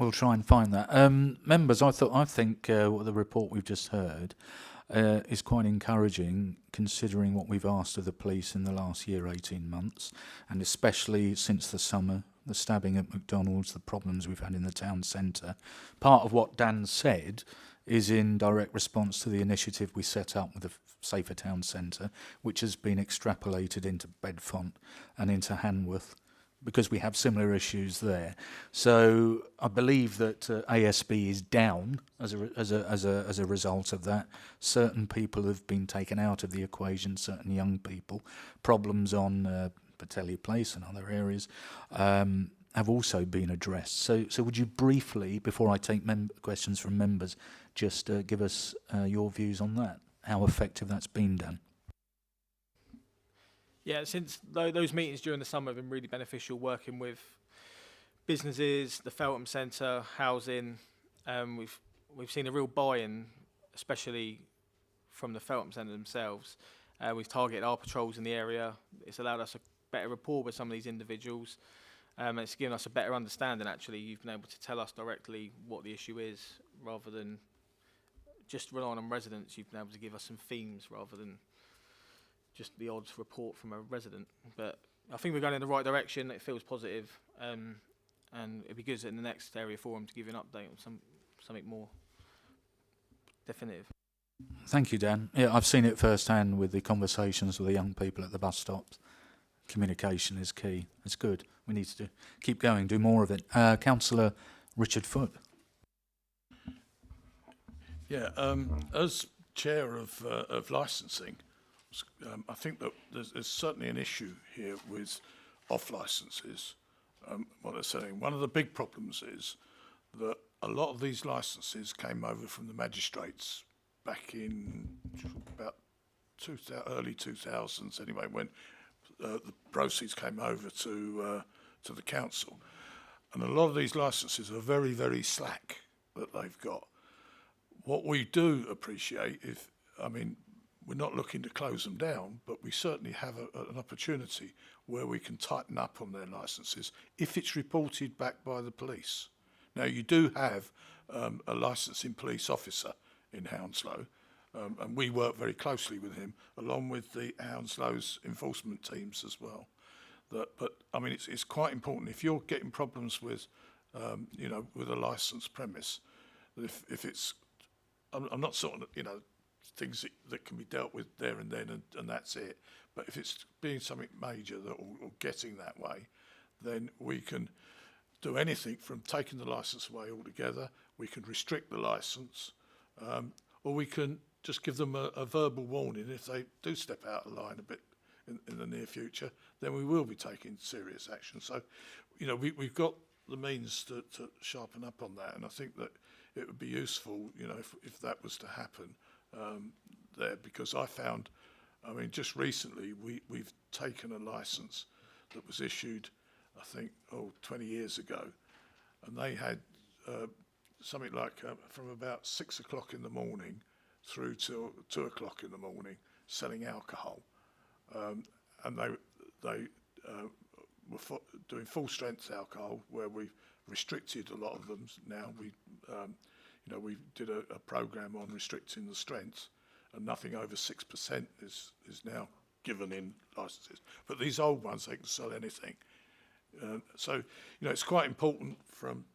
We'll try and find that. Members, I think the report we've just heard is quite encouraging, considering what we've asked of the police in the last year, 18 months, and especially since the summer, the stabbing at McDonald's, the problems we've had in the town centre. Part of what Dan said is in direct response to the initiative we set up with the Safer Town Centre, which has been extrapolated into Bedfont and into Hanworth, because we have similar issues there. So I believe that ASB is down as a result of that. Certain people have been taken out of the equation, certain young people. Problems on Patelli Place and other areas have also been addressed. So would you briefly, before I take questions from members, just give us your views on that, how effective that's been done? Yeah, since those meetings during the summer have been really beneficial, working with businesses, the Feltham Centre, housing. We've seen a real buy-in, especially from the Feltham Centre themselves. We've targeted our patrols in the area. It's allowed us a better rapport with some of these individuals. It's given us a better understanding, actually. You've been able to tell us directly what the issue is, rather than just relying on residents. You've been able to give us some themes rather than just the odd report from a resident. But I think we're going in the right direction. It feels positive, and it'd be good in the next area forum to give you an update on something more definitive. Thank you, Dan. Yeah, I've seen it firsthand with the conversations with the young people at the bus stops. Communication is key. It's good. We need to keep going, do more of it. Councillor Richard Foote. Yeah, as chair of licensing, I think that there's certainly an issue here with off licenses. What they're saying, one of the big problems is that a lot of these licenses came over from the magistrates back in about early 2000s anyway, when the proceeds came over to the council. And a lot of these licenses are very, very slack that they've got. What we do appreciate, we're not looking to close them down, but we certainly have an opportunity where we can tighten up on their licenses if it's reported back by the police. Now, you do have a licensing police officer in Hounslow, and we work very closely with him, along with the Hounslow's enforcement teams as well. It's quite important if you're getting problems with, with a licensed premise. If it's, I'm not sort of, things that can be dealt with there and then, and that's it. But if it's being something major or getting that way, then we can do anything from taking the licence away altogether. We can restrict the licence, or we can just give them a verbal warning if they do step out of line a bit in the near future. Then we will be taking serious action. So, we've got the means to sharpen up on that, and I think that it would be useful, if that was to happen there, because I found, just recently we've taken a licence that was issued, I think, 20 years ago, and they had something like from about 6 o'clock in the morning through till 2 o'clock in the morning selling alcohol, and they were doing full strength alcohol, where we've restricted a lot of them now. We did a program on restricting the strength, and nothing over 6% is now given in licences. But these old ones, they can sell anything. So it's quite important from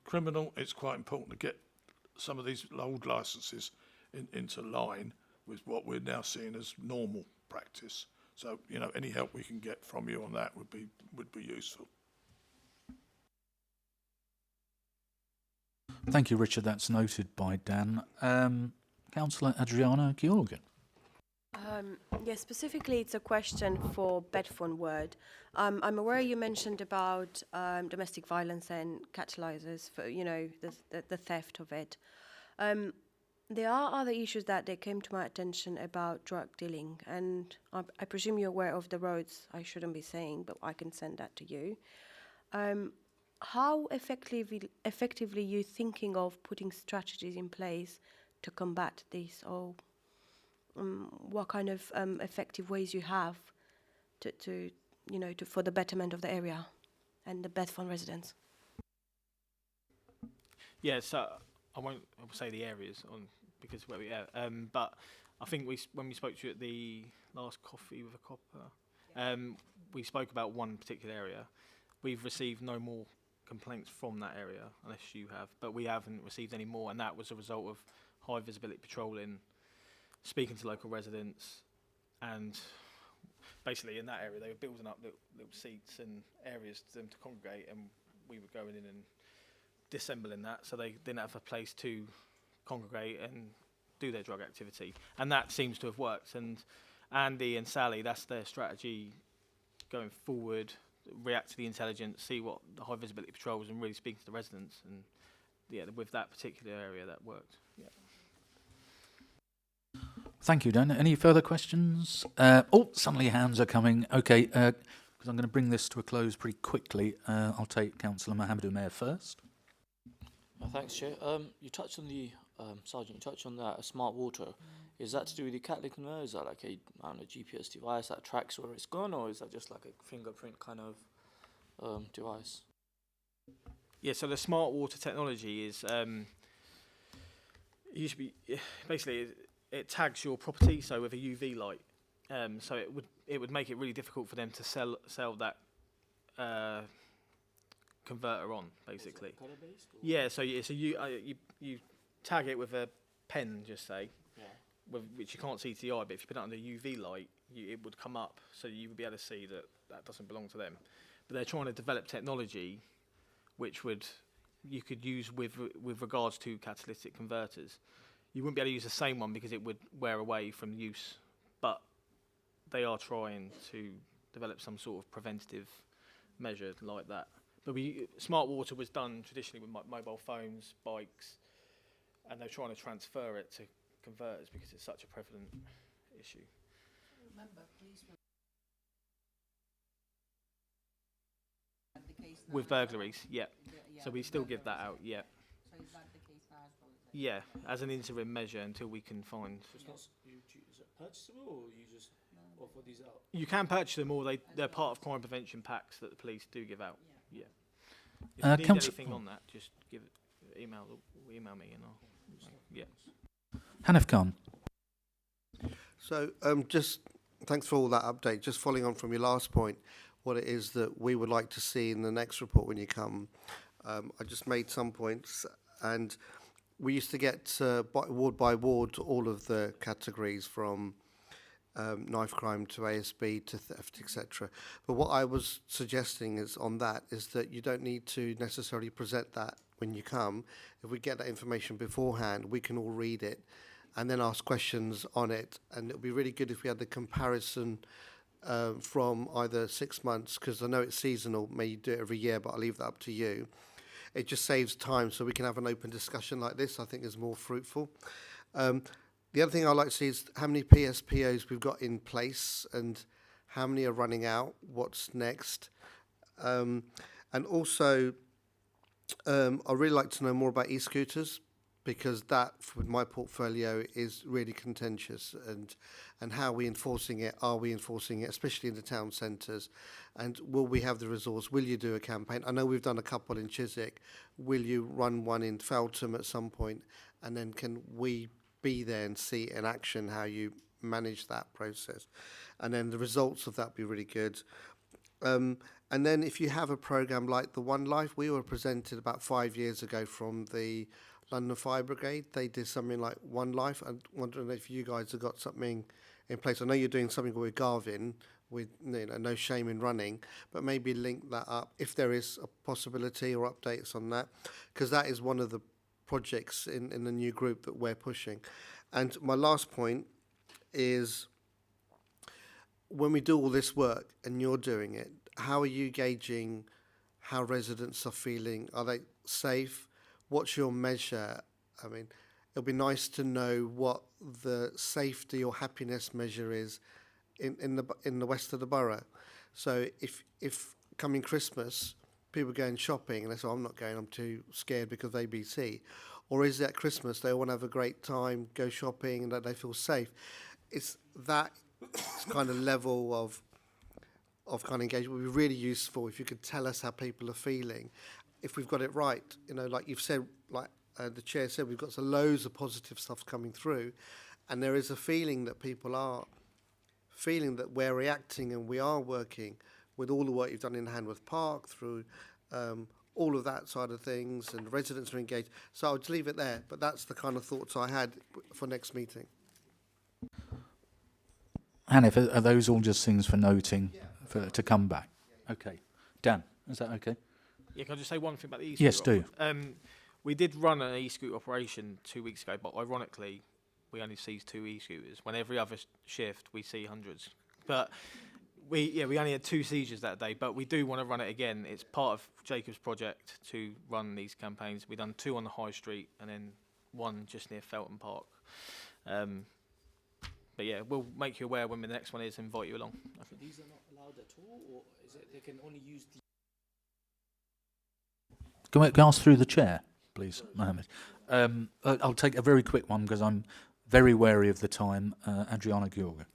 criminal. It's quite important to get some of these old licences into line with what we're now seeing as normal practice. So any help we can get from you on that would be useful. Thank you, Richard. That's noted by Dan. Councillor Adriana Georgan. Yes, specifically it's a question for Bedfont ward. I'm aware you mentioned about domestic violence and catalyzers for, the theft of it. There are other issues that they came to my attention about drug dealing, and I presume you're aware of the roads. I shouldn't be saying, but I can send that to you. How effectively you thinking of putting strategies in place to combat this, or what kind of effective ways you have to for the betterment of the area and the Bedfont residents? Yeah, so I won't say the areas because where we are, but I think when we spoke to you at the last Coffee with a Copper, we spoke about one particular area. We've received no more complaints from that area, unless you have, but we haven't received any more, and that was a result of high visibility patrolling, speaking to local residents, and basically in that area they were building up little seats and areas for them to congregate, and we were going in and disassembling that, so they didn't have a place to congregate and do their drug activity, and that seems to have worked. And Andy and Sally, that's their strategy going forward. React to the intelligence, see what the high visibility patrols, and really speak to the residents, and with that particular area that worked. Thank you, Dan. Any further questions? Suddenly hands are coming. Okay, because I'm going to bring this to a close pretty quickly. I'll take Councillor Mohammed Umair first. Thanks, Chair. You touched on the Sergeant. You touched on that smart water. Is that to do with the catalytic converter? Is that like a GPS device that tracks where it's gone, or is that just like a fingerprint kind of device? Yeah. So the smart water technology is it used to be basically it tags your property, so with a UV light. So it would make it really difficult for them to sell that converter on, basically. Yeah. So you tag it with a pen, just say. Which you can't see to the eye, but if you put it under UV light, it would come up, so you would be able to see that doesn't belong to them. But they're trying to develop technology which you could use with regards to catalytic converters. you wouldn't be able to use the same one because it would wear away from use. But they are trying to develop some sort of preventative measure like that. But smart water was done traditionally with mobile phones, bikes, and they're trying to transfer it to converters because it's such a prevalent issue. Remember, police with burglaries, yeah. So we still give that out, yeah. So is that the case now as well? Yeah, as an interim measure until we can find. Is it purchasable, or you just offer these out? You can purchase them, or they're part of crime prevention packs that the police do give out. Yeah. If you need anything on that, just email me and I'll. Yeah. Hanif Khan. So just thanks for all that update. Just following on from your last point, what it is that we would like to see in the next report when you come. I just made some points, and we used to get ward by ward all of the categories from knife crime to ASB to theft, etc. But what I was suggesting is that you don't need to necessarily present that when you come. If we get that information beforehand, we can all read it and then ask questions on it. And it would be really good if we had the comparison from either 6 months, because I know it's seasonal, may you do it every year, but I'll leave that up to you. It just saves time, so we can have an open discussion like this. I think is more fruitful. The other thing I'd like to see is how many PSPOs we've got in place and how many are running out, what's next. And also, I'd really like to know more about e-scooters, because that, with my portfolio, is really contentious, and how are we enforcing it? Are we enforcing it, especially in the town centres? And will we have the resource? Will you do a campaign? I know we've done a couple in Chiswick. Will you run one in Feltham at some point? And then can we be there and see in action how you manage that process? And then the results of that would be really good. And then if you have a programme like the One Life, we were presented about 5 years ago from the London Fire Brigade. They did something like One Life. I'm wondering if you guys have got something in place. I know you're doing something with Garvin, with no shame in running, but maybe link that up if there is a possibility or updates on that, because that is one of the projects in the new group that we're pushing. And my last point is, when we do all this work and you're doing it, how are you gauging how residents are feeling? Are they safe? What's your measure? I mean, it'll be nice to know what the safety or happiness measure is in the west of the borough. So if coming Christmas, people going shopping and they say, I'm not going, I'm too scared because of ABC. Or is it at Christmas, they want to have a great time, go shopping, and that they feel safe? It's that kind of level of kind of engagement would be really useful if you could tell us how people are feeling. If we've got it right, like you've said, like the chair said, we've got loads of positive stuff coming through, and there is a feeling that people are feeling that we're reacting and we are working with all the work you've done in Hanworth Park through all of that side of things, and residents are engaged. So I'll just leave it there, but that's the kind of thoughts I had for next meeting. Hanif, are those all just things for noting to come back? Okay. Dan, is that okay? Yeah, can I just say one thing about the e-scooter? Yes, do. We did run an e-scooter operation 2 weeks ago, but ironically, we only seized 2 e-scooters. When every other shift, we see hundreds. But we only had 2 seizures that day, but we do want to run it again. It's part of Jacob's project to run these campaigns. We've done 2 on the High Street and then 1 just near Feltham Park. But yeah, we'll make you aware when the next one is and invite you along. So these are not allowed at all, or is it they can only use the... Can we ask through the chair, please, Mohammed? I'll take a very quick one because I'm very wary of the time. Adriana Georga.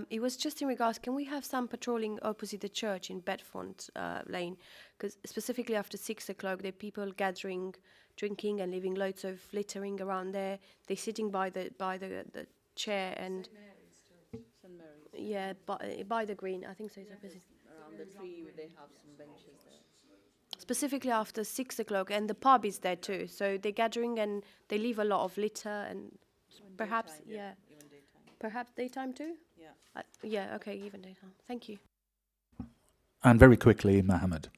It was just in regards, can we have some patrolling opposite the church in Bedfont Lane? Because specifically after 6 o'clock, there are people gathering, drinking and leaving loads of littering around there. They're sitting by the chair and... St. Mary's. Yeah, by the green, I think so. It's opposite. Around the tree where they have some benches there. Specifically after 6 o'clock, and the pub is there too. So they're gathering and they leave a lot of litter and Even perhaps, daytime, even daytime. Perhaps daytime too? Yeah. Yeah, okay, even daytime. Thank you. And very quickly, Mohammed.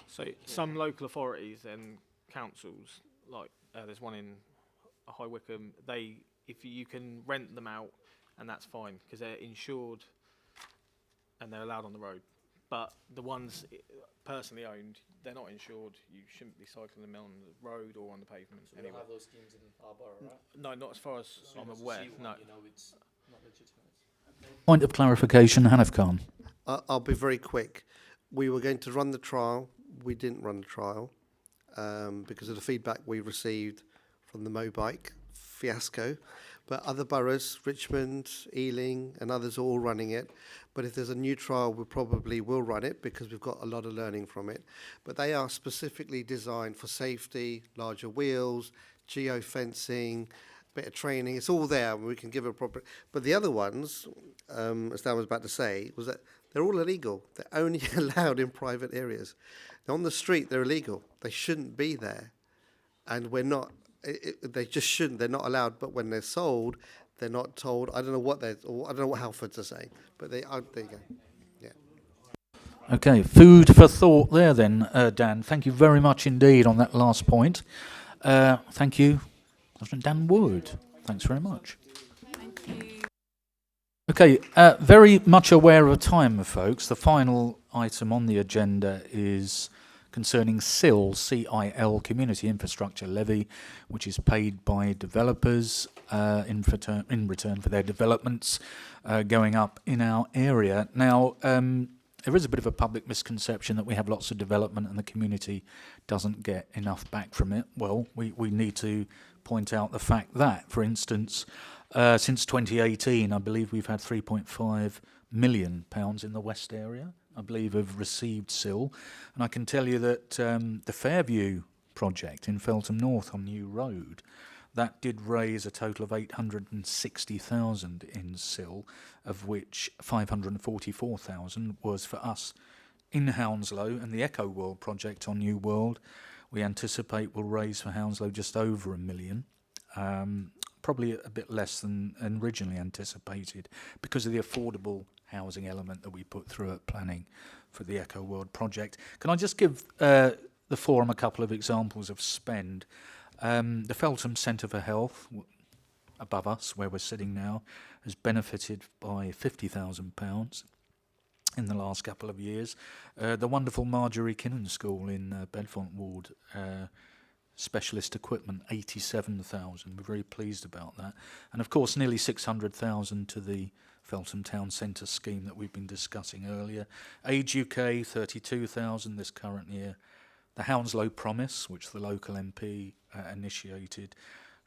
So some local authorities and councils, like there's one in High Wycombe, if you can rent them out, and that's fine because they're insured and they're allowed on the road. But the ones personally owned, they're not insured. You shouldn't be cycling them on the road or on the pavement. So we don't have those schemes in our borough, right? No, not as far as I'm aware. No. You know, it's not legitimate. Point of clarification, Hanif Khan. I'll be very quick. We were going to run the trial. We didn't run the trial because of the feedback we received from the Mobike fiasco. But other boroughs, Richmond, Ealing and others are all running it. But if there's a new trial, we probably will run it because we've got a lot of learning from it. But they are specifically designed for safety, larger wheels, geo-fencing, bit of training. It's all there and we can give a proper... But the other ones, as Dan was about to say, was that they're all illegal. They're only allowed in private areas. On the street, they're illegal. They shouldn't be there. And we're not... they just shouldn't. They're not allowed. But when they're sold, they're not told. I don't know what they're... I don't know what Halfords are saying. But they are... There you go. Yeah. Okay, food for thought there then, Dan. Thank you very much indeed on that last point. Thank you, Dan Wood. Thanks very much. Thank you. Okay, very much aware of time, folks. The final item on the agenda is concerning CIL, C-I-L, Community Infrastructure Levy, which is paid by developers in return for their developments going up in our area. Now, there is a bit of a public misconception that we have lots of development and the community doesn't get enough back from it. Well, we need to point out the fact that, for instance, since 2018, I believe we've had £3.5 million in the West area, I believe, have received CIL. And I can tell you that the Fairview project in Feltham North on New Road, that did raise a total of 860,000 in CIL, of which 544,000 was for us in Hounslow, and the Echo World project on New World we anticipate will raise for Hounslow just over £1 million. Probably a bit less than originally anticipated because of the affordable housing element that we put through at planning for the Echo World project. Can I just give the forum a couple of examples of spend? The Feltham Centre for Health, above us, where we're sitting now, has benefited by £50,000 in the last couple of years. The wonderful Marjorie Kinnan School in Bedfont Ward, specialist equipment, 87,000. We're very pleased about that. And of course, nearly 600,000 to the Feltham Town Centre scheme that we've been discussing earlier. Age UK, 32,000 this current year. The Hounslow Promise, which the local MP initiated,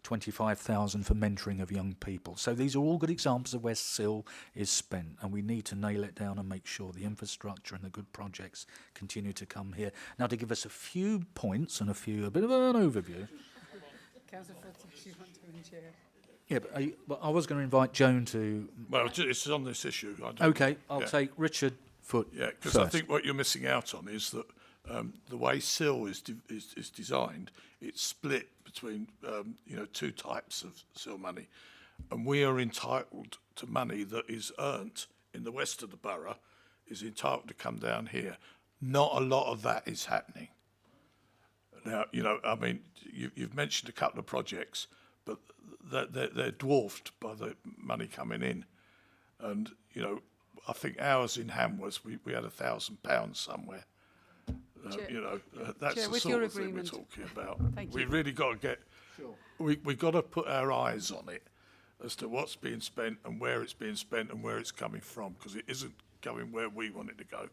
25,000 for mentoring of young people. So these are all good examples of where CIL is spent, and we need to nail it down and make sure the infrastructure and the good projects continue to come here. Now, to give us a few points and a bit of an overview. Councillor Foote, you want to chair? Yeah, but I was going to invite Joan to... Well, it's on this issue. Okay, I'll take Richard Foote. Yeah, because I think what you're missing out on is that the way CIL is designed, it's split between two types of CIL money, and we are entitled to money that is earned in the west of the borough, is entitled to come down here. Not a lot of that is happening. Now, I mean, you've mentioned a couple of projects, but they're dwarfed by the money coming in, and I think ours in Hanworth, we had £1,000 somewhere. That's Chair, the with sort your of thing we're agreement. talking about. Thank We you. really got to get... Sure. We got to put our eyes on it as to what's being spent and where it's being spent and where it's coming from, because it isn't going where we want it to go.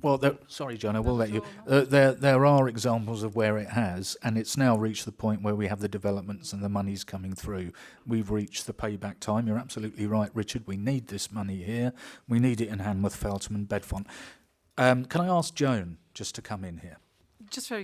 Well, sorry, John, I will let you. There are examples of where it has, and it's now reached the point where we have the developments and the money's coming through. We've reached the payback time. You're absolutely right, Richard. We need this money here. We need it in Hanworth, Feltham and Bedfont. Can I ask Joan just to come in here? Just very quickly.